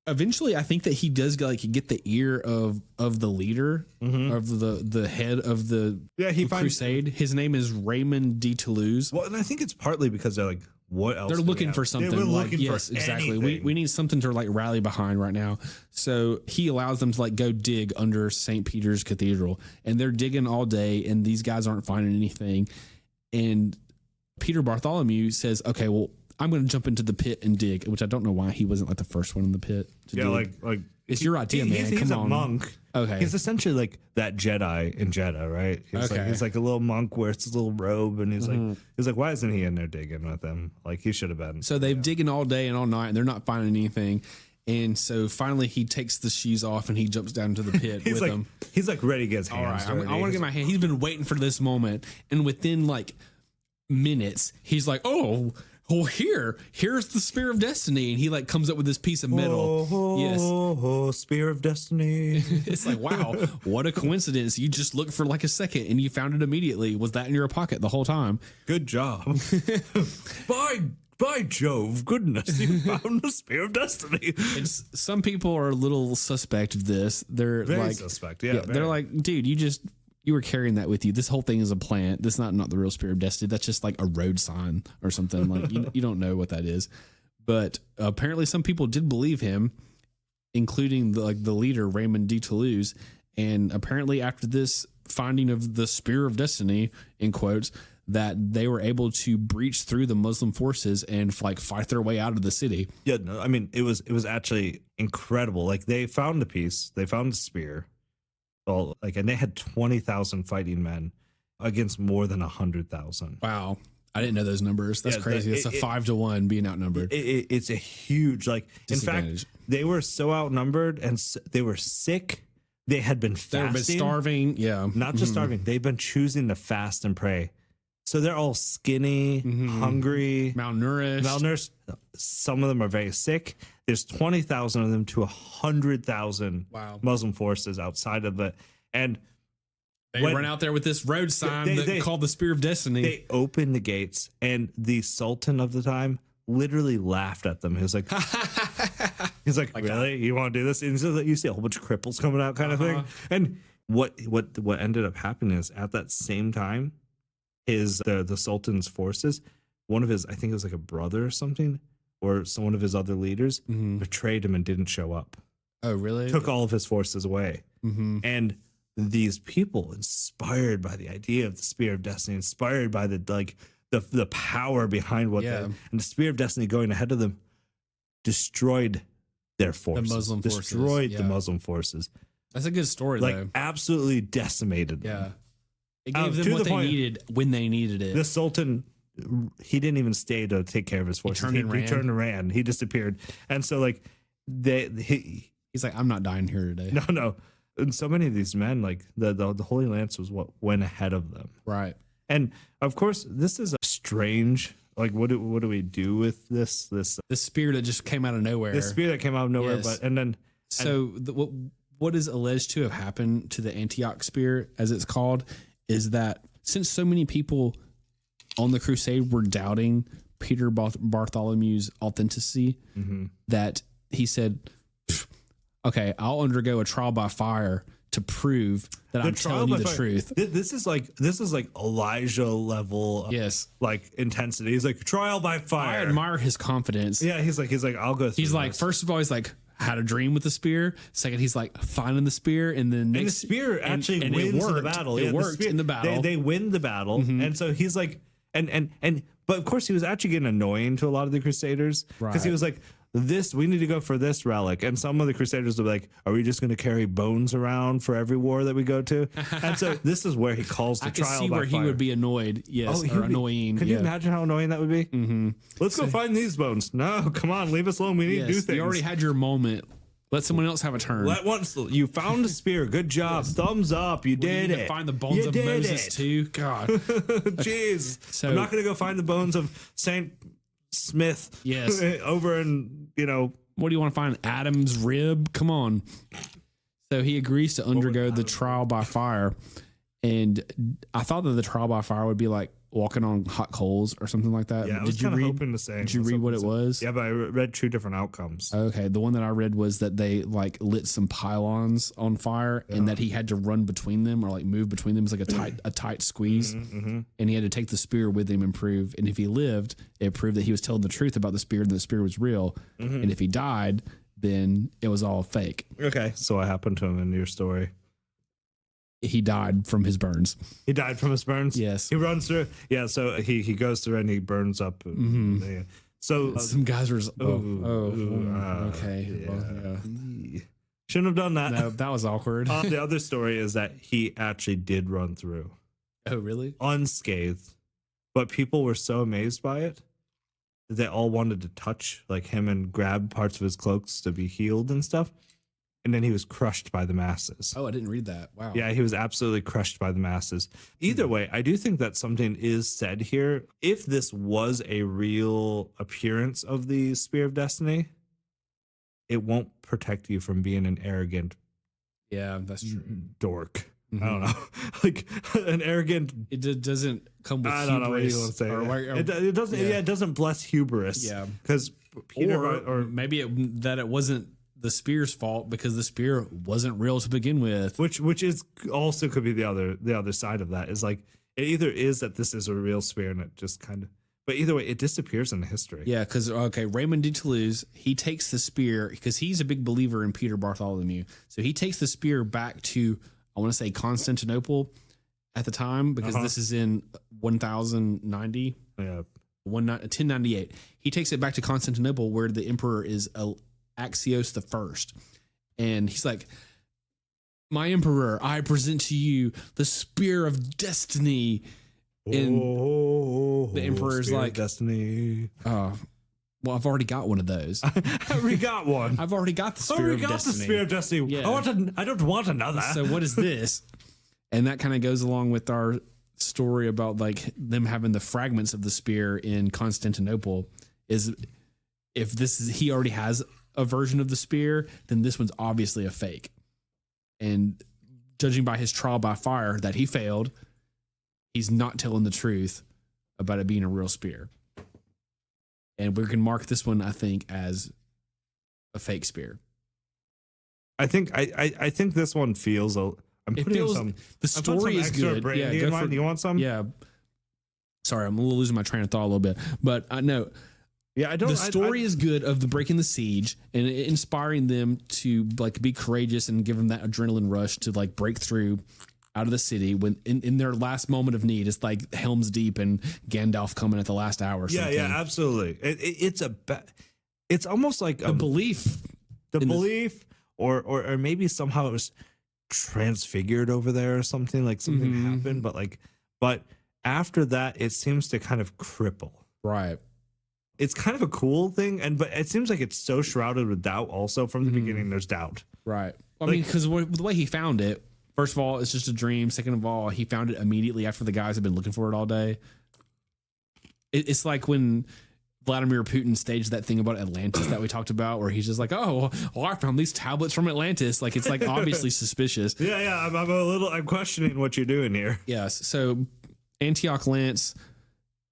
eventually, I think that he does get the ear of the leader of the head of the crusade. His name is Raymond de Toulouse. Well, and I think it's partly because they're like, what else? They're looking for something. They're like, looking yes, for exactly. anything. We need something to like rally behind right now. So he allows them to like go dig under St. Peter's Cathedral, and they're digging all day, and these guys aren't finding anything. And Peter Bartholomew says, "Okay, well, I'm going to jump into the pit and dig," which I don't know why he wasn't like the first one in the pit. To dig. like it's your idea, man. He's a monk. Okay, he's essentially like that Jedi in Jeddah, right? He's like a little monk wears his little robe, and he's like, why isn't he in there digging with them? Like he should have been. So they've digging all day and all night, and they're not finding anything. And so finally, he takes the shoes off and he jumps down into the pit with them. He's like ready to get his hands dirty. I want to get my hand. He's been waiting for this moment, and within like minutes, he's like, "Oh, here's the Spear of Destiny," and he like comes up with this piece of metal. Spear of Destiny. It's like, wow, what a coincidence! You just looked for like a second and you found it immediately. Was that in your pocket the whole time? Good job. By Jove, goodness, you found the Spear of Destiny. Some people are a little suspect of this. They're very like suspect. They're like, dude, you were carrying that with you. This whole thing is a plant. This is not the real Spear of Destiny. That's just like a road sign or something. Like you don't know what that is. But apparently some people did believe him, including the leader, Raymond de Toulouse. And apparently after this finding of the Spear of Destiny, in quotes, that they were able to breach through the Muslim forces and like fight their way out of the city. Yeah, no, I mean, it was actually incredible. Like they found the piece, they found the spear. Well, and they had 20,000 fighting men against more than 100,000. Wow. I didn't know those numbers. That's crazy. It's a 5-1 being outnumbered. It's a huge, in fact, they were so outnumbered and they were sick. They had been fasting. They've been starving. Yeah. Not just starving. They've been choosing to fast and pray. So they're all skinny, hungry, malnourished. Some of them are very sick. There's 20,000 of them to 100,000 Muslim forces outside of it. And they run out there with this road sign called the Spear of Destiny. They open the gates, and the Sultan of the time literally laughed at them. He was like, really? You want to do this? And so you see a whole bunch of cripples coming out kind of thing. And what ended up happening is at that same time, the Sultan's forces, one of his, I think it was like a brother or something, or one of his other leaders betrayed him and didn't show up. Oh, really? Took all of his forces away. And these people, inspired by the idea of the Spear of Destiny, inspired by the power behind and the Spear of Destiny going ahead of them, destroyed their forces. The Muslim forces. Destroyed the Muslim forces. That's a good story, though. Absolutely decimated them. Yeah. It gave them what they needed when they needed it. The Sultan, he didn't even stay to take care of his forces. He turned and ran. He disappeared. And so he's like, I'm not dying here today. No. And so many of these men, the Holy Lance was what went ahead of them. Right. And of course, this is a strange. What do we do with this? The spear that just came out of nowhere. The spear that came out of nowhere, what is alleged to have happened to the Antioch spear, as it's called, is that since so many people on the crusade were doubting Peter Bartholomew's authenticity, that he said, okay, I'll undergo a trial by fire to prove that I'm telling you the truth. This is like Elijah level. Yes, like intensity. He's like trial by fire. I admire his confidence. Yeah, he's like I'll go. He's like, first of all, he's like, had a dream with the spear. Second, he's like finding the spear, and then the spear actually wins the battle. It worked in the battle. They win the battle, and so he's like, but of course he was actually getting annoying to a lot of the Crusaders because he was like, we need to go for this relic, and some of the Crusaders would be like, are we just going to carry bones around for every war that we go to? And so this is where he calls the trial by fire. I can see where he would be annoyed. Yes, or annoying. Could you imagine how annoying that would be? Mm-hmm. Let's go find these bones. No, come on, leave us alone. We need to do things. You already had your moment. Let someone else have a turn. You found a spear. Good job. Thumbs up. You did it. Find the bones of Moses too. God. Jeez. So, I'm not going to go find the bones of Saint Smith. Yes. Over in, what do you want to find? Adam's rib? Come on. So he agrees to undergo the trial by fire. And I thought that the trial by fire would be like walking on hot coals or something like that. Yeah, I was kind of hoping the same. Did you read what it was? Yeah, but I read two different outcomes. Okay, the one that I read was that they like lit some pylons on fire, and that he had to run between them or like move between them. It was like a tight squeeze, and he had to take the spear with him and prove. And if he lived, it proved that he was telling the truth about the spear, and the spear was real. And if he died, then it was all fake. Okay, so what happened to him in your story? He died from his burns. He died from his burns? Yes. He runs through. Yeah, so he goes through and he burns up. So some guys were. Okay. Yeah. Well, yeah. Shouldn't have done that. No, that was awkward. The other story is that he actually did run through. Oh, really? Unscathed. But people were so amazed by it that they all wanted to touch like him and grab parts of his cloaks to be healed and stuff. And then he was crushed by the masses. Oh, I didn't read that. Wow. Yeah, he was absolutely crushed by the masses. Either way, I do think that something is said here. If this was a real appearance of the Spear of Destiny, it won't protect you from being an arrogant. Yeah, that's true. Dork. I don't know. Like an arrogant. It doesn't come with hubris. I don't know what you want to say. It doesn't. Yeah, it doesn't bless hubris. Yeah, because Peter or maybe it wasn't the spear's fault because the spear wasn't real to begin with. Which is also could be the other side of that is like it either is that this is a real spear and it just kind of, but either way it disappears in history. Yeah, because Raymond de Toulouse, he takes the spear because he's a big believer in Peter Bartholomew, so he takes the spear back to, I want to say, Constantinople at the time, because this is in 1090. Yeah. 1098. He takes it back to Constantinople where the emperor is Axios the First, and he's like, "My emperor, I present to you the spear of destiny." And the emperor's like, "Destiny." Well, I've already got one of those. I already got one. I've already got the spear of destiny. The spear of destiny. Yeah. I don't want another. So what is this? And that kind of goes along with our story about like them having the fragments of the spear in Constantinople. Is if this is, he already has a version of the spear, then this one's obviously a fake. And judging by his trial by fire that he failed, he's not telling the truth about it being a real spear. And we can mark this one, I think, as a fake spear. I think this one feels the story is good. Yeah, you want some? Yeah. Sorry, I'm losing my train of thought a little bit, but I know. Yeah, I don't. The story is good of the breaking the siege and inspiring them to like be courageous and give them that adrenaline rush to like break through out of the city when in their last moment of need. It's like Helm's Deep and Gandalf coming at the last hour. Or something. Yeah, absolutely. It's almost like the belief, or maybe somehow it was transfigured over there or something, like something happened, but after that it seems to kind of cripple. Right. It's kind of a cool thing, but it seems like it's so shrouded with doubt. Also, from the beginning, there's doubt. Right. I mean, because the way he found it, first of all, it's just a dream. Second of all, he found it immediately after the guys had been looking for it all day. It's like when Vladimir Putin staged that thing about Atlantis that we talked about, where he's just like, "Oh, well, I found these tablets from Atlantis." Like it's like obviously suspicious. Yeah. I'm questioning what you're doing here. Yes. So Antioch Lance.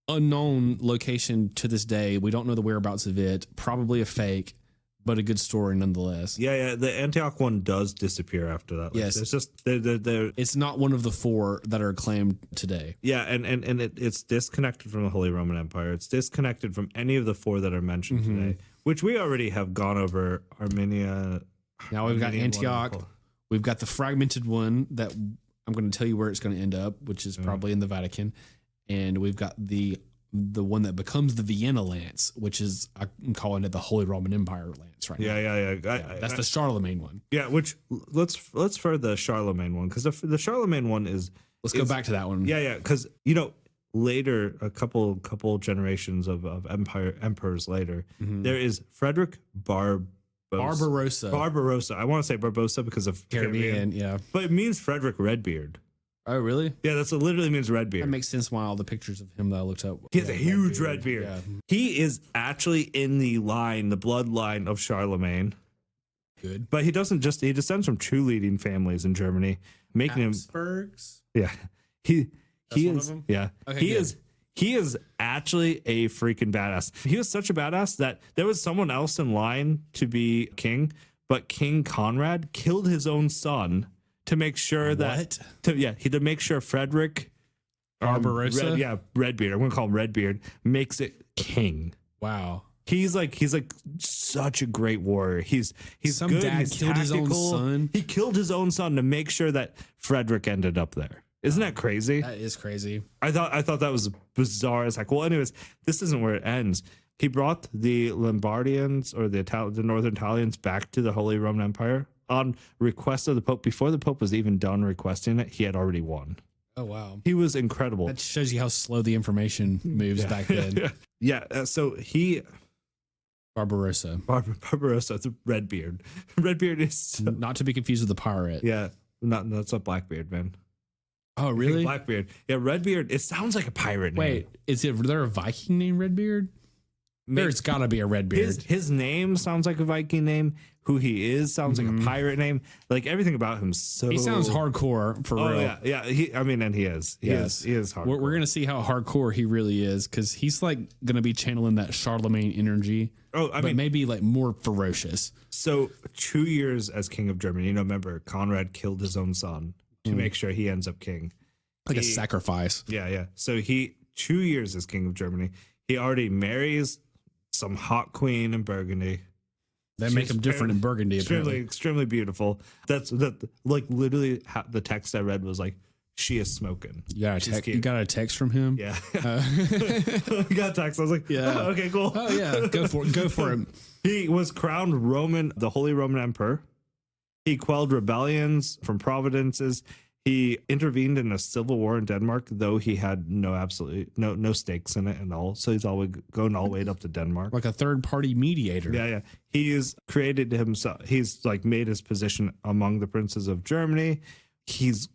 Unknown location to this day. We don't know the whereabouts of it. Probably a fake, but a good story nonetheless. Yeah. The Antioch one does disappear after that. Like, Yes. it's just they're It's not one of the 4 that are acclaimed today. yeah, and it's disconnected from the Holy Roman Empire. It's disconnected from any of the 4 that are mentioned today, which we already have gone over. Armenia. Now we've got Armenian Antioch. one. We've got the fragmented one that I'm going to tell you where it's going to end up, which is probably in the Vatican. And we've got the one that becomes the Vienna lance, which is, I'm calling it the Holy Roman Empire lance right now. Yeah. That's the Charlemagne one. Yeah, which let's for the Charlemagne one, because the Charlemagne one is. Let's go back to that one. Yeah, because later, a couple generations of emperors later, there is Frederick Barbarossa. I want to say Barbossa because of Caribbean, yeah. but it means Frederick Redbeard. Oh, really? Yeah, that's literally means Redbeard. That makes sense why all the pictures of him that I looked up. He has a huge red beard. Yeah. He is actually in the bloodline of Charlemagne. Good. But he descends from two leading families in Germany, making Habsburgs? him. Yeah. He one is. of them? Yeah. Okay, He is actually a freaking badass. He was such a badass that there was someone else in line to be king, but King Conrad killed his own son to make sure to make sure Frederick Barbarossa? Redbeard. I'm gonna call him Redbeard. Makes it king. Wow. He's like such a great warrior. He's Some good. dad He's killed his own tactical. son. He killed his own son to make sure that Frederick ended up there. Isn't that crazy? That is crazy. I thought that was bizarre. It's like, well, anyways, this isn't where it ends. He brought the Lombardians or the northern Italians back to the Holy Roman Empire on request of the Pope. Before the Pope was even done requesting it, he had already won. Oh, wow. He was incredible. That shows you how slow the information moves back then. So he Barbarossa. Barbarossa, it's a Redbeard. Redbeard is Not to be confused with the pirate. that's a Blackbeard, man. Oh, really? Blackbeard. Yeah, Redbeard. It sounds like a pirate name. Wait, is there a Viking named Redbeard? There's got to be a Redbeard. His name sounds like a Viking name. Who he is sounds like a pirate name. Like everything about him. So He sounds hardcore for real. Yeah. He is. He is hardcore. We're gonna see how hardcore he really is because he's like gonna be channeling that Charlemagne energy. But maybe like more ferocious. So 2 years as king of Germany. Remember Conrad killed his own son to make sure he ends up king. Like a sacrifice. Yeah. So 2 years as king of Germany. He already marries some hot queen in Burgundy. They make him different in Burgundy. Extremely beautiful. Like literally the text I read was like, she is smoking. You got a text from him? Yeah. I got a text. I was like, yeah. Oh, okay, cool. Oh yeah. Go for it. He was crowned the Holy Roman Emperor. He quelled rebellions from provinces. He intervened in a civil war in Denmark, though he had no stakes in it at all. So he's always going all the way up to Denmark. Like a third party mediator. Yeah. He's created himself. He's like made his position among the princes of Germany. He's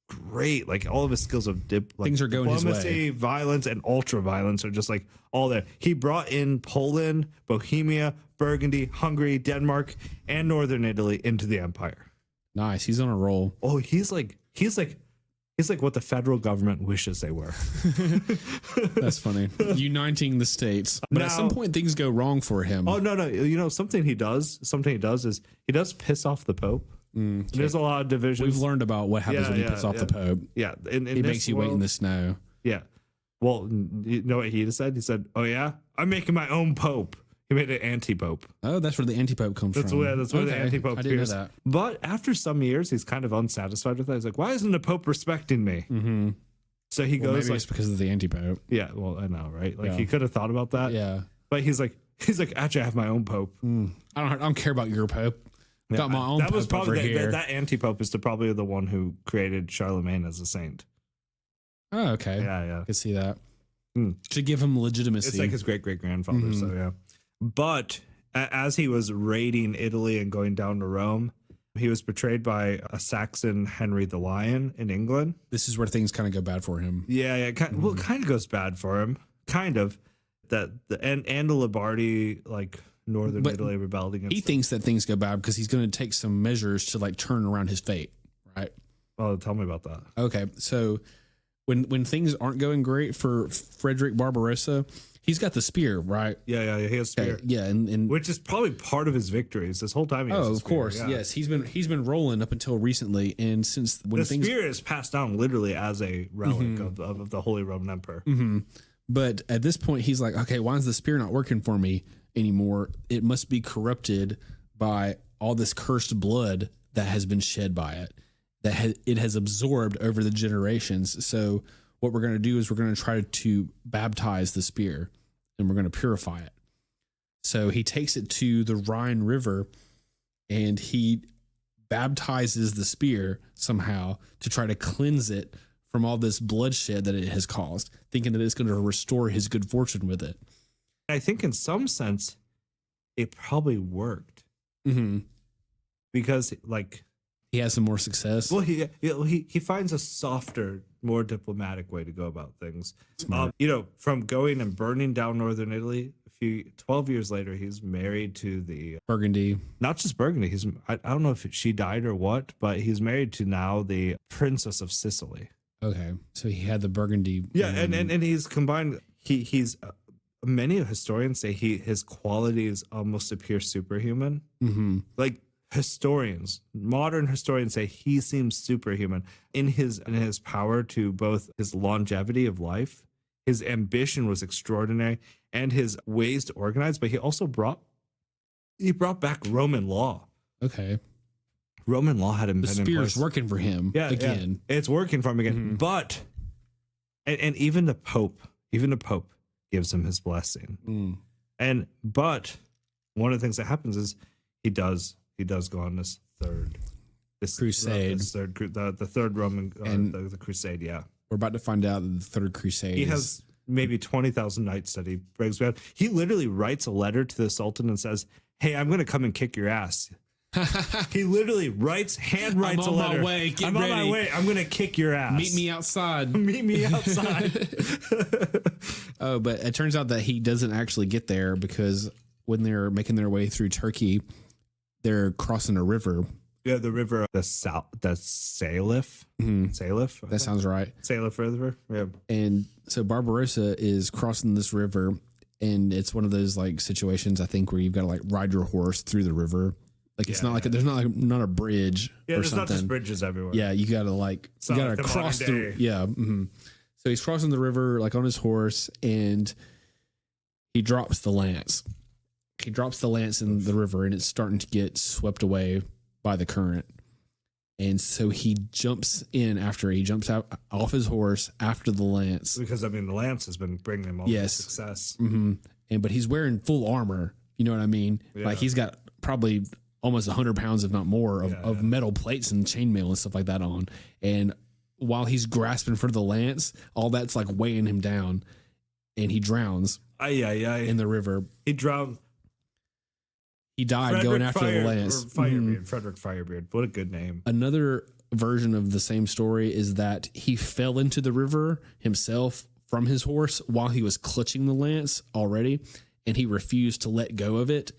great. Like all of his skills of things are going his way. Violence, and ultra violence are just like all there. He brought in Poland, Bohemia, Burgundy, Hungary, Denmark, and northern Italy into the empire. Nice. He's on a roll. Oh, he's like what the federal government wishes they were. That's funny. Uniting the states. But at some point things go wrong for him. Oh no. Something he does is he does piss off the Pope. Okay. There's a lot of divisions. We've learned about what happens when you piss off the Pope. Yeah. He makes you wait in the snow. Yeah. Well, you know what he said? He said, "Oh yeah, I'm making my own Pope." He made an anti-pope. Oh, that's where the anti-pope comes from. That's where the anti-pope appears. I didn't know that. But after some years, he's kind of unsatisfied with that. He's like, why isn't the Pope respecting me? Mm-hmm. So he goes maybe it's because of the anti-pope. Yeah, well, I know, right? Like he could have thought about that. Yeah. But he's like, actually, I have my own Pope. I don't care about your Pope. Yeah, got my own that Pope was probably over here. That anti-pope is probably the one who created Charlemagne as a saint. Oh, okay. Yeah. I could see that. To give him legitimacy. It's like his great-great-grandfather, so yeah. But as he was raiding Italy and going down to Rome, he was betrayed by a Saxon Henry the Lion in England. This is where things kind of go bad for him. Yeah. Well, it kind of goes bad for him. Kind of. And the Lombardi, like northern Italy, rebelled against. He thinks that things go bad because he's going to take some measures to like turn around his fate, right? Oh, tell me about that. Okay, so when things aren't going great for Frederick Barbarossa, He's got the spear, right? Yeah, he has spear. Okay, yeah, and Which is probably part of his victories this whole time. He has oh, a of spear, course, yeah. yes. He's been rolling up until recently, and since when The things spear is passed down literally as a relic of the Holy Roman Emperor. But at this point, he's like, okay, why is the spear not working for me anymore? It must be corrupted by all this cursed blood that has been shed by it, it has absorbed over the generations. So what we're going to do is we're going to try to baptize the spear, and we're going to purify it. So he takes it to the Rhine River, and he baptizes the spear somehow to try to cleanse it from all this bloodshed that it has caused, thinking that it's going to restore his good fortune with it. I think in some sense, it probably worked because, like, he has some more success. well, he finds a softer, more diplomatic way to go about things. From going and burning down northern Italy, 12 years later, he's married to the Burgundy. Not just Burgundy. I don't know if she died or what, but he's married to now the Princess of Sicily. Okay, so he had the Burgundy. Yeah, and he's combined. He's many historians say his qualities almost appear superhuman. Like modern historians say he seems superhuman in his power to both his longevity of life, his ambition was extraordinary, and his ways to organize. But he also brought back Roman law. Okay. Roman law hadn't been in place. The spear's working for him again. Yeah, it's working for him again. But and even the Pope gives him his blessing. But one of the things that happens is he does go on this crusade. The third Roman the crusade, yeah. We're about to find out that the third crusade he has maybe 20,000 knights that he brings back. He literally writes a letter to the Sultan and says, "Hey, I'm going to come and kick your ass." He literally handwrites a letter. I'm on my way. I'm on my way. I'm going to kick your ass. Meet me outside. Meet me outside. Oh, but it turns out that he doesn't actually get there because when they're making their way through Turkey, they're crossing a river. Yeah, the river, the Salif. Salif. That sounds right. Salif River. Yeah. And so Barbarossa is crossing this river, and it's one of those like situations I think where you've got to like ride your horse through the river. Like it's not like there's not a bridge. Yeah, or there's something. not just bridges everywhere. Yeah, you gotta cross the. Yeah. So he's crossing the river like on his horse, and he drops the lance. He drops the lance in the river, and it's starting to get swept away by the current. And so he jumps in after he jumps out off his horse after the lance. Because the lance has been bringing him all this success. But he's wearing full armor. You know what I mean? Yeah. Like he's got probably almost 100 pounds, if not more, of metal plates and chainmail and stuff like that on. And while he's grasping for the lance, all that's like weighing him down, and he drowns in the river. He drowned. He died going after the lance. Frederick Firebeard. What a good name. Another version of the same story is that he fell into the river himself from his horse while he was clutching the lance already, and he refused to let go of it.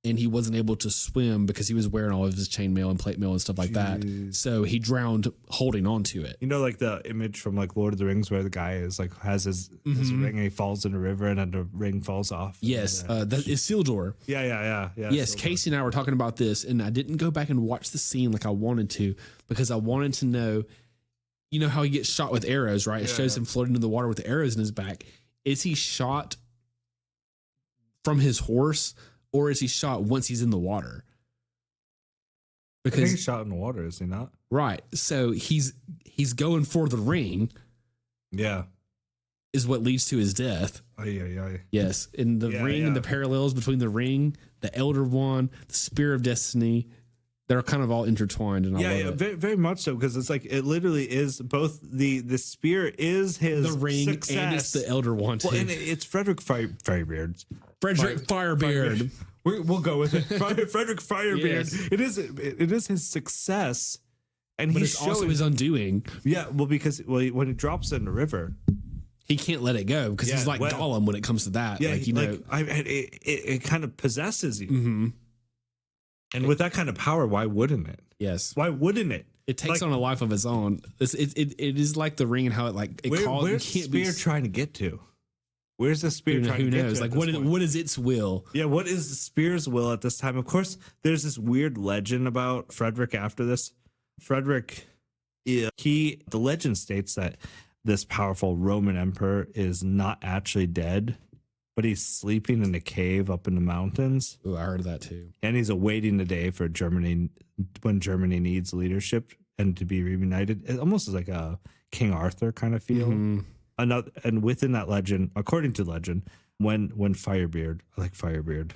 And he wasn't able to swim because he was wearing all of his chainmail and plate mail and stuff like that. So he drowned holding on to it. You know, like the image from like Lord of the Rings where the guy is like has his ring and he falls in the river and then the ring falls off. Yes, that is Isildur. Yeah. Yes, Casey and I were talking about this, and I didn't go back and watch the scene like I wanted to because I wanted to know, you know how he gets shot with arrows, right? It shows him floating in the water with the arrows in his back. Is he shot from his horse? Or is he shot once he's in the water? Because I think he's shot in the water, is he not? Right. So he's going for the ring. Yeah. Is what leads to his death. Yes. And the ring and the parallels between the ring, the Elder Wand, the Spear of Destiny, they're kind of all intertwined. And I love it. Very, very much so, because it's like it literally is both the spear is his the ring success. And it's the Elder Wand. Well, and it's Frederick Firebeard. Frederick Firebeard. We'll go with it. Frederick Firebeard. Yes. It is his success, and but it's also his undoing. Yeah, well, because when he drops it in the river, he can't let it go because he's like Gollum when it comes to that. Yeah, like, it kind of possesses you. And with that kind of power, why wouldn't it? Yes. Why wouldn't it? It takes on a life of its own. It is like the ring and how it like it where's the spear trying to get to? Where's the spear trying Who to get knows? to Like, at this point? what is its will? Yeah, what is the spear's will at this time? Of course, there's this weird legend about Frederick after this. Frederick, the legend states that this powerful Roman emperor is not actually dead, but he's sleeping in a cave up in the mountains. Oh, I heard that too. And he's awaiting the day for Germany, when Germany needs leadership and to be reunited. It almost is like a King Arthur kind of feel. Mm-hmm. And within that legend, according to legend, when Firebeard, I like Firebeard,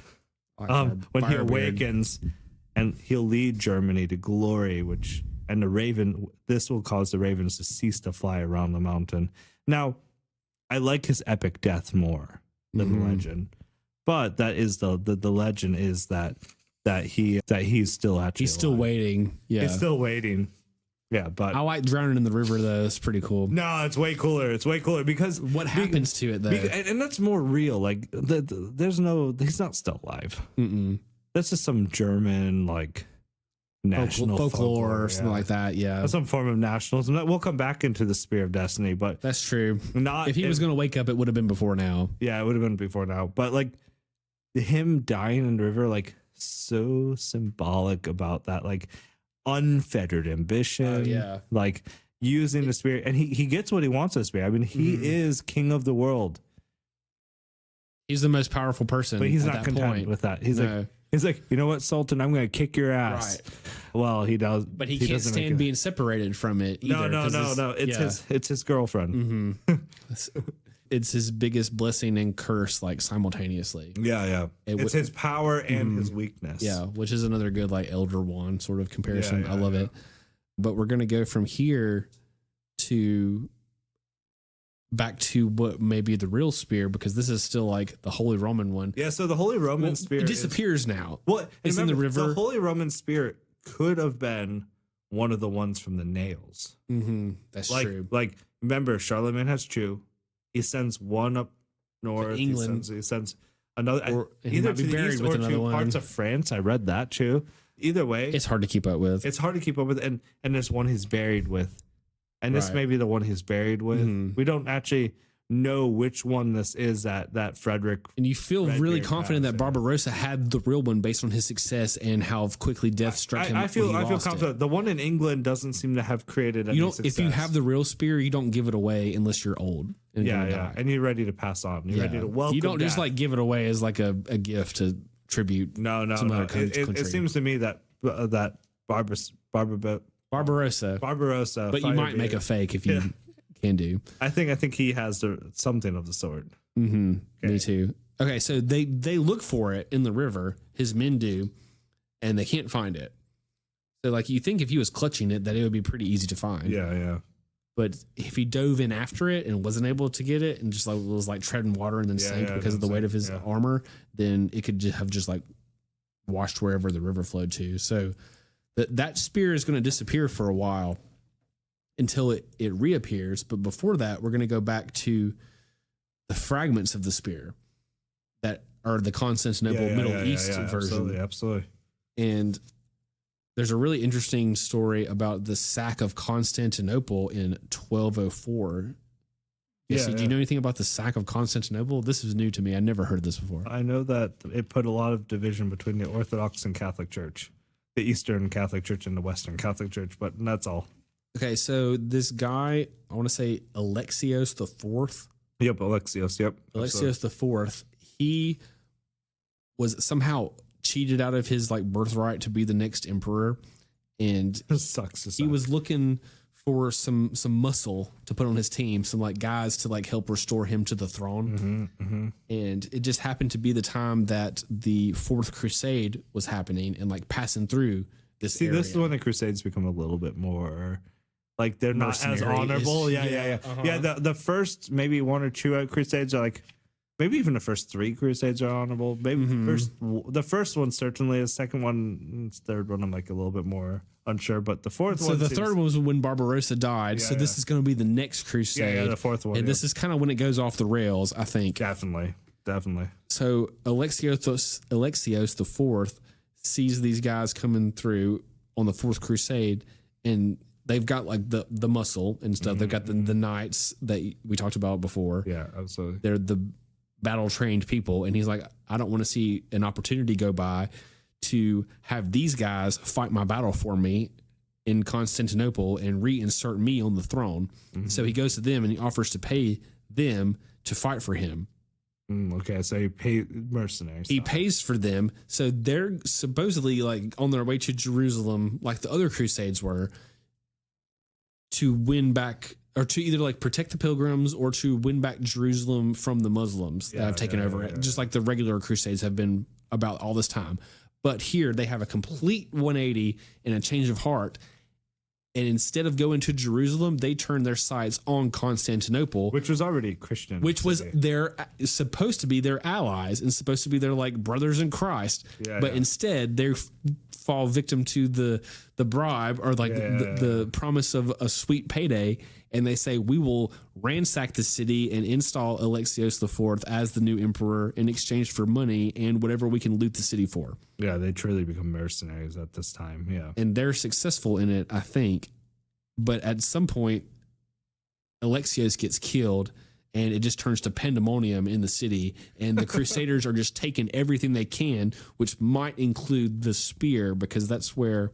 when he awakens, and he'll lead Germany to glory, this will cause the ravens to cease to fly around the mountain. Now, I like his epic death more than the legend, but that is the legend is that he's still actually alive. Waiting. Yeah, he's still waiting. Yeah, but I like drowning in the river though. It's pretty cool. No, it's way cooler. It's way cooler because what happens to it though, and that's more real. Like he's not still alive. Mm-mm. That's just some German like national folklore or something like that. Yeah, that's some form of nationalism. We'll come back into the Spear of Destiny, but that's true. Not if he was going to wake up, it would have been before now. Yeah, it would have been before now. But like him dying in the river, like so symbolic about that, like unfettered ambition. Yeah, like using the spear, and he gets what he wants with the spear. I mean, he is king of the world. He's the most powerful person, but he's at not that content point. with that. He's like, you know what, Sultan, I'm going to kick your ass. Right. Well, he does, but he can't stand being separated from it either. No. It's his girlfriend. Mm-hmm. It's his biggest blessing and curse, like simultaneously. Yeah. It's his power and his weakness. Yeah, which is another good like Elder Wand sort of comparison. I love it. But we're gonna go from here to back to what may be the real spear, because this is still like the Holy Roman one. Yeah, so the Holy Roman spear it disappears now. Well, it's in the river. The Holy Roman spear could have been one of the ones from the nails. Mm-hmm. That's true. Like remember, Charlemagne has two. He sends one up north. To England. He sends another either to the east or to parts of France. I read that too. Either way, it's hard to keep up with. And there's one he's buried with, and this may be the one he's buried with. Mm-hmm. We don't actually know which one this is that Frederick. And you feel really confident that Barbarossa had the real one based on his success and how quickly death struck him. I feel confident. The one in England doesn't seem to have created any success. If you have the real spear, you don't give it away unless you're old. And and you're ready to pass on. You're ready to welcome. You don't death. just like give it away as like a gift to tribute. No. It seems to me that Barbarossa. But you might make a fake if you can do. I think he has something of the sort. Mm-hmm. Okay. Me too. Okay, so they look for it in the river. His men do, and they can't find it. So like you think if he was clutching it, that it would be pretty easy to find. Yeah. But if he dove in after it and wasn't able to get it, and just like was like treading water and then sank because of the weight of his armor, then it could have just like washed wherever the river flowed to. So that spear is going to disappear for a while until it reappears. But before that, we're going to go back to the fragments of the spear that are the Constantinople Middle East version. Absolutely. And there's a really interesting story about the sack of Constantinople in 1204. So do you know anything about the sack of Constantinople? This is new to me. I never heard of this before. I know that it put a lot of division between the Orthodox and Catholic Church, the Eastern Catholic Church and the Western Catholic Church, but that's all. Okay, so this guy, I want to say Alexios the Fourth. Yep, Alexios. Yep, Alexios the Fourth. He was somehow cheated out of his like birthright to be the next emperor, and this sucks. He was looking for some muscle to put on his team, some like guys to like help restore him to the throne. And it just happened to be the time that the Fourth Crusade was happening and like passing through this area. This is when the Crusades become a little bit more like they're not as honorable. Yeah. The first maybe one or two Crusades are like, maybe even the first three Crusades are honorable. Maybe the first one certainly. The second one, third one, I'm like a little bit more unsure. But the fourth one. So the third one was when Barbarossa died. So this is going to be the next Crusade. Yeah, the fourth one. And this is kind of when it goes off the rails, I think. Definitely. So Alexios the Fourth sees these guys coming through on the Fourth Crusade, and they've got like the muscle and stuff. They've got the knights that we talked about before. Yeah, absolutely. They're battle trained people. And he's like, I don't want to see an opportunity go by to have these guys fight my battle for me in Constantinople and reinsert me on the throne. So he goes to them and he offers to pay them to fight for him. Okay, so he pays mercenaries. He pays for them. So they're supposedly like on their way to Jerusalem, like the other crusades were, to win back or to either like protect the pilgrims or to win back Jerusalem from the Muslims that have taken over it, just like the regular crusades have been about all this time. But here they have a complete 180 and a change of heart. And instead of going to Jerusalem, they turn their sights on Constantinople, which was already Christian, which was supposed to be their allies and supposed to be their like brothers in Christ. But instead, they fall victim to the bribe or like the promise of a sweet payday, and they say, we will ransack the city and install Alexios IV as the new emperor in exchange for money and whatever we can loot the city for. Yeah, they truly become mercenaries at this time. Yeah. And they're successful in it, I think. But at some point, Alexios gets killed and it just turns to pandemonium in the city. And the Crusaders are just taking everything they can, which might include the spear, because that's where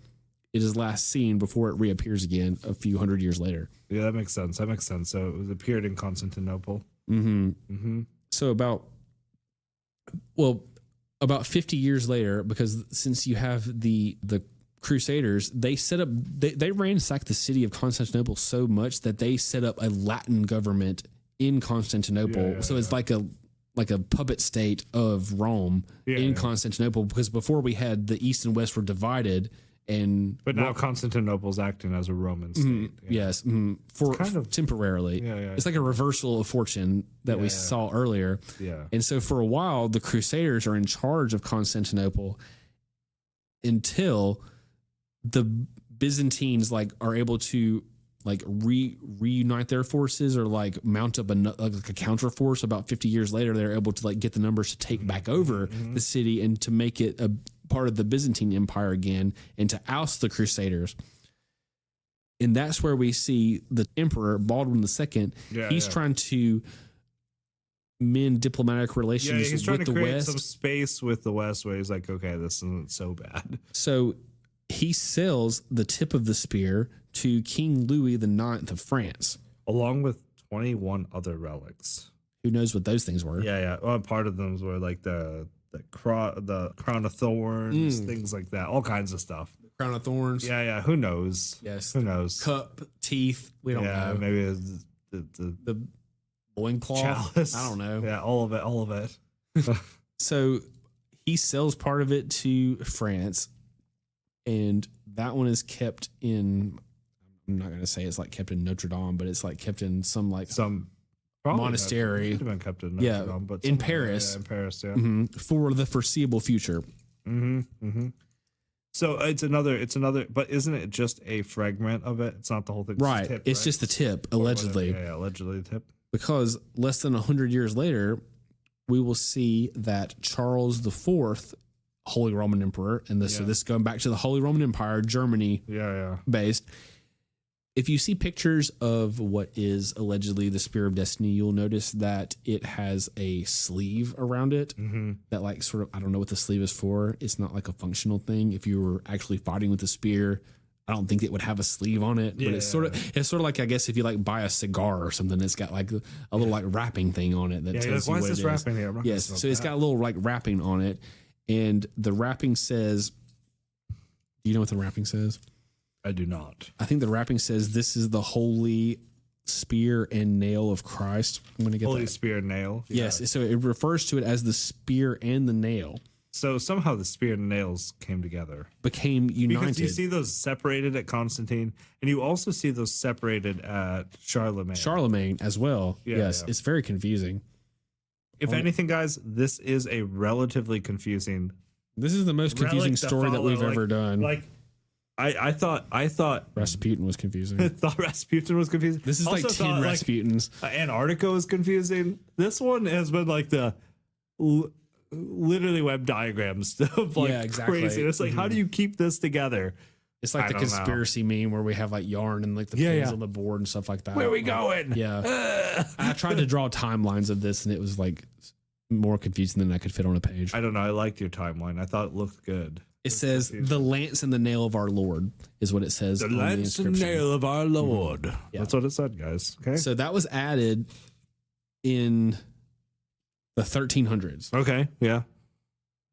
it is last seen before it reappears again a few hundred years later. Yeah, that makes sense. So it appeared in Constantinople. So about 50 years later, because since you have the Crusaders, they set up, they ransacked the city of Constantinople so much that they set up a Latin government in Constantinople. So it's like a puppet state of Rome in Constantinople, because before we had the East and West were divided. But now Constantinople's acting as a Roman state. Yes, for kind of temporarily. It's like a reversal of fortune that we saw earlier. And so for a while, the Crusaders are in charge of Constantinople until the Byzantines like are able to like reunite their forces or like mount up like a counter force. About 50 years later, they're able to like get the numbers to take back over the city and to make it a part of the Byzantine Empire again and to oust the Crusaders. And that's where we see the emperor Baldwin II. He's trying to mend diplomatic relations he's trying with to the create West. some space with the West where he's like, okay, this isn't so bad. So he sells the tip of the spear to King Louis IX of France, along with 21 other relics. Who knows what those things were? Well, part of them were like the crown of thorns, things like that, all kinds of stuff. Crown of thorns. Who knows? Yes. Who knows? Cup, teeth. We don't know. Maybe it's the loincloth. Chalice. I don't know. Yeah, all of it. So he sells part of it to France, and that one is kept in. I'm not going to say it's like kept in Notre Dame, but it's like kept in some monastery. Could have been kept in Notre Dame, but in Paris. In Paris, for the foreseeable future. So it's another, but isn't it just a fragment of it? It's not the whole thing. Right. Tip, it's just the tip, allegedly. Allegedly the tip. Because less than 100 years later, we will see that Charles IV, Holy Roman Emperor, and so this is going back to the Holy Roman Empire, Germany based. If you see pictures of what is allegedly the Spear of Destiny, you'll notice that it has a sleeve around it that like sort of, I don't know what the sleeve is for. It's not like a functional thing. If you were actually fighting with the spear, I don't think it would have a sleeve on it, but it's sort of like, I guess if you like buy a cigar or something, it's got like a little like wrapping thing on it that tells you what it is. Wrapping here? Yes. So it's got a little like wrapping on it, and the wrapping says, do you know what the wrapping says? I do not. I think the wrapping says this is the holy spear and nail of Christ. I'm going to get holy that. Spear and nail. Yes. So it refers to it as the spear and the nail. So somehow the spear and nails came together. Became united. Because you see those separated at Constantine, and you also see those separated at Charlemagne. Charlemagne as well. Yes. It's very confusing. If anything, guys, this is a relatively confusing. This is the most confusing story that we've ever done. I thought Rasputin was confusing. I thought Rasputin was confusing. This is also like 10 Rasputins. Antarctica was confusing. This one has been like the literally web diagrams of like crazy. It's like, how do you keep this together? It's like the conspiracy meme where we have like yarn and like the pins on the board and stuff like that. Where are we going? Yeah. I tried to draw timelines of this and it was like more confusing than I could fit on a page. I don't know. I liked your timeline. I thought it looked good. It says the lance and the nail of our Lord is what it says. The lance and nail of our Lord. Yeah. That's what it said, guys. Okay. So that was added in the 1300s. Okay. Yeah.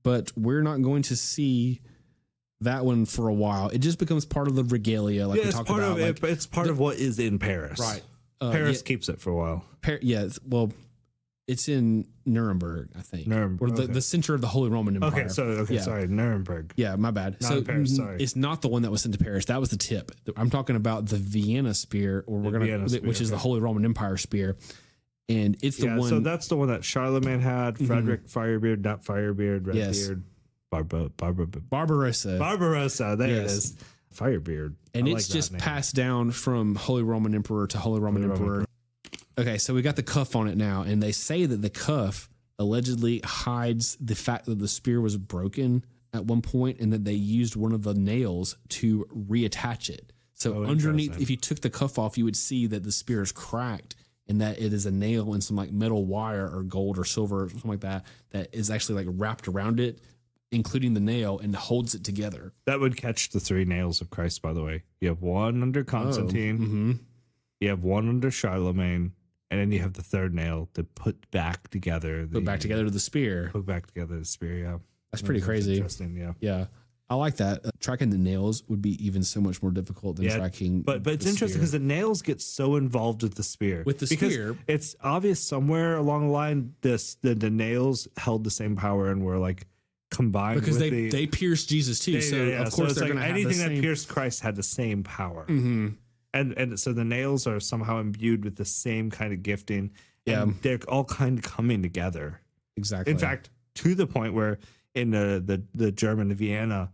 But we're not going to see that one for a while. It just becomes part of the regalia, like we talked about. It's part of what is in Paris. Right. Paris keeps it for a while. Well, it's in Nuremberg, I think. Nuremberg. Or the center of the Holy Roman Empire. Sorry, Nuremberg. Yeah, my bad. Not Paris, sorry. It's not the one that was sent to Paris. That was the tip. I'm talking about the Vienna spear, which is the Holy Roman Empire spear. And it's the one. So that's the one that Charlemagne had. Frederick Firebeard, not Firebeard, Redbeard. Barbarossa. There it is. Firebeard. And it's just passed down from Holy Roman Emperor to Holy Roman Emperor. Okay, so we got the cuff on it now, and they say that the cuff allegedly hides the fact that the spear was broken at one point and that they used one of the nails to reattach it. So underneath, if you took the cuff off, you would see that the spear is cracked and that it is a nail and some like metal wire or gold or silver or something like that is actually like wrapped around it, including the nail, and holds it together. That would catch the 3 nails of Christ, by the way. You have one under Constantine. You have one under Charlemagne. And then you have the 3rd nail to put back together. Put back together the spear. Yeah. That's pretty crazy. Interesting, yeah. Yeah. I like that. Tracking the nails would be even so much more difficult than tracking. But it's interesting because the nails get so involved with the spear. Spear. It's obvious somewhere along the line the nails held the same power and were like combined because they pierced Jesus too. Of course they're going to have anything that pierced Christ had the same power. Mm-hmm. And so the nails are somehow imbued with the same kind of gifting. And they're all kind of coming together. Exactly. In fact, to the point where in the German Vienna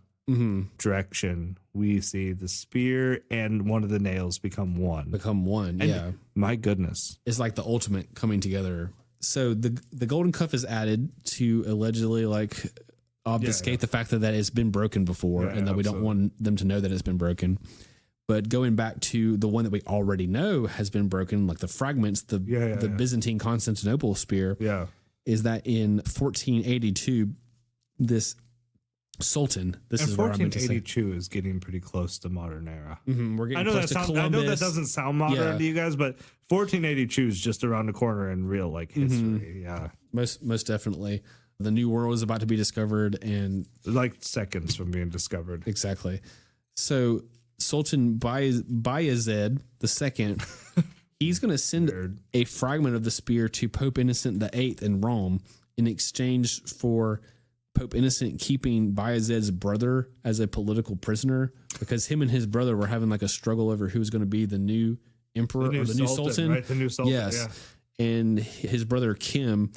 direction, we see the spear and one of the nails become one. And my goodness. It's like the ultimate coming together. So the golden cuff is added to allegedly like obfuscate the fact that it's been broken before and that we don't want them to know that it's been broken. But going back to the one that we already know has been broken, like the fragments, the Byzantine Constantinople spear, is that in 1482, this Sultan, is where I'm going to say. 1482 is getting pretty close to modern era. We're getting I know that doesn't sound modern to you guys, but 1482 is just around the corner in real like history. Yeah, most definitely. The new world is about to be discovered, and like seconds from being discovered. Exactly. So Sultan Bayezid II, he's going to send a fragment of the spear to Pope Innocent VIII in Rome in exchange for Pope Innocent keeping Bayezid's brother as a political prisoner, because him and his brother were having like a struggle over who was going to be the new emperor or the new sultan. Right, the new sultan. Yes. Yeah. And his brother Kim,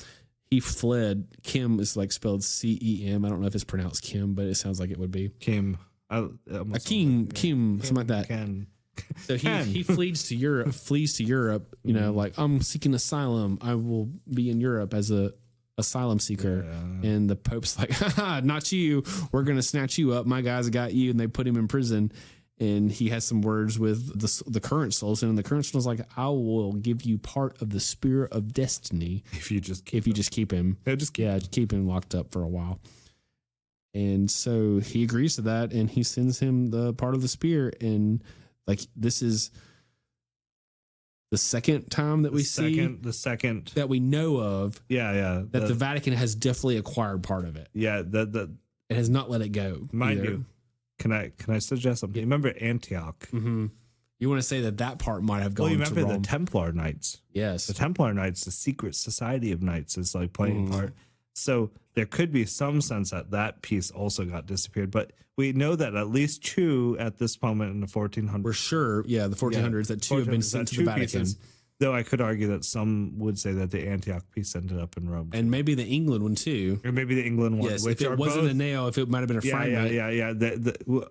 he fled. Kim is like spelled C-E-M. I don't know if it's pronounced Kim, but it sounds like it would be. Kim. Kim, something like that. So he flees to Europe, you know, like I'm seeking asylum. I will be in Europe as a asylum seeker. And the Pope's like, haha, not you. We're going to snatch you up. My guys got you. And they put him in prison. And he has some words with the current Sultan. And the current Sultan's like, I will give you part of the spear of destiny. If you just keep him. Keep him locked up for a while. And so he agrees to that, and he sends him the part of the spear. And like, this is the second time that the second that we know of. That the Vatican has definitely acquired part of it. Yeah. It has not let it go. Mind you, can I suggest something? You remember Antioch? Mm-hmm. You want to say that part might have gone to Rome. Well, you remember the Templar Knights? Yes. The Templar Knights, the secret society of knights, is like playing part. So there could be some sense that piece also got disappeared, but we know that at least 2 at this moment in the 1400s. We're sure, the 1400s, that 2 have been sent to the Vatican. Pieces, though I could argue that some would say that the Antioch piece ended up in Rome. And maybe the England one too. Or maybe the England one. Yes, which if it wasn't a nail, if it might have been a fragment. Yeah.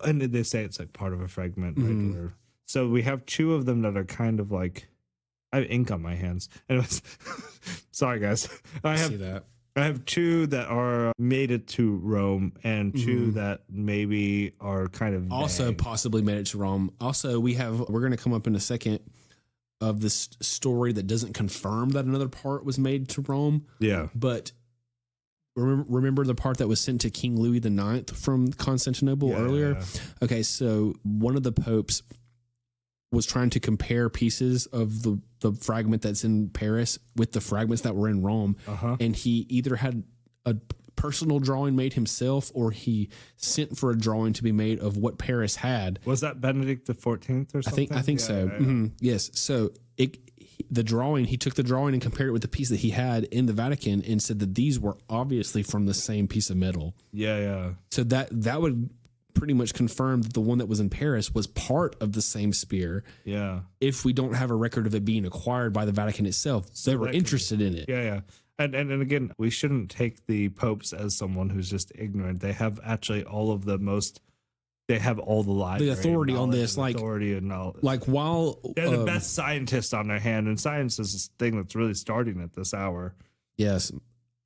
And they say it's like part of a fragment. Right? So we have 2 of them that are kind of like, I have ink on my hands. Anyways, sorry guys. I see that. I have 2 that are made it to Rome and 2 that maybe are kind of also possibly made it to Rome. Also, we're going to come up in a second of this story that doesn't confirm that another part was made to Rome. Yeah. But remember the part that was sent to King Louis IX from Constantinople earlier? Yeah. Okay, so one of the popes was trying to compare pieces of the fragment that's in Paris with the fragments that were in Rome. And he either had a personal drawing made himself or he sent for a drawing to be made of what Paris had. Was that Benedict XIV or something? I think so. Yeah. Mm-hmm. Yes. So he took the drawing and compared it with the piece that he had in the Vatican and said that these were obviously from the same piece of metal. Yeah. So that would pretty much confirm that the one that was in Paris was part of the same spear. Yeah. If we don't have a record of it being acquired by the Vatican itself, so they were interested in it. Yeah. And again, we shouldn't take the popes as someone who's just ignorant. They have actually they have all the library, the authority on this, authority and knowledge. Like while they're the best scientists on their hand, and science is this thing that's really starting at this hour. Yes,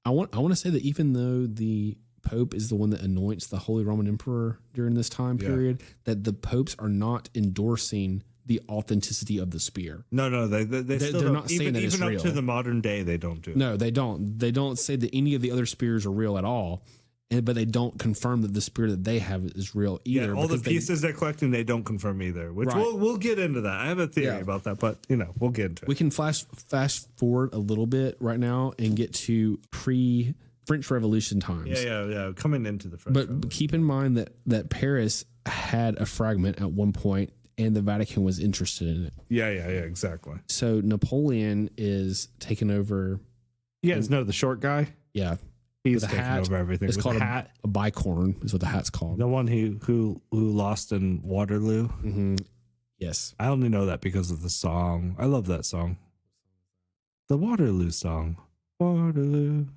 I want to say that even though the Pope is the one that anoints the Holy Roman Emperor during this time period, that the popes are not endorsing the authenticity of the spear. No, they're still not saying that it's even real. Up to the modern day, they don't do it. No, they don't. They don't say that any of the other spears are real at all. But they don't confirm that the spear that they have is real either. Yeah, all the pieces they're collecting, they don't confirm either. Which we'll get into that. I have a theory about that, but we'll get into it. We can fast forward a little bit right now and get to pre-French Revolution times. Yeah. Coming into the French Revolution. But keep in mind that Paris had a fragment at one point, and the Vatican was interested in it. Yeah, exactly. So Napoleon is taking over. The short guy. Yeah. He's taking over everything. It's called a bicorn, is what the hat's called. The one who lost in Waterloo. Mm-hmm. Yes. I only know that because of the song. I love that song. The Waterloo song. Waterloo.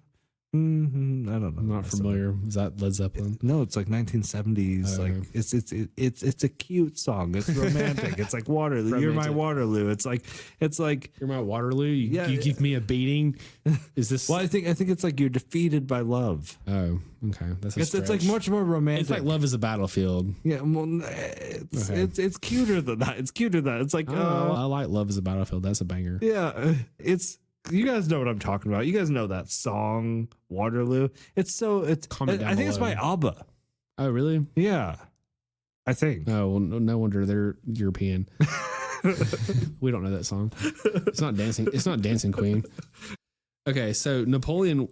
I don't know. I'm not familiar. Is that Led Zeppelin? No, it's like 1970s. Like it's a cute song. It's romantic. It's like Waterloo. You're my Waterloo. It's like you're my Waterloo. You give me a beating. Is this? Well, I think it's like you're defeated by love. Oh, okay. It's like much more romantic. It's like Love is a Battlefield. Yeah, well, it's cuter than that. It's cuter than that. It's like I like Love is a Battlefield. That's a banger. Yeah, you guys know what I'm talking about. You guys know that song, Waterloo. I think it's by ABBA. Oh, really? Yeah, I think. Oh, well, no wonder they're European. We don't know that song. It's not Dancing Queen. Okay, so Napoleon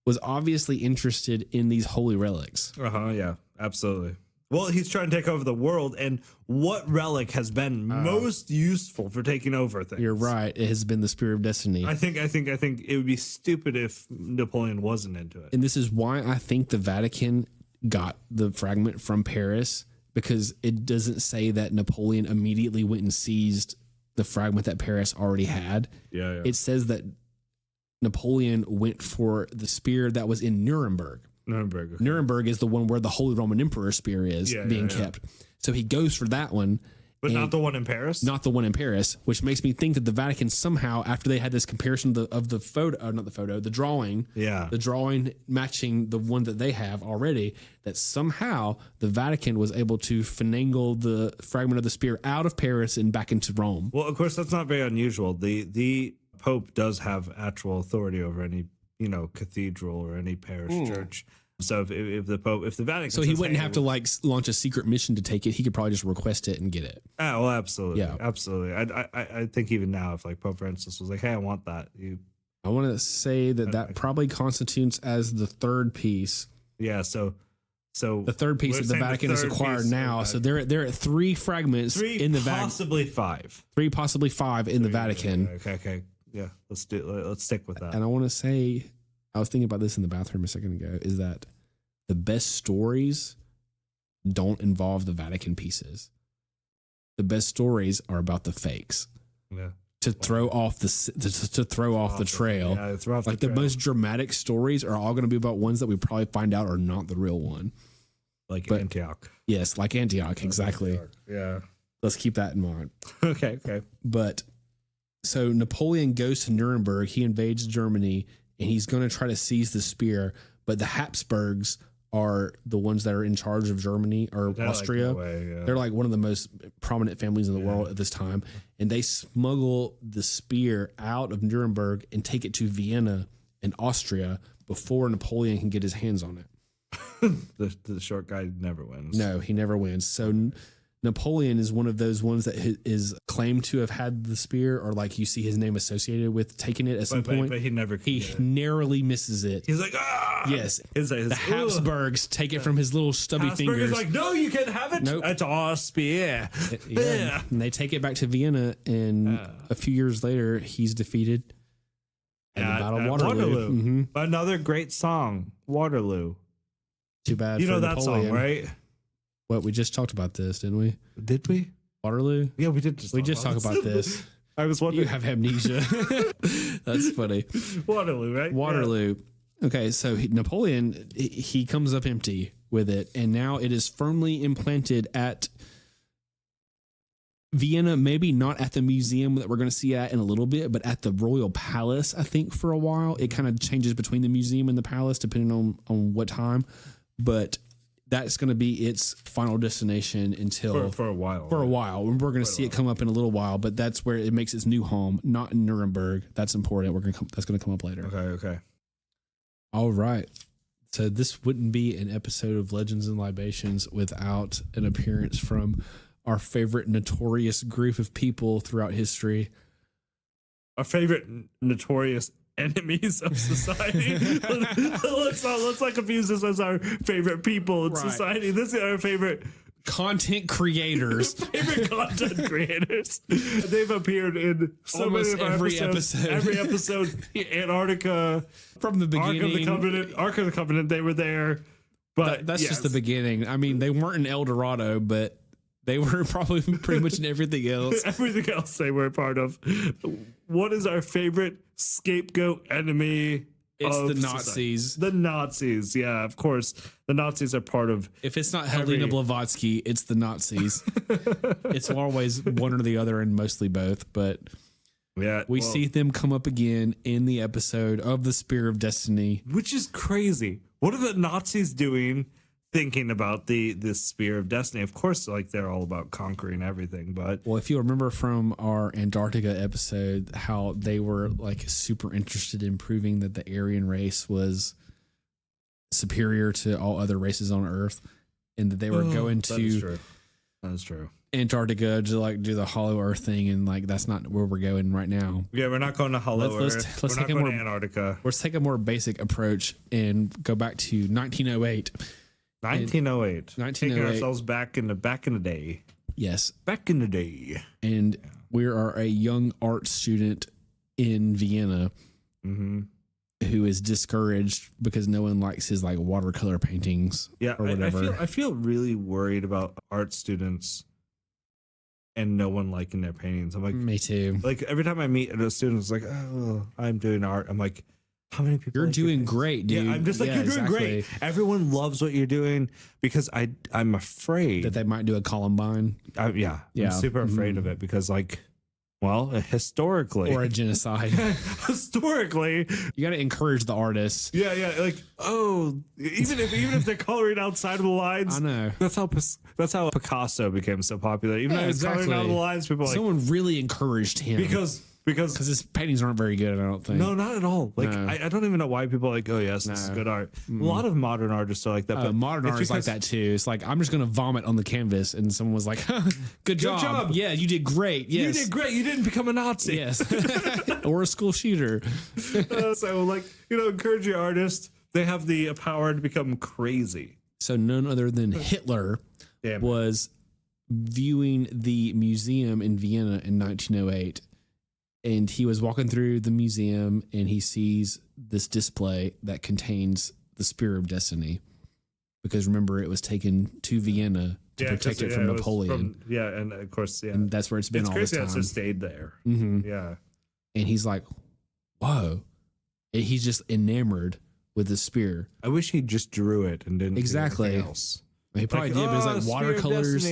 was obviously interested in these holy relics. Yeah, absolutely. Well, he's trying to take over the world, and what relic has been most useful for taking over things? You're right. It has been the Spear of Destiny. I think it would be stupid if Napoleon wasn't into it. And this is why I think the Vatican got the fragment from Paris, because it doesn't say that Napoleon immediately went and seized the fragment that Paris already had. Yeah. It says that Napoleon went for the spear that was in Nuremberg. Nuremberg is the one where the Holy Roman Emperor spear is being kept. So he goes for that one. But not the one in Paris? Not the one in Paris, which makes me think that the Vatican somehow, after they had this comparison of the photo, not the photo, the drawing, the drawing matching the one that they have already, that somehow the Vatican was able to finagle the fragment of the spear out of Paris and back into Rome. Well, of course, that's not very unusual. The Pope does have actual authority over any cathedral or any parish church. So if the Vatican, so he wouldn't have to launch a secret mission to take it. He could probably just request it and get it. Oh, well, absolutely, absolutely. I think even now, if like Pope Francis was like, "Hey, I want that," I want to say that probably constitutes as the third piece. Yeah. So the third piece that the Vatican has acquired now. So they're at three fragments in the Vatican, possibly five. Three, possibly five in the Vatican. Okay. Yeah. Let's stick with that. And I want to say, I was thinking about this in the bathroom a second ago, is that the best stories don't involve the Vatican pieces. The best stories are about the fakes. Yeah. To throw off the trail. Yeah, throw off the most dramatic stories are all going to be about ones that we probably find out are not the real one. Like Antioch. Yes, like Antioch, exactly. Antioch. Yeah. Let's keep that in mind. Okay. But so Napoleon goes to Nuremberg, he invades Germany, and he's going to try to seize the spear, but the Habsburgs are the ones that are in charge of Germany or Austria. They're like one of the most prominent families in the world at this time. And they smuggle the spear out of Nuremberg and take it to Vienna in Austria, before Napoleon can get his hands on it. The short guy never wins. No, he never wins. So Napoleon is one of those ones that is claimed to have had the spear, or like you see his name associated with taking it at some point. But he never. He narrowly misses it. He's like, ah. Yes. The Habsburgs take it from his little stubby fingers. Is like, no, you can't have it. Nope. It's our spear. Yeah. And they take it back to Vienna, and a few years later, he's defeated in the Battle of Waterloo. Mm-hmm. Another great song, Waterloo. Too bad. You for know Napoleon. that song, right? What, we just talked about this, didn't we? Did we? Waterloo? Yeah, we did. We just talked about this. I was wondering. You have amnesia. That's funny. Waterloo, right? Waterloo. Yeah. Okay, so Napoleon, he comes up empty with it, and now it is firmly implanted at Vienna, maybe not at the museum that we're going to see at in a little bit, but at the Royal Palace, I think, for a while. It kind of changes between the museum and the palace, depending on what time. But that's going to be its final destination until for a while. For a while. We're going to see it come up in a little while, but that's where it makes its new home, not in Nuremberg. That's important. That's going to come up later. Okay. All right. So this wouldn't be an episode of Legends and Libations without an appearance from our favorite notorious group of people throughout history. Our favorite notorious enemies of society. let's not confuse this as our favorite people in society. This is our favorite content creators. Favorite content creators. They've appeared in almost many of every episode. Every episode. Antarctica, from the beginning. Ark of the Covenant. They were there, but that's just the beginning. I mean, they weren't in El Dorado, but they were probably pretty much in everything else. Everything else they were a part of. What is our favorite scapegoat enemy? It's the Society? Nazis. The Nazis, yeah, of course. The Nazis are part of. If it's not Helena Blavatsky, it's the Nazis. It's always one or the other, and mostly both. But yeah, we see them come up again in the episode of the Spear of Destiny, which is crazy. What are the Nazis doing? Thinking about the Spear of Destiny, of course, like they're all about conquering everything. But well, if you remember from our Antarctica episode, how they were like super interested in proving that the Aryan race was superior to all other races on Earth, and that they were going to that is true Antarctica to like do the Hollow Earth thing, and like that's not where we're going right now. Yeah, we're not going to Hollow Earth. Let's we're take not going to Antarctica. Let's take a more basic approach and go back to 1908. 1908. Taking ourselves back in the day. Yes. Back in the day. And we are a young art student in Vienna who is discouraged because no one likes his like watercolor paintings or whatever. I feel really worried about art students and no one liking their paintings. I'm like, me too. Like every time I meet a student, it's like, oh, I'm doing art. I'm like, how many people? You're doing great, dude. Yeah, I'm just like, you're doing great. Everyone loves what you're doing because I'm afraid that they might do a Columbine. I'm super afraid of it because historically or a genocide. Historically, you got to encourage the artists. Yeah, like even if they're coloring outside of the lines. I know that's how Picasso became so popular. Even though he's coloring out of the lines, people someone really encouraged him because his paintings aren't very good. I don't think. No, not at all. Like I don't even know why people are like, oh yes, this is good art. A lot of modern artists are like that. But modern art is like that too. It's like I'm just gonna vomit on the canvas, and someone was like, "Good job. Yeah, you did great. Yes, you did great. You didn't become a Nazi. Yes, or a school shooter." So encourage your artists. They have the power to become crazy. So none other than Hitler was viewing the museum in Vienna in 1908. And he was walking through the museum and he sees this display that contains the Spear of Destiny. Because remember, it was taken to Vienna to protect it from Napoleon. And of course, and that's where it's been all this time. It's crazy it's stayed there. Mm-hmm. Yeah. And he's like, whoa. And he's just enamored with the spear. I wish he just drew it and didn't do anything else. He probably did, but it's like watercolors.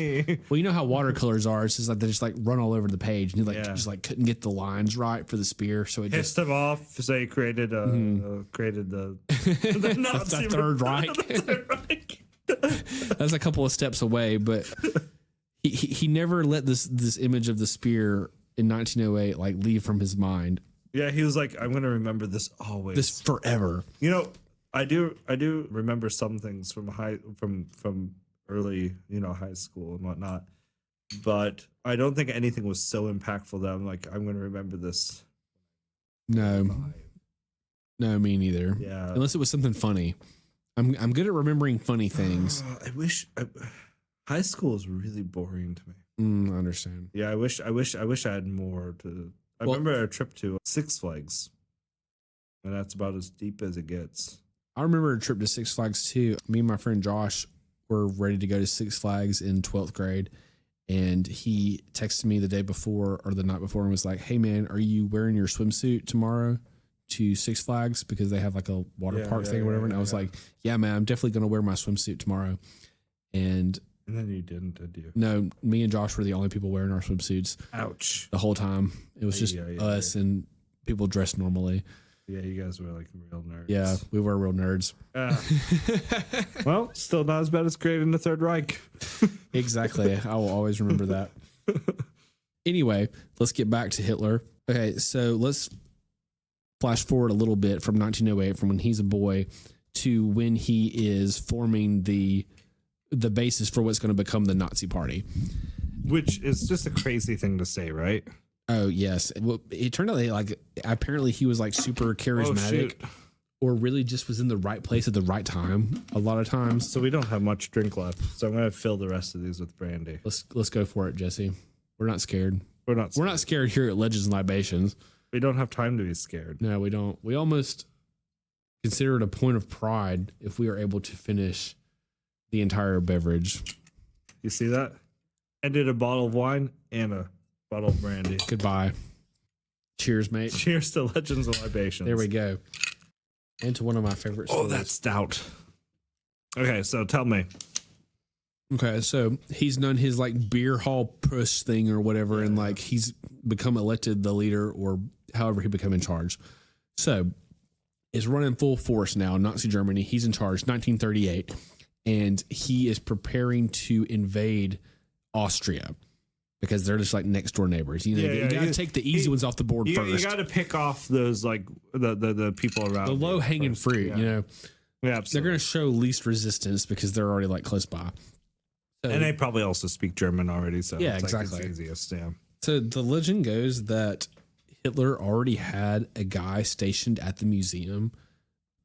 Well, you know how watercolors are. It's just like they just like run all over the page, and he just like couldn't get the lines right for the spear, so it pissed him off. So he created created the Nazi Third Reich. That's a couple of steps away, but he never let this image of the spear in 1908 like leave from his mind. Yeah, he was like, I'm going to remember this always, this forever. I do remember some things from early, high school and whatnot, but I don't think anything was so impactful that I'm like, I'm going to remember this. No, me neither. Yeah. Unless it was something funny. I'm good at remembering funny things. High school is really boring to me. I understand. Yeah, I wish I had more to. I remember a trip to Six Flags, and that's about as deep as it gets. I remember a trip to Six Flags too. Me and my friend Josh were ready to go to Six Flags in 12th grade, and he texted me the day before or the night before and was like, "Hey man, are you wearing your swimsuit tomorrow to Six Flags because they have like a water park thing or whatever?" And I was like, "Yeah man, I'm definitely going to wear my swimsuit tomorrow." And then you didn't, did you? No, me and Josh were the only people wearing our swimsuits. Ouch. The whole time. It was just us and people dressed normally. Yeah, you guys were like real nerds. Yeah, we were real nerds. Well, still not as bad as creating the Third Reich. Exactly. I will always remember that. Anyway, let's get back to Hitler. Okay, so let's flash forward a little bit from 1908, from when he's a boy to when he is forming the basis for what's going to become the Nazi Party. Which is just a crazy thing to say, right? Oh, yes. Well, it turned out that apparently he was like super charismatic or really just was in the right place at the right time a lot of times. So we don't have much drink left. So I'm going to fill the rest of these with brandy. Let's go for it, Jesse. We're not scared. We're not scared here at Legends and Libations. We don't have time to be scared. No, we don't. We almost consider it a point of pride if we are able to finish the entire beverage. You see that? I did a bottle of wine and a bottle of brandy. Goodbye. Cheers, mate. Cheers to Legends and Libations. There we go. And to one of my favorite stores. Oh, that's stout. Okay, so tell me. Okay, so he's done his like beer hall push thing or whatever, and like he's become elected the leader or however he became in charge. So it's running full force now. Nazi Germany. He's in charge. 1938. And he is preparing to invade Austria because they're just like next door neighbors. You got to take the easy ones off the board first. You got to pick off those like the people around. The low hanging fruit, Yeah, absolutely. They're going to show least resistance because they're already like close by. So, and they probably also speak German already. So yeah, it's exactly. Like it's easiest, yeah. So the legend goes that Hitler already had a guy stationed at the museum,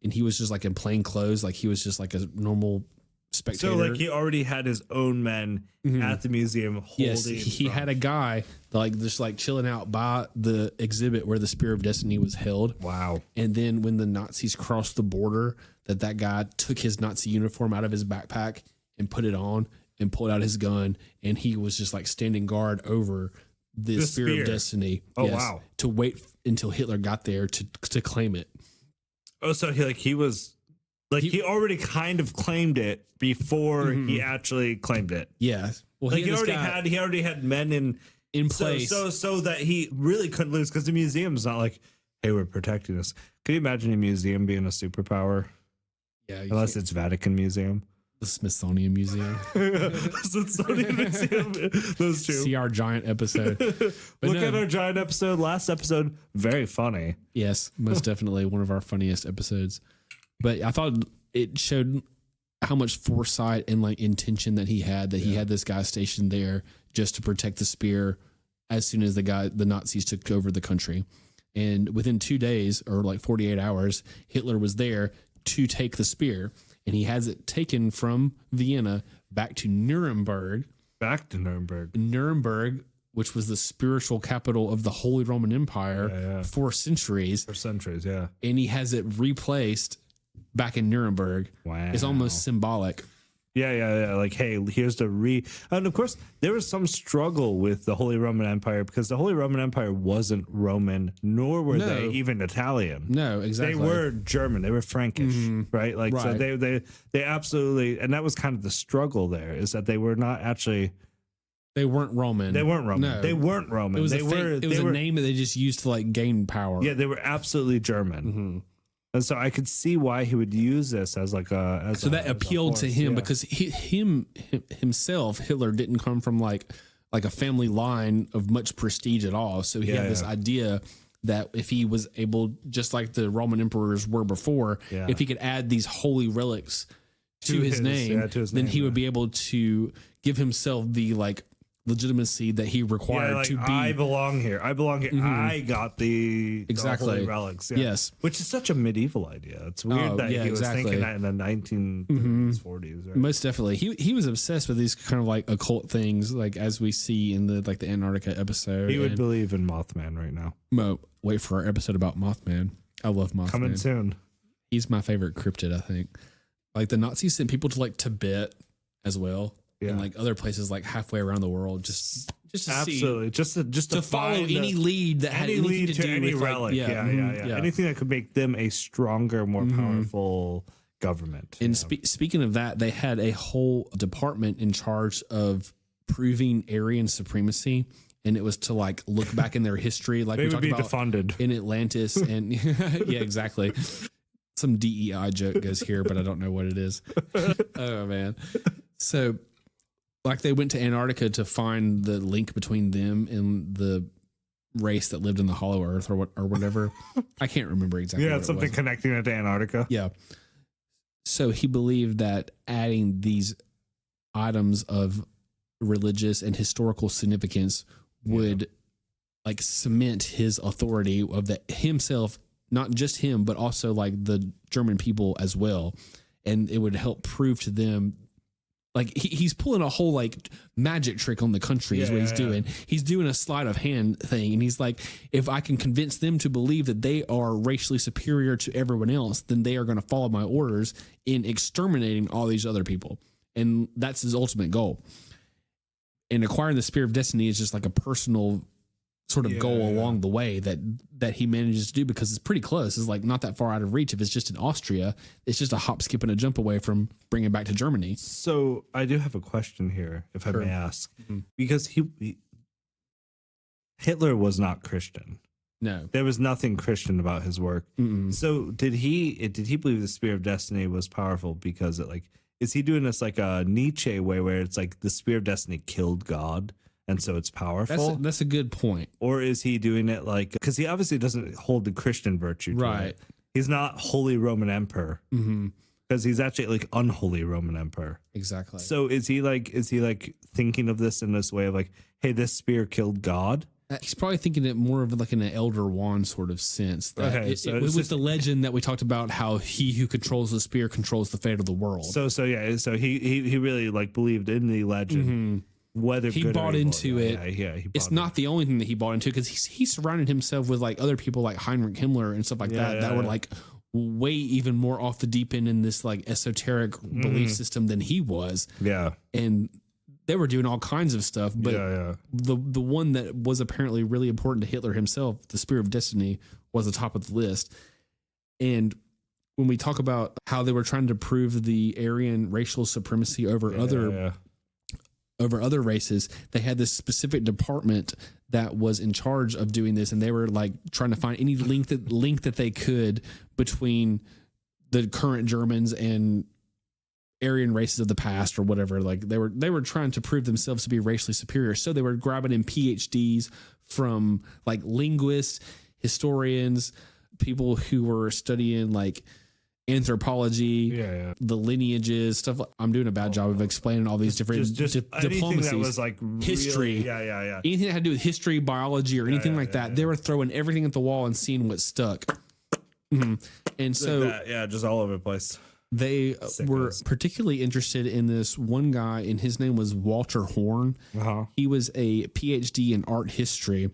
and he was just like in plain clothes, like he was just like a normal spectator. So like he already had his own men at the museum holding. Yes, he had a guy like just like chilling out by the exhibit where the Spear of Destiny was held. Wow. And then when the Nazis crossed the border, that guy took his Nazi uniform out of his backpack and put it on and pulled out his gun, and he was just like standing guard over the Spear of Destiny. Oh, wow. To wait until Hitler got there to claim it. Oh, so he was like he already kind of claimed it before he actually claimed it. Yeah. Well, like he already had men in place, so that he really couldn't lose because the museum's not like, hey, we're protecting us. Can you imagine a museum being a superpower? Yeah, unless it's Vatican Museum, the Smithsonian Museum, Smithsonian Museum. Those two. See our giant episode. Look at our giant episode. Last episode, very funny. Yes, most definitely one of our funniest episodes. But I thought it showed how much foresight and like intention that he had. He had this guy stationed there just to protect the spear as soon as the Nazis took over the country. And within 2 days or like 48 hours, Hitler was there to take the spear, and he has it taken from Vienna back to Nuremberg. Nuremberg, which was the spiritual capital of the Holy Roman Empire for centuries. Yeah. And he has it replaced back in Nuremberg. Wow. It's almost symbolic. Yeah. Like, hey, here's and of course, there was some struggle with the Holy Roman Empire because the Holy Roman Empire wasn't Roman, nor were they even Italian. No, exactly. They were German. They were Frankish, right? Like, so they absolutely, and that was kind of the struggle there, is that they were not actually. They weren't Roman. No. They weren't Roman. It was a name that they just used to like gain power. Yeah, they were absolutely German. And so I could see why he would use this as like a. That appealed to him because himself, Hitler, didn't come from like a family line of much prestige at all. So he had this idea that if he was able, just like the Roman emperors were before, if he could add these holy relics to his name, then he would be able to give himself the like legitimacy that he required to be. I belong here. I belong here. I got the holy relics. Yes, which is such a medieval idea. It's weird that he was thinking that in the 1930s, 40s. Right? Most definitely, he was obsessed with these kind of like occult things, like as we see in the Antarctica episode. He would believe in Mothman right now. Wait for our episode about Mothman. I love Mothman. Coming soon. He's my favorite cryptid, I think. Like the Nazis sent people to like Tibet as well. And like other places like halfway around the world, just to absolutely see, just to follow any lead that had anything to do any with relic, anything that could make them a stronger, more powerful government. And speaking of that, they had a whole department in charge of proving Aryan supremacy, and it was to like look back in their history, like they we would talked be about defunded in Atlantis, and yeah, exactly. Some DEI joke goes here, but I don't know what it is. Oh man, so. Like they went to Antarctica to find the link between them and the race that lived in the Hollow Earth or whatever. I can't remember exactly. Yeah, something connecting it to Antarctica. Yeah. So he believed that adding these items of religious and historical significance would like cement his authority of himself, not just him, but also like the German people as well. And it would help prove to them. Like he's pulling a whole like magic trick on the country is what he's doing. He's doing a sleight of hand thing. And he's like, if I can convince them to believe that they are racially superior to everyone else, then they are going to follow my orders in exterminating all these other people. And that's his ultimate goal. And acquiring the Spear of Destiny is just like a personal sort of goal along the way that he manages to do because it's pretty close. It's like not that far out of reach. If it's just in Austria, it's just a hop, skip, and a jump away from bringing it back to Germany. So I do have a question here, if I may ask, because Hitler was not Christian. No, there was nothing Christian about his work. So did he believe the Spear of Destiny was powerful because it like, is he doing this like a Nietzsche way where it's like the Spear of Destiny killed God? And so it's powerful. That's a good point. Or is he doing it like, because he obviously doesn't hold the Christian virtue to it. He's not Holy Roman Emperor because he's actually like unholy Roman Emperor. Exactly. So is he like thinking of this in this way of like, hey, this spear killed God? He's probably thinking it more of like in an Elder Wand sort of sense. That with the legend that we talked about, how he who controls the spear controls the fate of the world. So he really like believed in the legend. Whether he bought into it. It's not the only thing that he bought into because he surrounded himself with like other people like Heinrich Himmler and stuff like that were like way even more off the deep end in this like esoteric belief system than he was. Yeah. And they were doing all kinds of stuff, but the one that was apparently really important to Hitler himself, the Spear of Destiny, was the top of the list. And when we talk about how they were trying to prove the Aryan racial supremacy over other races, they had this specific department that was in charge of doing this, and they were like trying to find any link that they could between the current Germans and Aryan races of the past or whatever. Like they were trying to prove themselves to be racially superior. So they were grabbing in PhDs from like linguists, historians, people who were studying like anthropology, the lineages, stuff. I'm doing a bad job of explaining all these different diplomacies. That was like history, anything that had to do with history, biology, or anything like that. They were throwing everything at the wall and seeing what stuck. And so, just all over the place. They were particularly interested in this one guy, and his name was Walter Horn. He was a PhD in art history.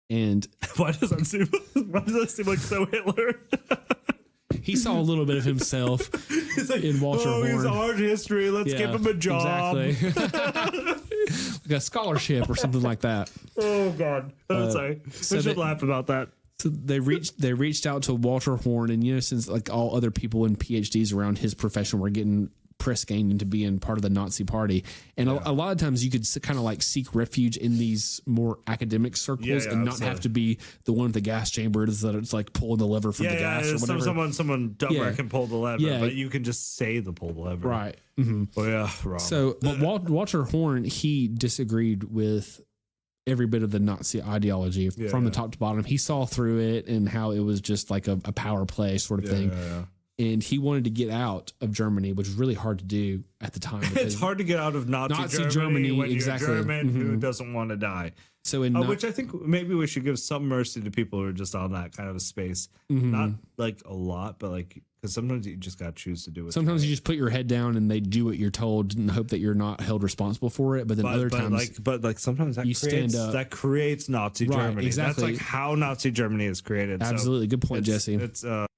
And why does that seem like so Hitler? He saw a little bit of himself in Walter Horn. He's art history. Let's give him a job. Exactly. Like a scholarship or something like that. Oh, God. Sorry. We should laugh about that. So they reached out to Walter Horn, and since like all other people in PhDs around his profession were getting press gained into being part of the Nazi party, and a lot of times you could kind of like seek refuge in these more academic circles and not have to be the one with the gas chamber that it's like pulling the lever for the gas or whatever. Someone dumber can pull the lever, but you can just say pull the lever, right? Wrong. So, but Walter Horn, he disagreed with every bit of the Nazi ideology from the top to bottom. He saw through it and how it was just like a power play sort of thing. And he wanted to get out of Germany, which was really hard to do at the time. It's hard to get out of Nazi Germany when exactly. you're German who doesn't want to die. So which I think maybe we should give some mercy to people who are just on that kind of a space. Not like a lot, but like, because sometimes you just got to choose to do it. Sometimes you just put your head down and they do what you're told and hope that you're not held responsible for it. But then other times, sometimes that stand up. That creates Nazi Germany. Exactly. That's like how Nazi Germany is created. Absolutely. Good point, Jesse.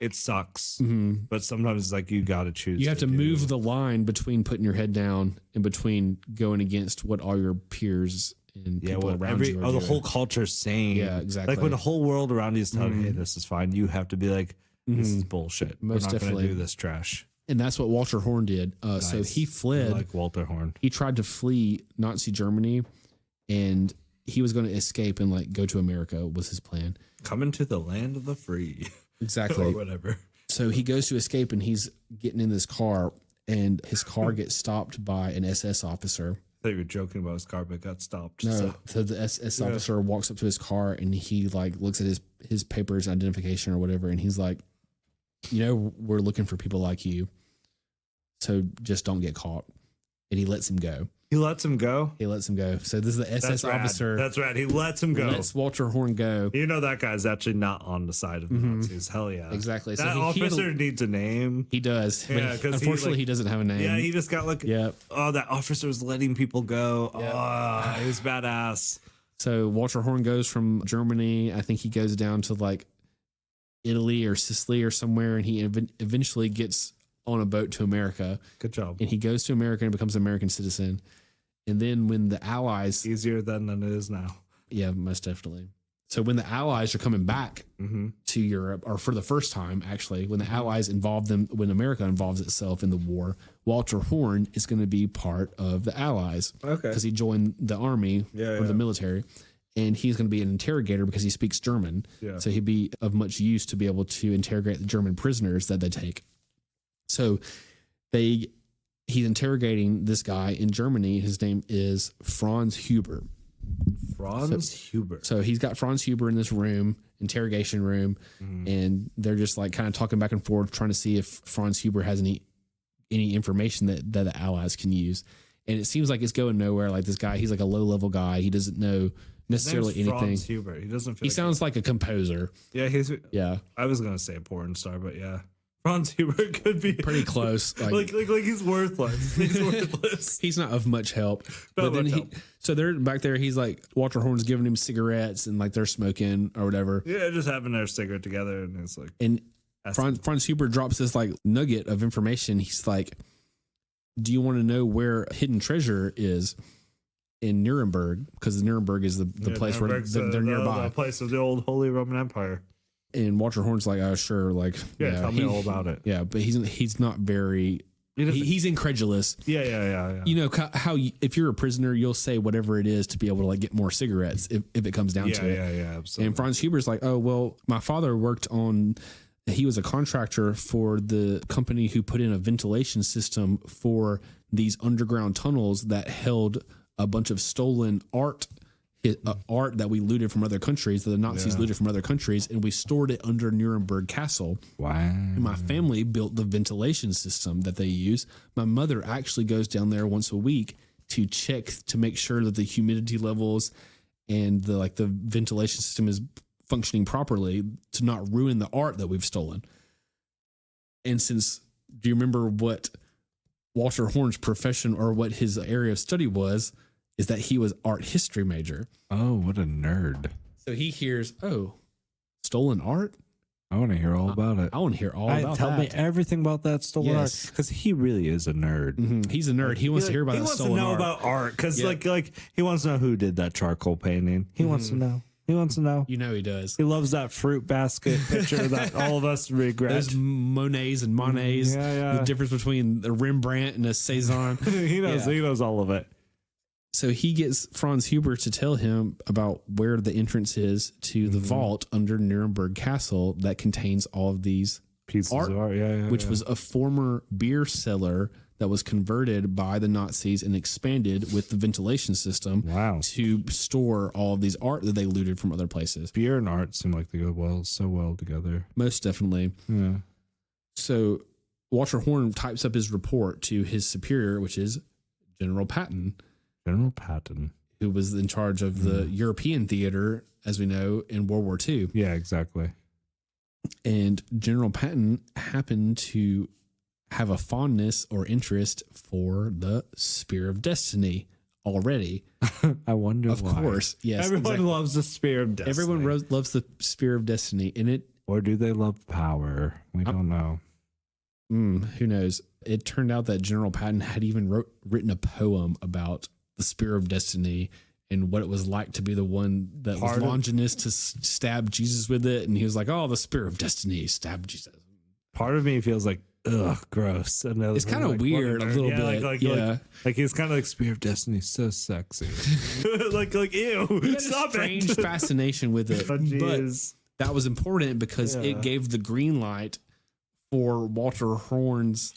It sucks, but sometimes it's like you got to choose. You have to move the line between putting your head down and between going against what all your peers and people around you are doing. The whole culture is saying. Yeah, exactly. Like when the whole world around you is telling you, hey, this is fine, you have to be like, this is bullshit. Most We're not definitely. going to do this trash. And that's what Walter Horn did. Nice. So he fled. Like Walter Horn. He tried to flee Nazi Germany, and he was going to escape and like go to America was his plan. Coming to the land of the free. Exactly. Or whatever. So he goes to escape, and he's getting in this car, and his car gets stopped by an SS officer. I thought you were joking about his car, but got stopped. No, so the SS officer walks up to his car, and he like looks at his papers, identification or whatever, and he's like, we're looking for people like you, so just don't get caught. And he lets him go. He lets him go? He lets him go. So this is the SS officer. That's right. He lets him go. Lets Walter Horn go. You know that guy's actually not on the side of the Nazis. Hell yeah. Exactly. That officer needs a name. He does. Yeah, because unfortunately he doesn't have a name. Yeah, he just got like, that officer was letting people go. Yep. Oh, he was badass. So Walter Horn goes from Germany. I think he goes down to like Italy or Sicily or somewhere, and he eventually gets on a boat to America. Good job. And he goes to America and becomes an American citizen. And then when the Allies... Easier than it is now. Yeah, most definitely. So when the Allies are coming back to Europe, or for the first time, actually, when the Allies when America involves itself in the war, Walter Horn is going to be part of the Allies. Okay. Because he joined the army or the military. And he's going to be an interrogator because he speaks German. Yeah. So he'd be of much use to be able to interrogate the German prisoners that they take. So he's interrogating this guy in Germany. His name is Franz Huber. Huber. So he's got Franz Huber in this room, interrogation room, and they're just like kind of talking back and forth, trying to see if Franz Huber has any information that the Allies can use. And it seems like it's going nowhere. Like this guy, he's like a low level guy. He doesn't know necessarily anything. Franz Huber. He doesn't. He sounds like a composer. Yeah, I was gonna say a porn star, but yeah. Franz Huber could be pretty close. Like he's worthless. He's worthless. He's not of much help. But then so they're back there. He's like, Walter Horn's giving him cigarettes and like they're smoking or whatever. Yeah, just having their cigarette together. And it's like, and Franz Huber drops this like nugget of information. He's like, do you want to know where hidden treasure is in Nuremberg? Because Nuremberg is the place where they're nearby. The place of the old Holy Roman Empire. And Walter Horn's like, oh, sure. Like, tell me all about it. Yeah, but he's not very, he's incredulous. Yeah. You know how if you're a prisoner, you'll say whatever it is to be able to like get more cigarettes if it comes down to it. Yeah, absolutely. And Franz Huber's like, oh, well, my father he was a contractor for the company who put in a ventilation system for these underground tunnels that held a bunch of stolen art that we looted from other countries, that the Nazis looted from other countries, and we stored it under Nuremberg Castle. Wow. And my family built the ventilation system that they use. My mother actually goes down there once a week to check to make sure that the humidity levels and the ventilation system is functioning properly to not ruin the art that we've stolen. And do you remember what Walter Horn's profession or what his area of study was? Is that he was art history major. Oh, what a nerd. So he hears, stolen art? I want to hear all about it. I want to hear all about that. Tell me everything about that stolen art. Because he really is a nerd. Mm-hmm. He's a nerd. He wants to hear about that stolen art. He wants to know about art. Because like he wants to know who did that charcoal painting. He wants to know. He wants to know. You know he does. He loves that fruit basket picture that all of us regret. There's Monets and Monets. Yeah. The difference between a Rembrandt and a Cezanne. He knows. Yeah. He knows all of it. So he gets Franz Huber to tell him about where the entrance is to the vault under Nuremberg Castle that contains all of these pieces of art, which was a former beer cellar that was converted by the Nazis and expanded with the ventilation system to store all of these art that they looted from other places. Spear and art seem like they go so well together. Most definitely. Yeah. So Walter Horn types up his report to his superior, which is General Patton. General Patton. Who was in charge of the European theater, as we know, in World War II. Yeah, exactly. And General Patton happened to have a fondness or interest for the Spear of Destiny already. I wonder of why. Of course, yes. Everyone loves the Spear of Destiny. Everyone loves the Spear of Destiny. Or do they love power? We don't know. Who knows? It turned out that General Patton had even written a poem about the Spear of Destiny and what it was like to be the one that was Longinus to stab Jesus with it. And he was like, oh, the Spear of Destiny stabbed Jesus. Part of me feels like, ugh, gross. It's kind of weird a little bit. Like he's kind of like Spear of Destiny, so sexy. like ew. He had a strange fascination with it. But that was important because it gave the green light for Walter Horn's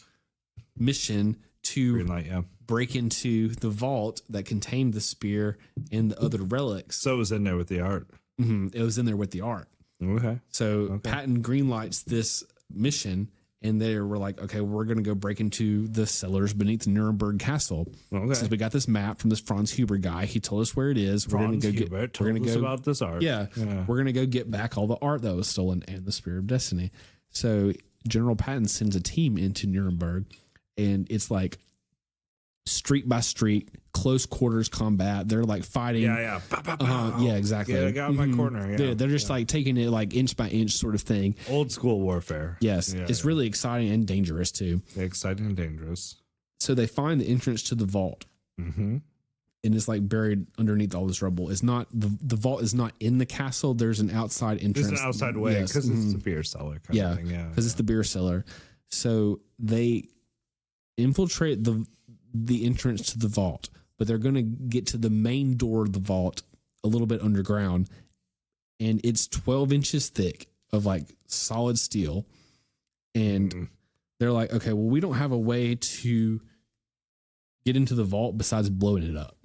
mission to break into the vault that contained the spear and the other relics. So it was in there with the art. Mm-hmm. It was in there with the art. Okay. So Patton greenlights this mission, and they were like, okay, we're going to go break into the cellars beneath Nuremberg Castle. Okay. Since we got this map from this Franz Huber guy, he told us where it is. We're going to go about this art. Yeah. We're going to go get back all the art that was stolen and the Spear of Destiny. So General Patton sends a team into Nuremberg, and it's like street by street, close quarters combat. They're like fighting. Yeah. Yeah, exactly. Yeah, I got in my corner. Yeah. They're just like taking it like inch by inch sort of thing. Old school warfare. Yes. It's really exciting and dangerous too. Yeah, exciting and dangerous. So they find the entrance to the vault. Mm-hmm. And it's like buried underneath all this rubble. It's not the vault is not in the castle. There's an outside entrance. There's an outside way because it's the beer cellar kind of thing. Yeah. Because it's the beer cellar. So they infiltrate the entrance to the vault, but they're going to get to the main door of the vault a little bit underground, and it's 12 inches thick of like solid steel. And they're like, okay, well, we don't have a way to get into the vault besides blowing it up.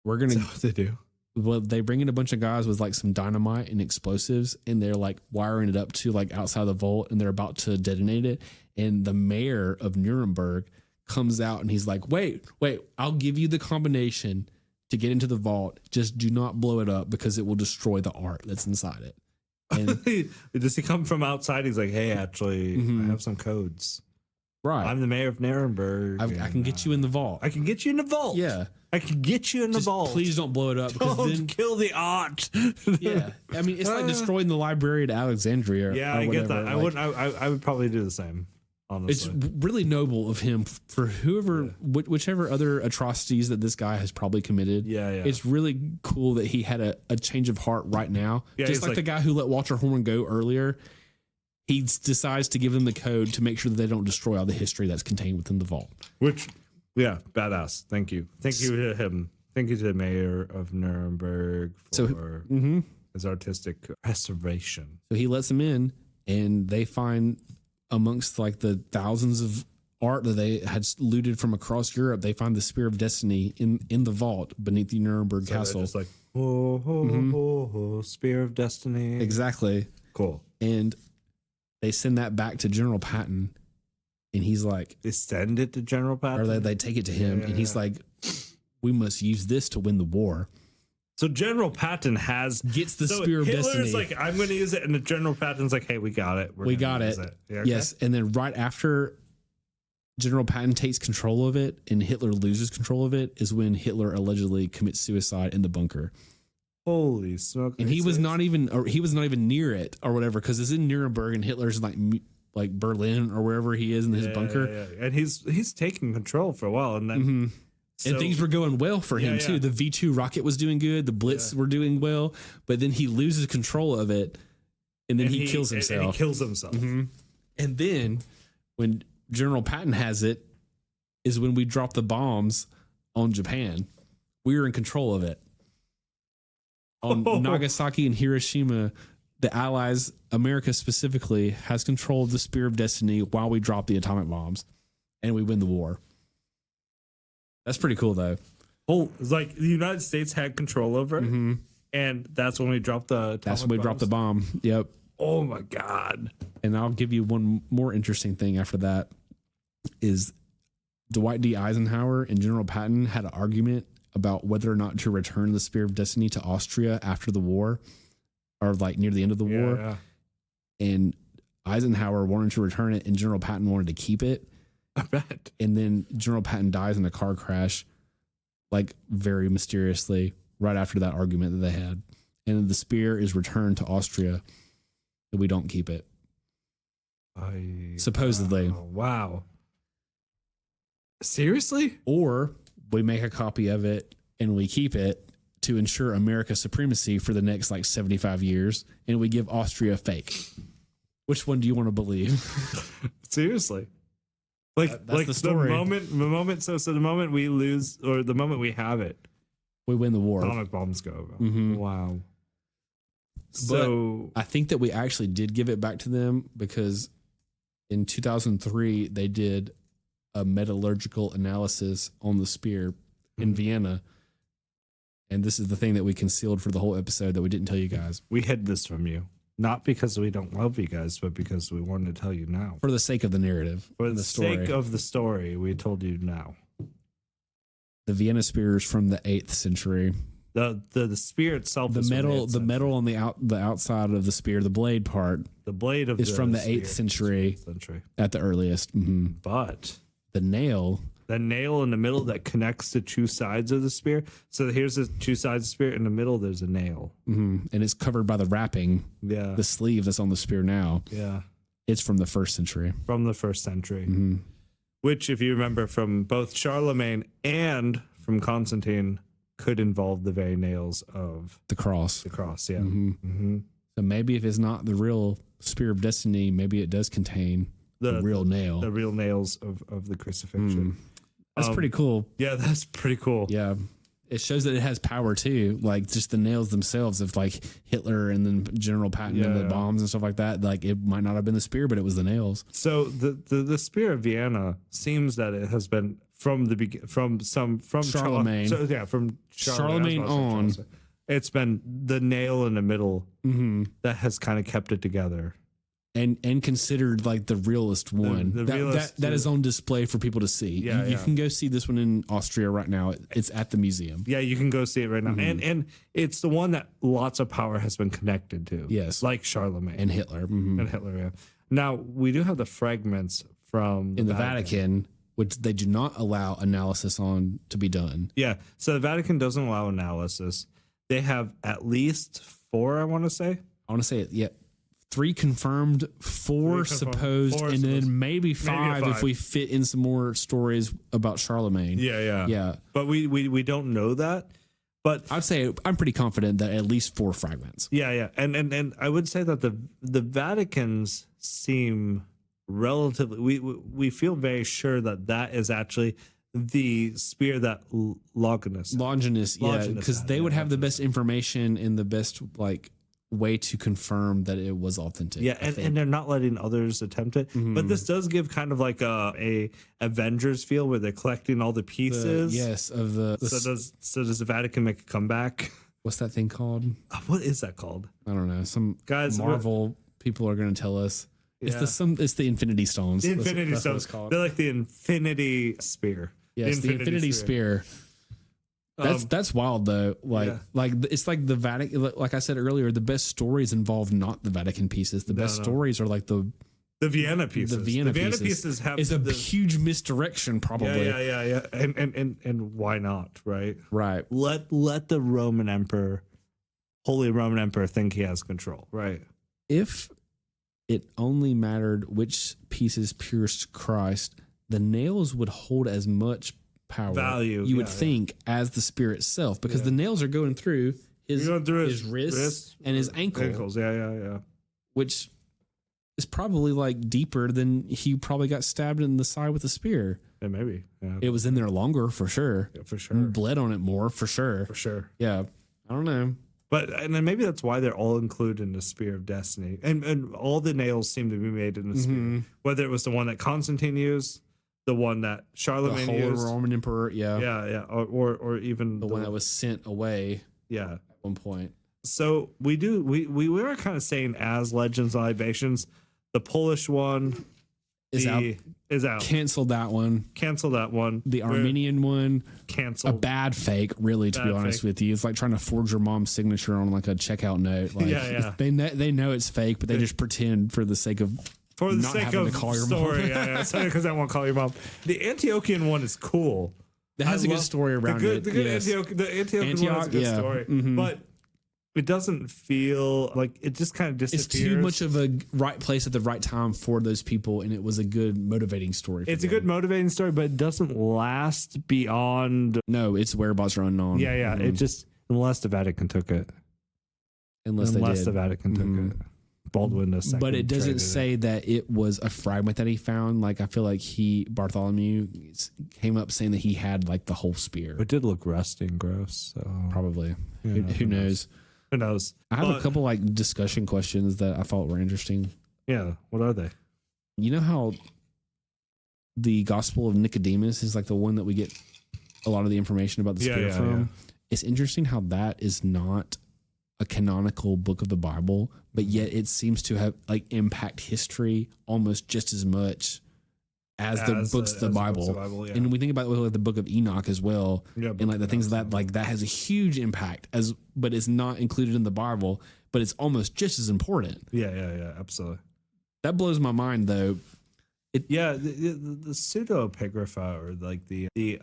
We're going to, what they do. Well, they bring in a bunch of guys with like some dynamite and explosives, and they're like wiring it up to like outside the vault, and they're about to detonate it. And the mayor of Nuremberg comes out and he's like, wait, I'll give you the combination to get into the vault. Just do not blow it up because it will destroy the art that's inside it. And does he come from outside? He's like, hey, actually, I have some codes. Right. I'm the mayor of Nuremberg. I can get you in the vault. I can get you in the vault. Yeah. I can get you in the vault. Please don't blow it up. Don't kill the art. Yeah. I mean, it's like destroying the library at Alexandria. Yeah, I get that. I would probably do the same. Honestly. It's really noble of him for whichever other atrocities that this guy has probably committed. Yeah. It's really cool that he had a change of heart right now. Yeah, just like the guy who let Walter Horn go earlier. He decides to give them the code to make sure that they don't destroy all the history that's contained within the vault. Which, badass. Thank you. Thank you to him. Thank you to the mayor of Nuremberg for his artistic preservation. So he lets them in, and they find amongst like the thousands of art that they had looted from across Europe, they find the Spear of Destiny in the vault beneath the Nuremberg Castle. Just like, Spear of Destiny. Exactly. Cool. And they send that back to General Patton, and he's like, they send it to General Patton, or they take it to him, and he's like, we must use this to win the war. So General Patton gets the Spear of Destiny. Hitler's like, I'm going to use it, and the General Patton's like, hey, we got it. We got it. Yeah, okay. Yes, and then right after General Patton takes control of it, and Hitler loses control of it, is when Hitler allegedly commits suicide in the bunker. Holy smoke! And he was not even near it or whatever, because it's in Nuremberg, and Hitler's like Berlin or wherever he is in his bunker. Yeah. And he's taking control for a while, and then and things were going well for him too. The V2 rocket was doing good, the Blitz were doing well, but then he loses control of it, and then he kills himself. And he kills himself. Mm-hmm. And then when General Patton has it, is when we drop the bombs on Japan. We were in control of it. On Nagasaki and Hiroshima, the Allies, America specifically, has control of the Spear of Destiny while we drop the atomic bombs. and we win the war. That's pretty cool, though. Oh, it's like the United States had control over it, and that's when we dropped the. That's when we dropped the bomb. Yep. Oh my God! And I'll give you one more interesting thing after that. Is Dwight D. Eisenhower and General Patton had an argument about whether or not to return the Spear of Destiny to Austria after the war, or like near the end of the war. Yeah. And Eisenhower wanted to return it, and General Patton wanted to keep it. I bet. And then General Patton dies in a car crash, like very mysteriously, right after that argument that they had. And the spear is returned to Austria, but we don't keep it. Supposedly. Wow. Seriously? Or we make a copy of it and we keep it to ensure America's supremacy for the next like 75 years, and we give Austria a fake. Which one do you want to believe? Seriously? Like, That's like the story. the moment, so the moment we lose, or the moment we have it, We win the war. atomic bombs go. Mhm. Wow. So I think that we actually did give it back to them because in 2003 they did a metallurgical analysis on the spear in Vienna, and this is the thing that we concealed for the whole episode that we didn't tell you guys we hid this from you, not because we don't love you guys, but because we wanted to tell you now. for the sake of the narrative. For and the story. sake of the story, we told you now. The Vienna spear is from the 8th century. The spear itself, The is from metal, the the metal on the outside of the spear, the blade part, the blade of is from the spear 8th is century. 8th century. At the earliest. But The nail, the nail in the middle that connects the two sides of the spear. So here's the two sides of the spear. In the middle, there's a nail. and it's covered by the wrapping, Yeah, the sleeve that's on the spear now. yeah, It's from the 1st century. from the 1st century. Which, if you remember from both Charlemagne and from Constantine, could involve the very nails of The cross. the cross. Yeah. Mm-hmm. So maybe if it's not the real spear of destiny, maybe it does contain the real nail. The real nails of the crucifixion. That's pretty cool. Yeah, that's pretty cool. Yeah. It shows that it has power too, like just the nails themselves of like Hitler and then General Patton and the Yeah. bombs and stuff like that. Like it might not have been the spear, but it was the nails. So the spear of Vienna seems that it has been from the from Charlemagne. From Charlemagne I was about to say on. It's been the nail in the middle that has kind of kept it together. And considered like the realest one. the realest, that is on display for people to see. Yeah, you yeah. can go see this one in Austria right now. It's at the museum. Yeah, you can go see it right now, and it's the one that lots of power has been connected to. Yes. like Charlemagne And Hitler. and Hitler. Yeah. Now we do have the fragments from In the Vatican, which they do not allow analysis on to be done. Yeah, so the Vatican doesn't allow analysis. They have at least 4, I want to say. I want to say it. Yeah. 3 confirmed, 4 confirmed, supposed, 4 and supposed. then maybe 5 if 5. we fit in some more stories about Charlemagne. Yeah. But we don't know that. But I'd say I'm pretty confident that at least 4 fragments. yeah, and I would say that the Vaticans seem relatively. We feel very sure that is actually the spear that Longinus. Longinus, yeah, Longinus because had, they yeah, would have the Longinus. best information and the best like way to confirm that it was authentic. Yeah, and they're not letting others attempt it. But this does give kind of like a Avengers feel where they're collecting all the pieces. Of the So does the Vatican make a comeback? what's that thing called? What is that called? I don't know. Some Guys, Marvel people are going to tell us. Yeah. It's the Infinity Stones. The Infinity That's what Stones. it's called. They're like the Infinity Spear. Yes, the Infinity Spear. That's wild though. Like it's like the Vatican. Like I said earlier, the best stories involve not the Vatican pieces. The best stories are like the Vienna pieces. The Vienna pieces have is a huge misdirection, probably. Yeah. And why not? Right. Right. Let the Roman Emperor, Holy Roman Emperor, think he has control. Right. If it only mattered which pieces pierced Christ, the nails would hold as much value, you would think, as the spear itself, because the nails are going through his wrists and his ankles. Yeah. Which is probably like deeper than he probably got stabbed in the side with a spear. Yeah, maybe. Yeah. It was in there longer for sure. Yeah, for sure. Bled on it more for sure. For sure. Yeah. I don't know. But and then maybe that's why they're all included in the Spear of Destiny, and all the nails seem to be made in the spear, whether it was the one that Constantine used, the one that Charlemagne the whole used. Roman emperor. Yeah, or even the one that was sent away. Yeah, at one point. So we were kind of saying as Legends and Libations, the Polish one is out. Cancel that one. Cancel that one. The Armenian one. Cancel. A bad fake, really, to be honest with you. It's like trying to forge your mom's signature on like a checkout note. Like, yeah. They know it's fake, but they just pretend for the sake of story. Yeah. Because I won't call your mom. The Antiochian one is cool. It has a good story around it. The Antiochian one has a good story. Mm-hmm. But it doesn't feel like it just kind of disappears. It's too much of a right place at the right time for those people, and it was a good motivating story. It's a good motivating story, but it doesn't last beyond. No, its whereabouts are unknown. Yeah. Mm-hmm. It just, unless the Vatican took it. Unless the Vatican took it. Baldwin II. But it doesn't say that it was a fragment that he found. Like, I feel like Bartholomew came up saying that he had like the whole spear. It did look rusty and gross. So probably. Who knows? Who knows? I have a couple like discussion questions that I thought were interesting. Yeah. What are they? You know how the Gospel of Nicodemus is like the one that we get a lot of the information about the Spirit from? Yeah. It's interesting how that is not a canonical book of the Bible, but yet it seems to have like impact history almost just as much as the books of the Bible. And we think about like the book of Enoch as well, and like the things that like that has a huge impact but it's not included in the Bible, but it's almost just as important. Yeah, absolutely. That blows my mind though. The pseudo-epigrapha, or like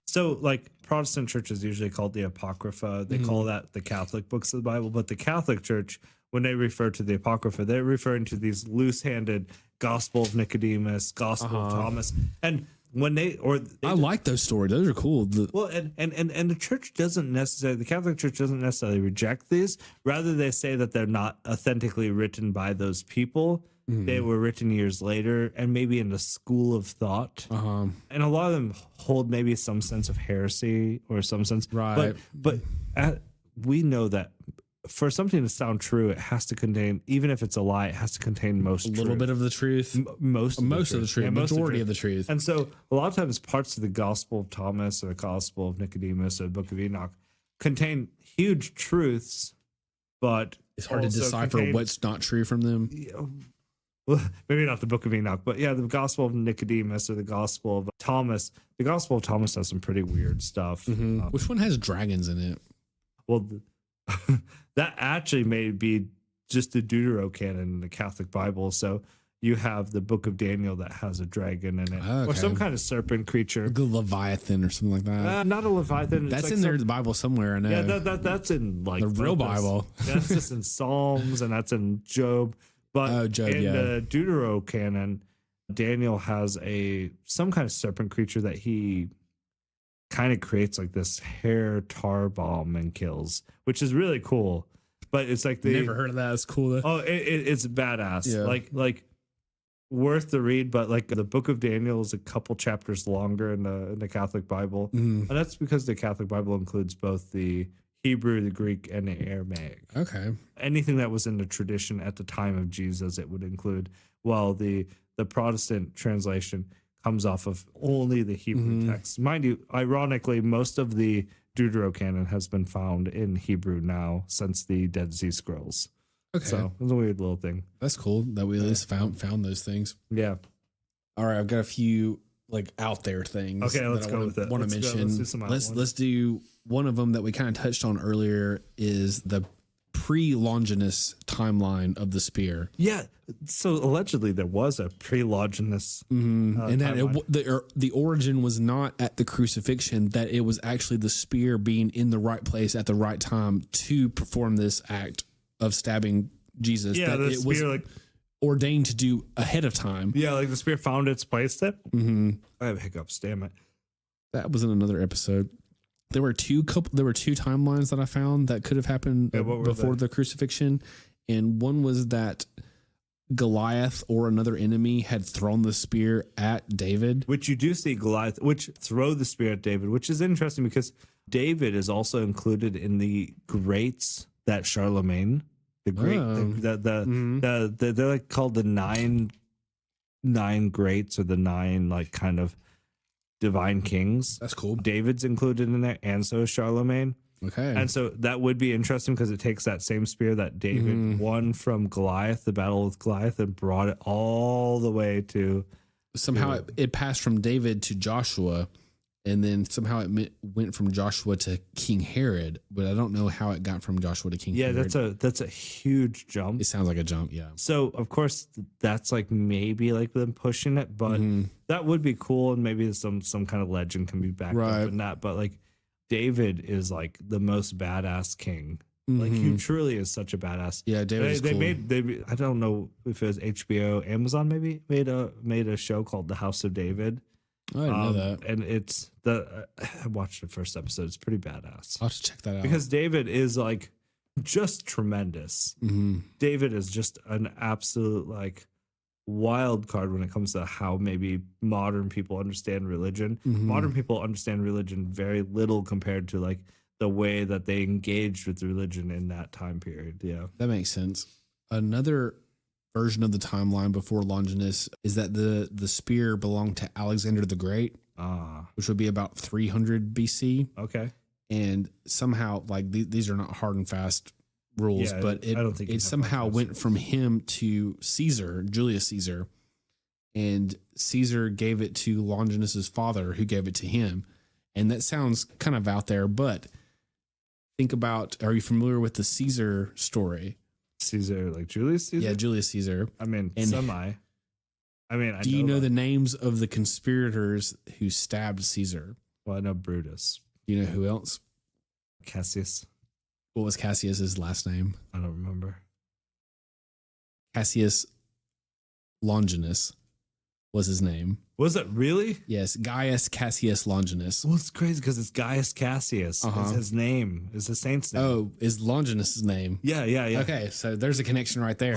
so like Protestant churches usually called the Apocrypha. They call that the Catholic books of the Bible, but the Catholic Church, when they refer to the Apocrypha, they're referring to these loose-handed Gospel of Nicodemus, Gospel of Thomas, and when I like those stories; those are cool. And the church doesn't necessarily, the Catholic Church doesn't necessarily reject these. Rather, they say that they're not authentically written by those people. They were written years later, and maybe in the school of thought. And a lot of them hold maybe some sense of heresy or some sense, right? But we know that for something to sound true, it has to contain, even if it's a lie, it has to contain a little bit of the truth, most of the truth, majority of the truth. And so, a lot of times, parts of the Gospel of Thomas or the Gospel of Nicodemus or the Book of Enoch contain huge truths, but it's hard to decipher what's not true from them. Well, maybe not the Book of Enoch, but yeah, the Gospel of Nicodemus or the Gospel of Thomas. The Gospel of Thomas has some pretty weird stuff. Which one has dragons in it? Well, that actually may be just the Deuterocanon in the Catholic Bible. So you have the Book of Daniel that has a dragon in it, or some kind of serpent creature, the Leviathan or something like that. Not a Leviathan. That's in the Bible somewhere. I know. Yeah, that's in like the real Bible. That's just in Psalms, and that's in Job. But the Deuterocanon, Daniel has some kind of serpent creature that he kind of creates like this hair tar bomb and kills, which is really cool. But it's like never heard of that. It's cool though. Oh, it's badass. Yeah. Like worth the read. But like the Book of Daniel is a couple chapters longer in the Catholic Bible, and that's because the Catholic Bible includes both the Hebrew, the Greek, and the Aramaic. Okay. Anything that was in the tradition at the time of Jesus, it would include. Well, the Protestant translation comes off of only the Hebrew text. Mind you, ironically, most of the Deuterocanon has been found in Hebrew now since the Dead Sea Scrolls. Okay. So it's a weird little thing. That's cool that we at least found those things. Yeah. All right, I've got a few like out there things. Okay, let's go with it. Want to mention? Let's do one of them that we kind of touched on earlier is the pre-Longinus timeline of the spear. Yeah, so allegedly there was a pre-Longinus, and that the origin was not at the crucifixion; that it was actually the spear being in the right place at the right time to perform this act of stabbing Jesus. Yeah, that the spear was ordained to do ahead of time. Yeah, like the spear found its place there. I have hiccups. Damn it! That was in another episode. There were two timelines that I found that could have happened before the crucifixion, and one was that Goliath or another enemy had thrown the spear at David. Which you do see Goliath, which throw the spear at David, which is interesting because David is also included in the greats that Charlemagne, the great, they're like called the nine greats, or the nine like kind of divine kings. That's cool. David's included in there, and so is Charlemagne. Okay. And so that would be interesting because it takes that same spear that David won from Goliath, the battle with Goliath, and brought it all the way to. Somehow it passed from David to Joshua, and then somehow it went from Joshua to King Herod, but I don't know how it got from Joshua to King Herod. Yeah, that's a huge jump. It sounds like a jump, yeah. So of course that's like maybe like them pushing it, but that would be cool, and maybe some kind of legend can be backed up in that. But like David is like the most badass king. Like he truly is such a badass. Yeah, David is cool. They I don't know if it was HBO, Amazon maybe made a show called The House of David. I didn't know that. And it's I watched the first episode. It's pretty badass. I'll have to check that out. Because David is like just tremendous. David is just an absolute like wild card when it comes to how maybe modern people understand religion. Modern people understand religion very little compared to like the way that they engaged with religion in that time period. Yeah. That makes sense. Another version of the timeline before Longinus is that the spear belonged to Alexander the Great, which would be about 300 BC. Okay. And somehow, like these are not hard and fast rules, but I don't think it somehow went from him to Caesar, Julius Caesar, and Caesar gave it to Longinus's father, who gave it to him. And that sounds kind of out there, but think about, are you familiar with the Caesar story? Caesar, like Julius Caesar? Yeah, Julius Caesar. I mean, Do you know the names of the conspirators who stabbed Caesar? Well, I know Brutus. You know who else? Cassius. What was Cassius's last name? I don't remember. Cassius Longinus was his name. Was it really? Yes, Gaius Cassius Longinus. Well, it's crazy because it's Gaius Cassius. It's his name. It's the saint's name. Oh, is Longinus's name? Yeah. Okay, so there's a connection right there.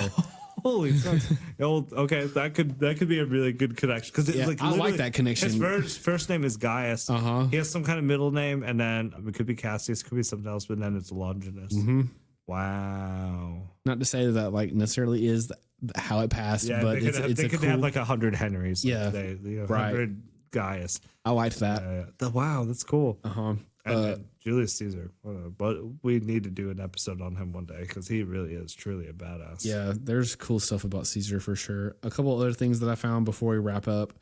Holy fuck! Okay, that could be a really good connection because like I like that connection. His first name is Gaius. He has some kind of middle name, and then it could be Cassius, could be something else, but then it's Longinus. Wow. Not to say that like necessarily is how it passed, but they could have like 100 Henrys. Yeah, 100 Gaius. I liked that. Wow, that's cool. And Julius Caesar, but we need to do an episode on him one day because he really is truly a badass. Yeah, there's cool stuff about Caesar for sure. A couple other things that I found before we wrap up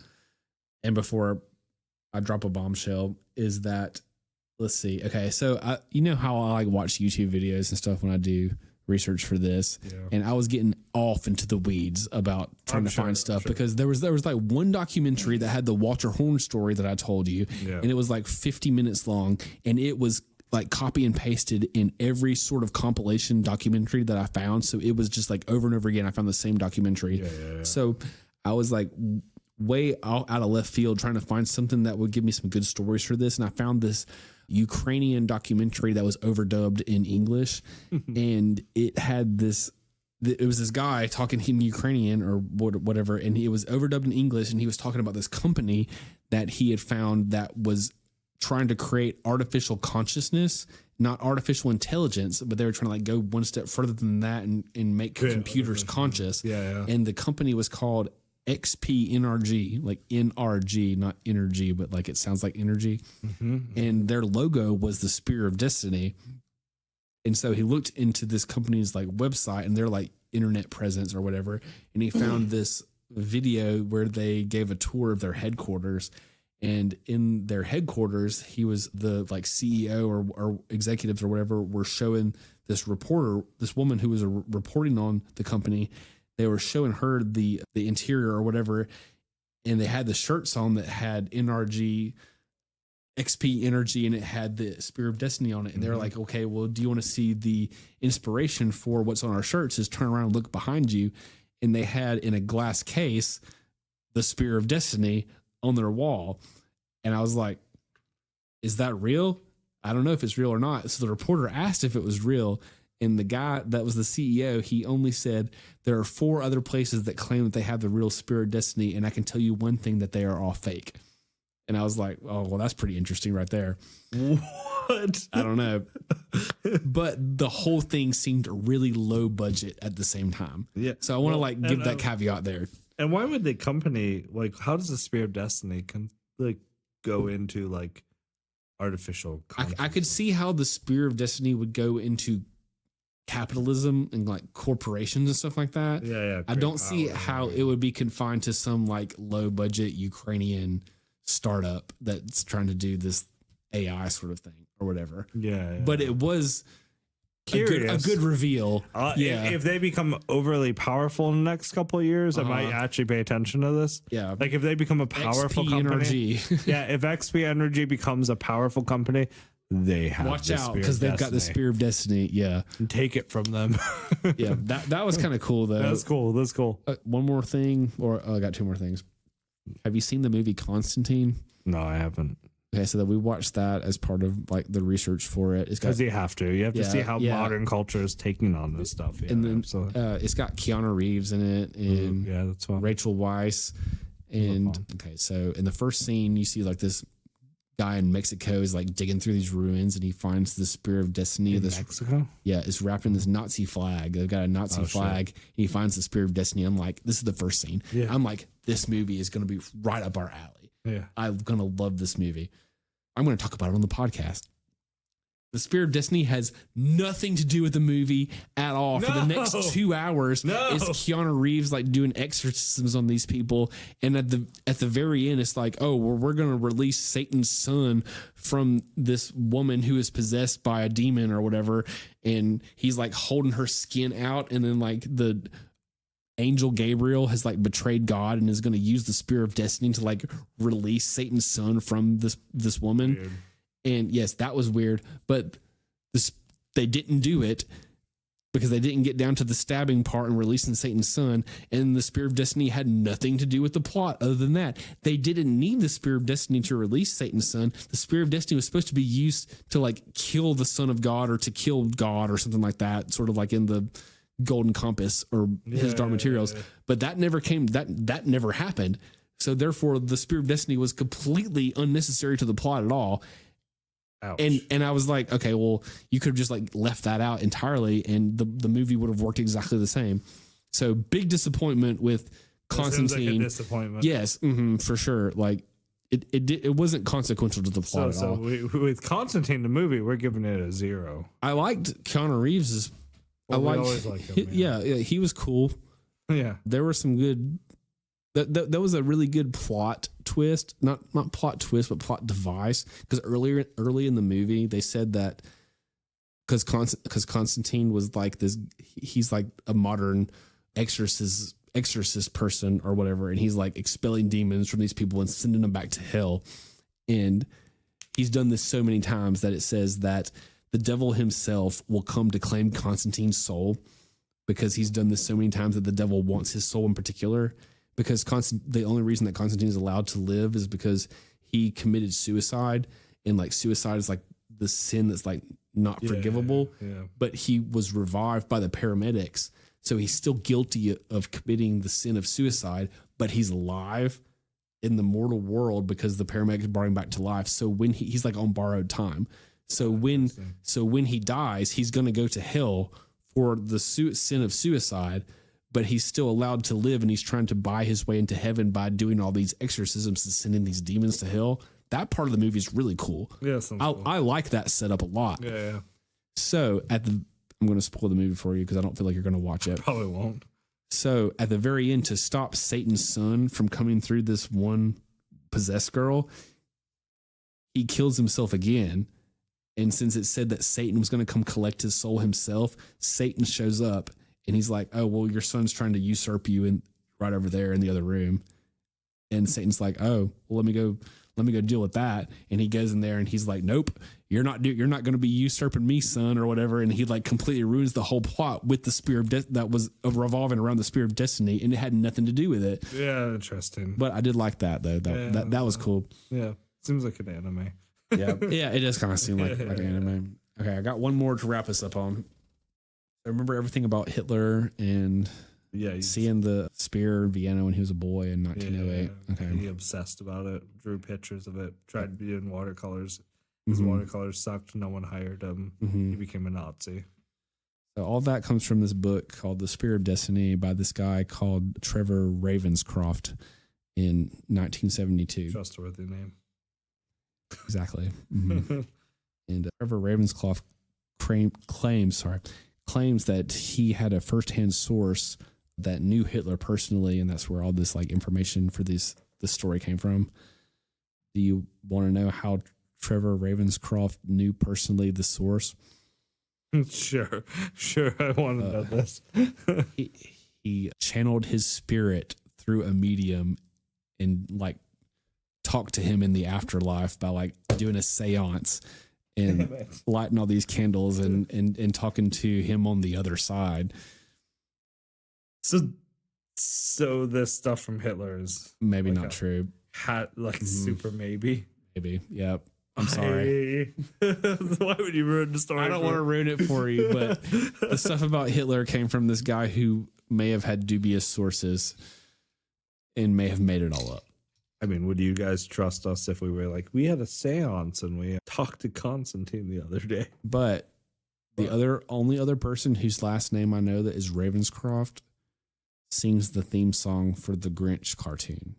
and before I drop a bombshell is that, let's see. Okay, so you know how I like watch YouTube videos and stuff when I do research for this, and I was getting off into the weeds about trying to find stuff because there was like one documentary that had the Walter Horn story that I told you, and it was like 50 minutes long, and it was like copy and pasted in every sort of compilation documentary that I found. So it was just like over and over again, I found the same documentary. So I was like way out of left field trying to find something that would give me some good stories for this, and I found this Ukrainian documentary that was overdubbed in English, and it had it was this guy talking in Ukrainian or whatever, and it was overdubbed in English, and he was talking about this company that he had found that was trying to create artificial consciousness, not artificial intelligence, but they were trying to like go one step further than that and make computers conscious. And the company was called XP NRG, like NRG, not energy, but like it sounds like energy. And their logo was the Spear of Destiny. And so he looked into this company's like website and their like internet presence or whatever. And he found this video where they gave a tour of their headquarters. And in their headquarters, he was the like CEO or executives or whatever were showing this woman who was reporting on the company. They were showing her the interior or whatever, and they had the shirts on that had NRG, XP Energy, and it had the Spear of Destiny on it. And they're like, okay, well, do you want to see the inspiration for what's on our shirts? Is turn around and look behind you. And they had in a glass case the Spear of Destiny on their wall. And I was like, is that real? I don't know if it's real or not. So the reporter asked if it was real. And the guy that was the CEO, he only said, there are 4 other places that claim that they have the real Spear of Destiny. And I can tell you one thing, that they are all fake. And I was like, oh, well, that's pretty interesting right there. What? I don't know. But the whole thing seemed really low budget at the same time. Yeah. So I want to like give that caveat there. And why would the company, like, how does the Spear of Destiny go into like artificial. I could see how the Spear of Destiny would go into capitalism and like corporations and stuff like that. Yeah. I don't see how it would be confined to some like low budget Ukrainian startup that's trying to do this AI sort of thing or whatever. Yeah. But it was a good reveal. If they become overly powerful in the next couple of years, I might actually pay attention to this. Yeah. Like if they become a powerful XP company. Energy. If XP Energy becomes a powerful company, they have watch out because they've got the Spear of Destiny. Yeah. And take it from them. Yeah. That was kind of cool though. That's cool. One more thing, or I got two more things. Have you seen the movie Constantine? No, I haven't. Okay, so that we watched that as part of like the research for it. Because you have to see how modern culture is taking on this stuff. Yeah, and then it's got Keanu Reeves in it and that's fun. Rachel Weisz. And okay, so in the first scene, you see like this guy in Mexico is like digging through these ruins and he finds the Spear of Destiny. Mexico? Yeah, it's wrapped in this Nazi flag. They've got a Nazi flag. And he finds the Spear of Destiny. I'm like, this is the first scene. Yeah. I'm like, this movie is going to be right up our alley. Yeah. I'm going to love this movie. I'm going to talk about it on the podcast. The Spear of Destiny has nothing to do with the movie at all. For the next 2 hours, it's Keanu Reeves like doing exorcisms on these people, and at the very end, it's like, oh, we're going to release Satan's son from this woman who is possessed by a demon or whatever, and he's like holding her skin out, and then like the angel Gabriel has like betrayed God and is going to use the Spear of Destiny to like release Satan's son from this woman. Weird. And yes, that was weird, but they didn't do it because they didn't get down to the stabbing part and releasing Satan's son. And the Spear of Destiny had nothing to do with the plot other than that. They didn't need the Spear of Destiny to release Satan's son. The Spear of Destiny was supposed to be used to like kill the Son of God or to kill God or something like that, sort of like in the Golden Compass or his Dark Materials. But that never came, that never happened. So therefore the Spear of Destiny was completely unnecessary to the plot at all. Ouch. And I was like, okay, well, you could have just like left that out entirely and the movie would have worked exactly the same. So big disappointment with Constantine. Seems like a disappointment. Yes, for sure. Like it wasn't consequential to the plot at all. With Constantine, the movie, we're giving it a 0. I liked Keanu Reeves. We always like him. Yeah, he was cool. Yeah, there were some good. That was a really good plot twist, not plot twist, but plot device. Because early in the movie, they said that because Constantine was like this, he's like a modern exorcist person or whatever, and he's like expelling demons from these people and sending them back to hell. And he's done this so many times that it says that the devil himself will come to claim Constantine's soul because he's done this so many times that the devil wants his soul in particular. Because the only reason that Constantine is allowed to live is because he committed suicide, and like suicide is like the sin that's like not forgivable. Yeah. But he was revived by the paramedics, so he's still guilty of committing the sin of suicide, but he's alive in the mortal world because the paramedics brought him back to life. So when he's like on borrowed time. So when he dies, he's going to go to hell for the sin of suicide. But he's still allowed to live, and he's trying to buy his way into heaven by doing all these exorcisms and sending these demons to hell. That part of the movie is really cool. Yeah, I like that setup a lot. Yeah. So I'm going to spoil the movie for you because I don't feel like you're going to watch it. Probably won't. So at the very end, to stop Satan's son from coming through this one possessed girl, he kills himself again. And since it said that Satan was going to come collect his soul himself, Satan shows up. And he's like, oh, well, your son's trying to usurp you in right over there in the other room. And Satan's like, oh, well, let me go deal with that. And he goes in there and he's like, nope, you're not going to be usurping me, son, or whatever. And he like completely ruins the whole plot with the Spear of that was revolving around the Spear of Destiny, and it had nothing to do with it. Yeah, interesting. But I did like that though. That was cool. Yeah, seems like an anime. Yeah, it does kind of seem like an anime. Okay, I got one more to wrap us up on. I remember everything about Hitler and seeing the spear in Vienna when he was a boy in 1908. Yeah. Okay. He obsessed about it, drew pictures of it, tried to be in watercolors. His watercolors sucked. No one hired him. He became a Nazi. So all that comes from this book called The Spear of Destiny by this guy called Trevor Ravenscroft in 1972. Trustworthy name. Exactly. Mm-hmm. And Trevor Ravenscroft claims that he had a firsthand source that knew Hitler personally, and that's where all this like information for this story came from. Do you want to know how Trevor Ravenscroft knew personally the source? Sure. I want to know this. he channeled his spirit through a medium and like talked to him in the afterlife by like doing a seance and lighting all these candles and talking to him on the other side. So this stuff from Hitler is maybe like not true. Super maybe. Yep. I'm sorry. Why would you ruin the story? I don't want to ruin it for you, but the stuff about Hitler came from this guy who may have had dubious sources and may have made it all up. I mean, would you guys trust us if we were like, we had a seance and we talked to Constantine the other day? But the only other person whose last name I know that is Ravenscroft sings the theme song for the Grinch cartoon.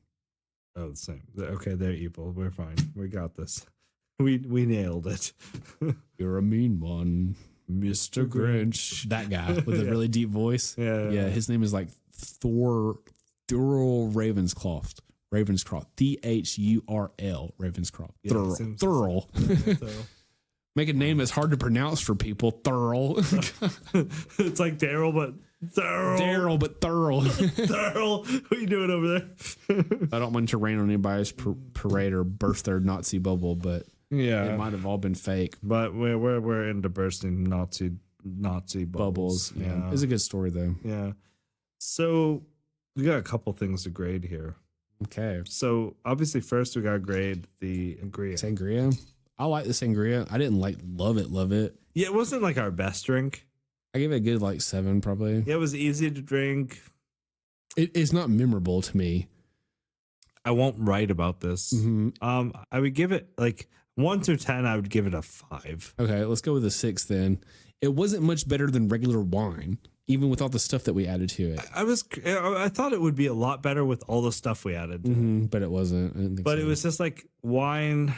Oh, the same. Okay, they're evil. We're fine. We got this. We nailed it. You're a mean one, Mr. Grinch. That guy with a really deep voice. Yeah. His name is like Thurl Ravenscroft. Thurl Ravenscroft. Yeah, Thurl. Make a name that's hard to pronounce for people. Thurl. It's like Daryl, but Thurl. Thurl. What are you doing over there? I don't want to rain on anybody's parade or burst their Nazi bubble, but yeah, it might have all been fake. But we're into bursting Nazi bubbles. Yeah, it's a good story though. Yeah. So we got a couple things to grade here. Okay. So obviously, first we got to grade the sangria. I like the sangria. I didn't love it. Yeah, it wasn't like our best drink. I gave it a good 7 probably. Yeah, it was easy to drink. It's not memorable to me. I won't write about this. Mm-hmm. I would give it 1 through 10. I would give it a 5. Okay, let's go with a 6 then. It wasn't much better than regular wine, even with all the stuff that we added to it. I thought it would be a lot better with all the stuff we added. But it wasn't. I didn't think but so. It was just like wine.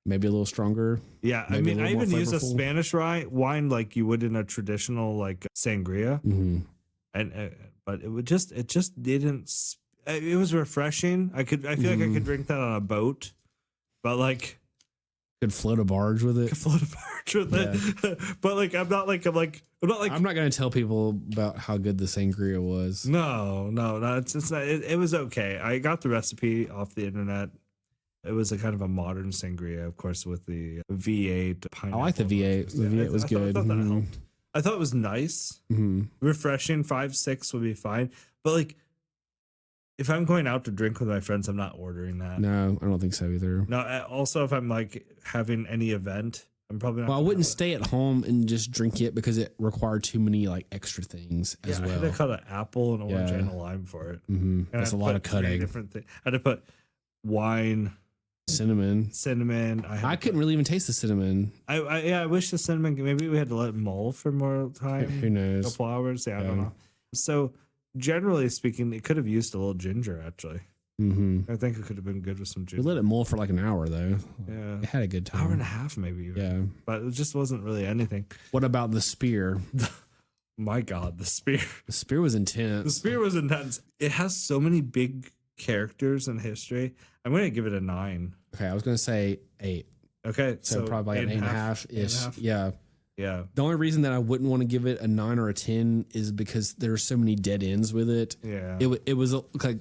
Maybe a little stronger. Yeah, I mean, I even used a Spanish wine like you would in a traditional sangria, but it just didn't. It was refreshing. I feel like I could drink that on a boat, but could float a barge with it. But I'm not going to tell people about how good the sangria was. No. It's not, it was okay. I got the recipe off the internet. It was a kind of a modern sangria, of course, with the V8 pineapple. I like the V8. The V8 was good. I thought that helped. I thought it was nice, refreshing. 5, 6 would be fine. But if I'm going out to drink with my friends, I'm not ordering that. No, I don't think so either. No. Also, if I'm having any event, I'm probably not. Well, I wouldn't stay at home and just drink it because it required too many extra things as well. I had to cut an apple, an orange, and a lime for it. That's a lot of cutting. Different things. I had to put wine. Cinnamon. I couldn't really even taste the cinnamon. I wish the cinnamon. Maybe we had to let it mull for more time. Who knows? A couple hours. Yeah, I don't know. So generally speaking, it could have used a little ginger. Actually, I think it could have been good with some ginger. We let it mull for an hour though. Yeah, it had a good time. Hour and a half, maybe. Even. Yeah, but it just wasn't really anything. What about the spear? My God, the spear. The spear was intense. The spear was intense. It has so many big characters in history. I'm going to give it a 9. Okay, I was going to say 8. Okay, so probably an 8.5 ish. Yeah. Yeah. The only reason that I wouldn't want to give it a 9 or a 10 is because there are so many dead ends with it. Yeah. It was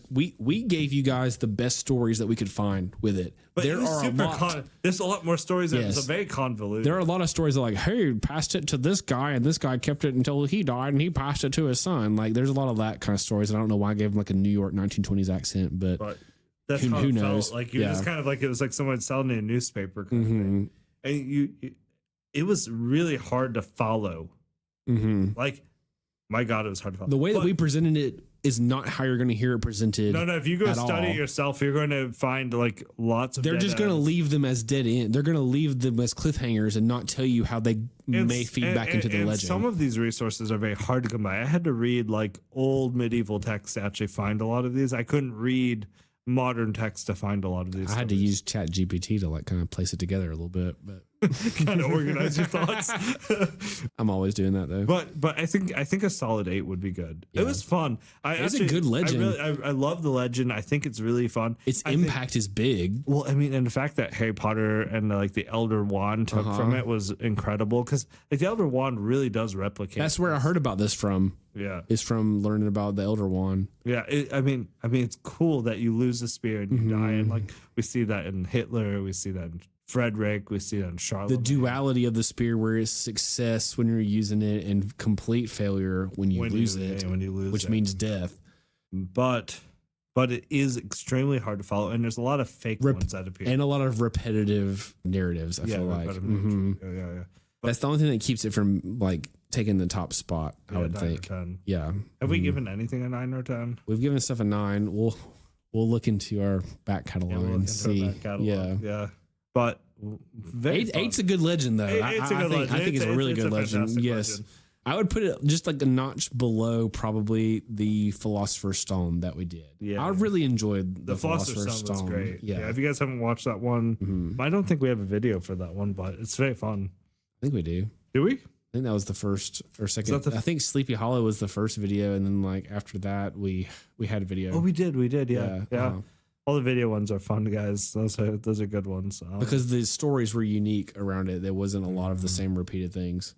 we gave you guys the best stories that we could find with it. But there's a lot more stories. Yes. It's a very convoluted. There are a lot of stories that hey, passed it to this guy and this guy kept it until he died and he passed it to his son. There's a lot of that kind of stories. I don't know why I gave him a New York 1920s accent, but that's who knows? You're just kind of it was like someone selling in a newspaper kind of thing. And it was really hard to follow. My God, it was hard to follow. The way that we presented it is not how you're going to hear it presented. No. If you go study it yourself, you're going to find lots of. They're just going to leave them as dead end. They're going to leave them as cliffhangers and not tell you how they may feed back into the legend. Some of these resources are very hard to come by. I had to read old medieval texts to actually find a lot of these. I couldn't read modern text to find a lot of these. I had to use Chat GPT to like kind of place it together a little bit, but kind of organize your thoughts. I'm always doing that though. But I think a solid 8 would be good. Yeah. It was fun. It's a good legend. I love the legend. I think it's really fun. Its impact is big. Well, I mean, and the fact that Harry Potter and like the Elder Wand took from it was incredible, because like the Elder Wand really does replicate. That's where I heard about this from. Yeah, is from learning about the Elder Wand. Yeah, I mean, it's cool that you lose the spear and you die, and like we see that in Hitler, we see that in Frederick, we see that in Charlotte. The duality of the spear, where it's success when you're using it and complete failure when you lose it, which means death. But it is extremely hard to follow, and there's a lot of fake ones that appear, and a lot of repetitive narratives. I feel like yeah. That's the only thing that keeps it from like taking the top spot. I would think. Yeah. Have we given anything a 9 or 10? We've given stuff a 9. We'll look into our back catalog and see. Yeah. But 8's a good legend, though. I think it's a really good legend. Yes. Legend. I would put it just like a notch below probably the Philosopher's Stone that we did. Yeah. I really enjoed the Philosopher's Stone. Was great. Yeah. If you guys haven't watched that one, I don't think we have a video for that one, but it's very fun. I think we do. Do we? I think that was the first or second. I think Sleepy Hollow was the first video, and then like after that, we had a video. Oh, we did. Yeah. All the video ones are fun, guys. Those are good ones. Because the stories were unique around it. There wasn't a lot of the same repeated things.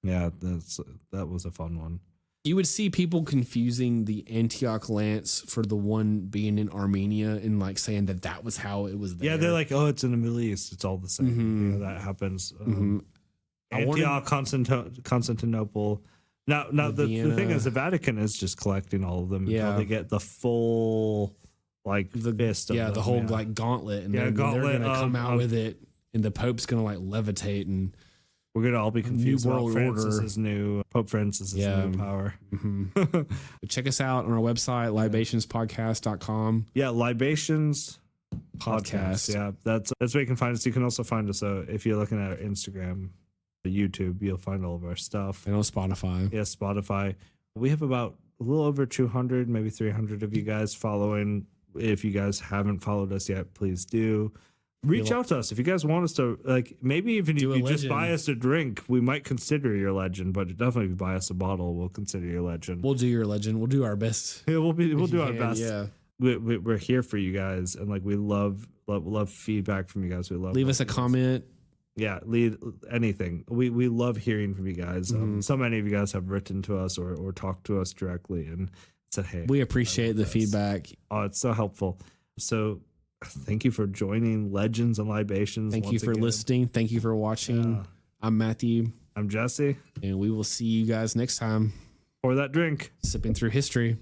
Yeah, that was a fun one. You would see people confusing the Antioch lance for the one being in Armenia and like saying that was how it was there. Yeah, they're like, oh, it's in the Middle East. It's all the same. You know, that happens. Antioch, Constantinople. Now the thing is, the Vatican is just collecting all of them until they get the full like the fist of them, the whole like gauntlet, and they're gonna come out with it, and the Pope's gonna like levitate, and we're gonna all be confused. Pope Francis's new power. Check us out on our website, libationspodcast.com. Yeah, Libations Podcast. Yeah, that's where you can find us. You can also find us if you're looking at our Instagram, YouTube, you'll find all of our stuff. And on Spotify. Yeah, Spotify. We have about a little over 200, maybe 300 of you guys following. If you guys haven't followed us yet, please do. Reach out to us if you guys want us to, like, maybe even if you just buy us a drink, we might consider your legend, but definitely if you buy us a bottle, we'll consider your legend. We'll do your legend. We'll do our best. Yeah, we'll do our best. Yeah. We're here for you guys, and like we love feedback from you guys. We love leave us a comment. Yeah, leave anything. We love hearing from you guys. So many of you guys have written to us or talked to us directly and said, "Hey, we appreciate the feedback." Oh, it's so helpful. So thank you for joining Legends and Libations. Thank you for listening. Thank you for watching. Yeah. I'm Matthew. I'm Jesse. And we will see you guys next time. Pour that drink. Sipping through history.